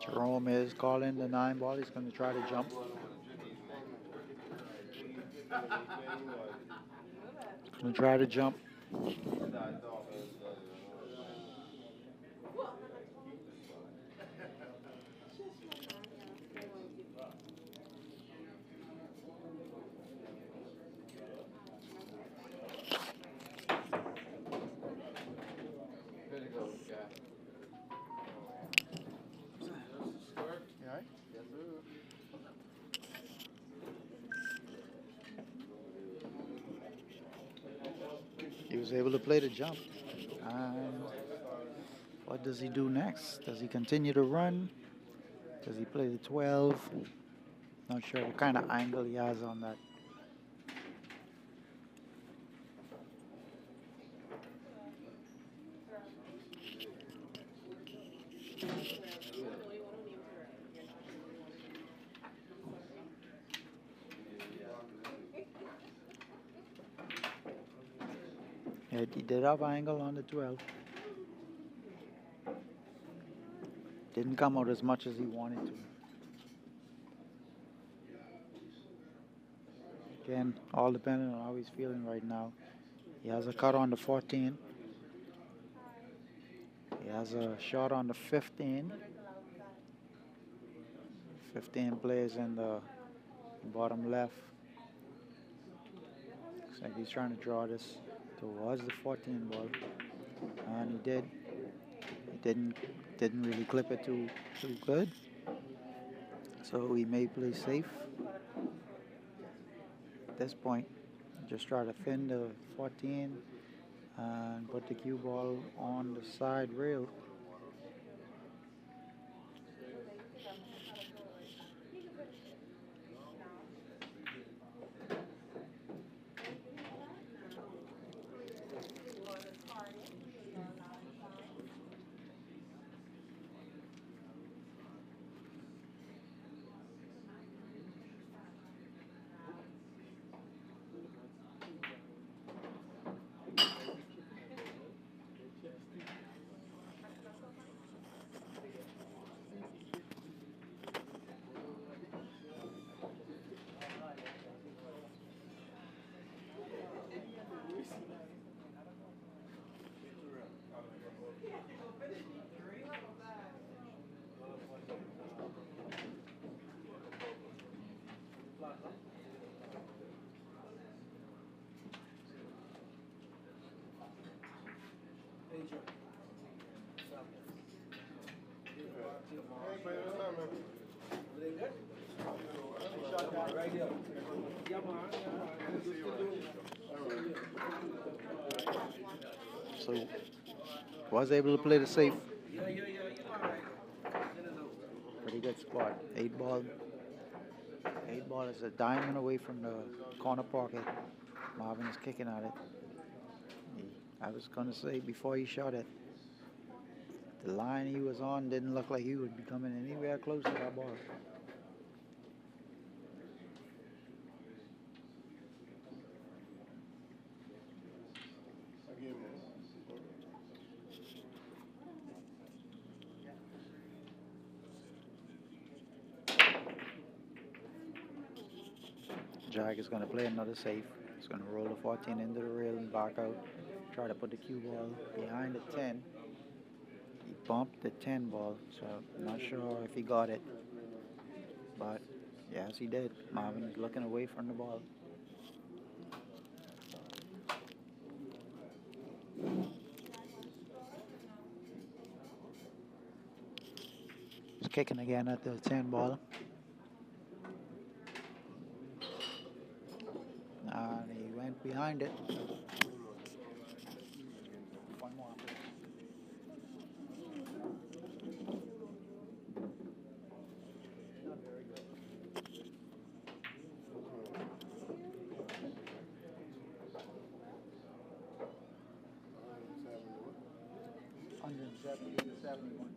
Jerome is calling the 9-ball. He's going to try to jump. Going to try to jump. He was able to play the jump. And what does he do next? Does he continue to run? Does he play the 12? Not sure what kind of angle he has on that. Yeah, he did have angle on the 12. Didn't come out as much as he wanted to. Again, all depending on how he's feeling right now. He has a cut on the 14. He has a shot on the 15. 15 plays in the bottom left. Looks like he's trying to draw this towards the 14 ball. And he did. He didn't really clip it too good. So he may play safe at this point. Just try to thin the 14 and put the cue ball on the side rail. So was able to play the safe. Pretty good spot. 8-ball. 8-ball is a diamond away from the corner pocket. Marvin is kicking at it. I was gonna say before he shot it, the line he was on didn't look like he would be coming anywhere close to that ball. Jag is going to play another safe. He's going to roll the 14 into the rail and back out. Try to put the cue ball behind the 10. He bumped the 10 ball, so I'm not sure if he got it. But yes, he did. Marvin is looking away from the ball. He's kicking again at the 10 ball. And he went behind it. One more. Not very good. $170 to 71.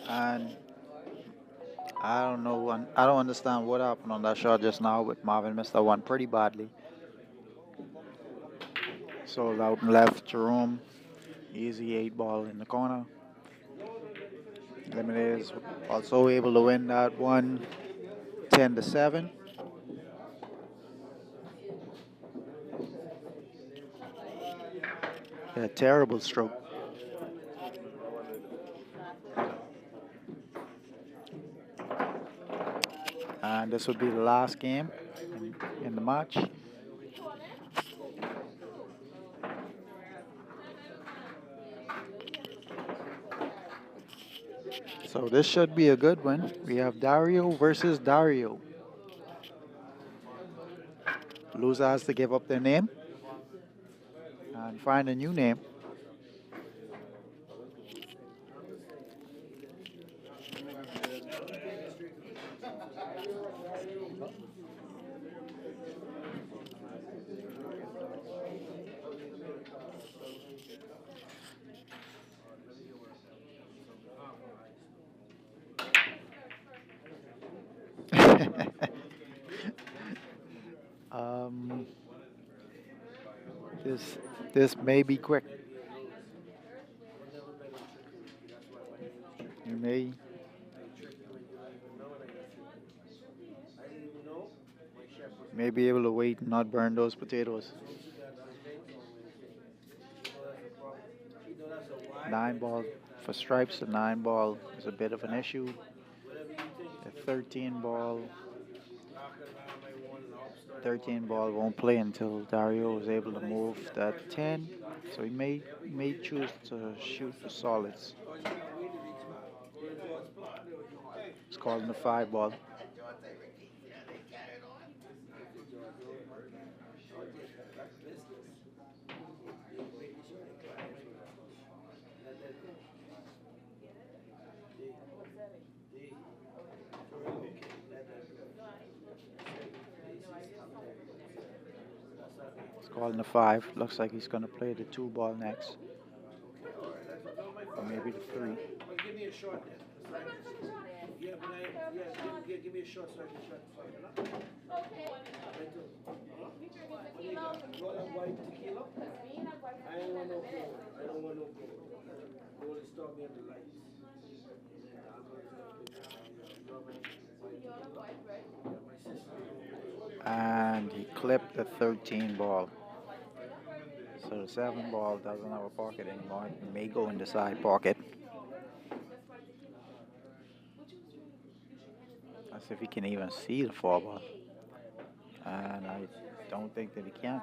And I don't know, I don't understand what happened on that shot just now, but Marvin missed that one pretty badly. Sold out and left Jerome. Easy 8-ball in the corner. Eliminators also able to win that one 10 to 7. A terrible stroke. And this would be the last game in the match. So this should be a good one. We have Dario versus Dario. Loser has to give up their name and find a new name. um, this this may be quick. You may be able to wait and not burn those potatoes. 9 ball for stripes. The 9 ball is a bit of an issue. The 13 ball. 13 ball won't play until Dario is able to move that 10. So he may choose to shoot the solids. It's called the 5 ball. It's called the 5. Looks like he's going to play the 2 ball next. Or maybe the 3. Give me a shot then. Yeah, but give me a shot so I can shot the 5. Okay. White tequila? I don't want no gold. I don't want no gold. Gold is stop me at the lights. And he clipped the 13 ball. So the 7 ball doesn't have a pocket anymore. It may go in the side pocket. As if he can even see the 4 ball. And I don't think that he can.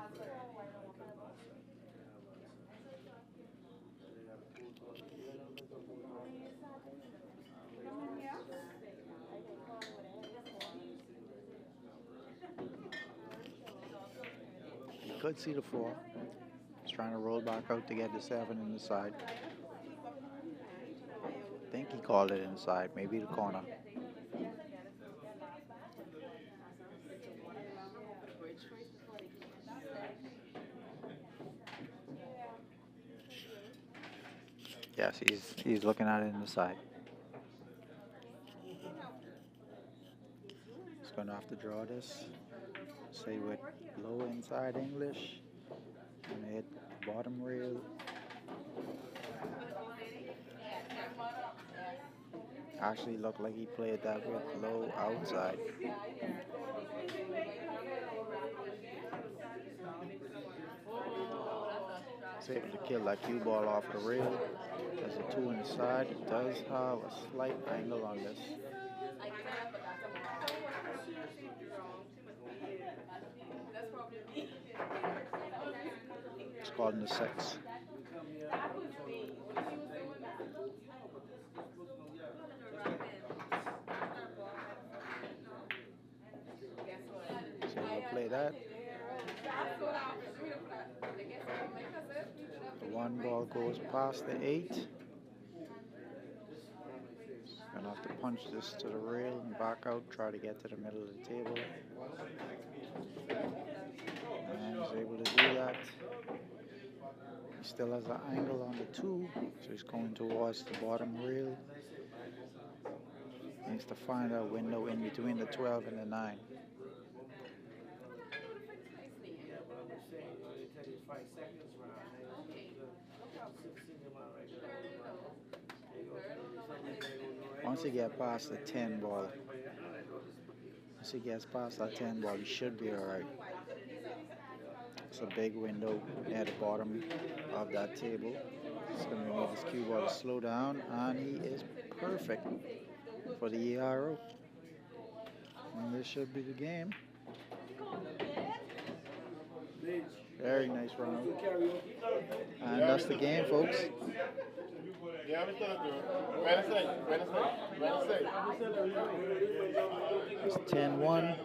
He could see the 4. He's trying to roll back out to get the 7 in the side. I think he called it inside, maybe the corner. Yes, he's looking at it in the side. He's going to have to draw this. Say with low inside English. And hit the bottom rail. Actually looked like he played that with low outside. He's able to kill that cue ball off the rail. There's a 2 in the side. It does have a slight angle on this. It's called in the 6. So we'll play that. The 1 ball goes past the 8. Gonna have to punch this to the rail and back out, try to get to the middle of the table. And he's able to do that. He still has an angle on the 2, so he's going towards the bottom rail. He needs to find a window in between the 12 and the 9. Once he gets past the 10 ball, once he gets past that 10 ball, he should be alright. It's a big window at the bottom of that table. It's going to need his cue ball to slow down, and he is perfect for the ERO. And this should be the game. Very nice round. And that's the game, folks. Yeah, I'm still good. Wednesday. It's 10-1.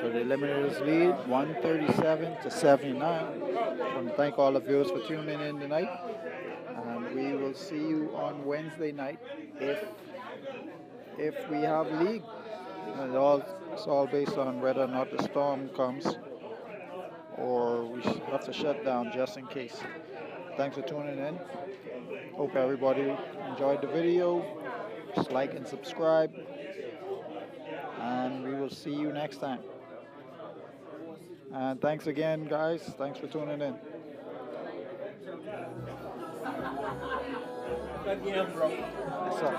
So the Eliminators lead 137-79. I want to thank all the viewers for tuning in tonight. And we will see you on Wednesday night if we have league. And it's all based on whether or not the storm comes or we have to shut down just in case. Thanks for tuning in. Hope everybody enjoyed the video. Just like and subscribe. And we will see you next time. And thanks again, guys. Thanks for tuning in. Again, bro. What's up?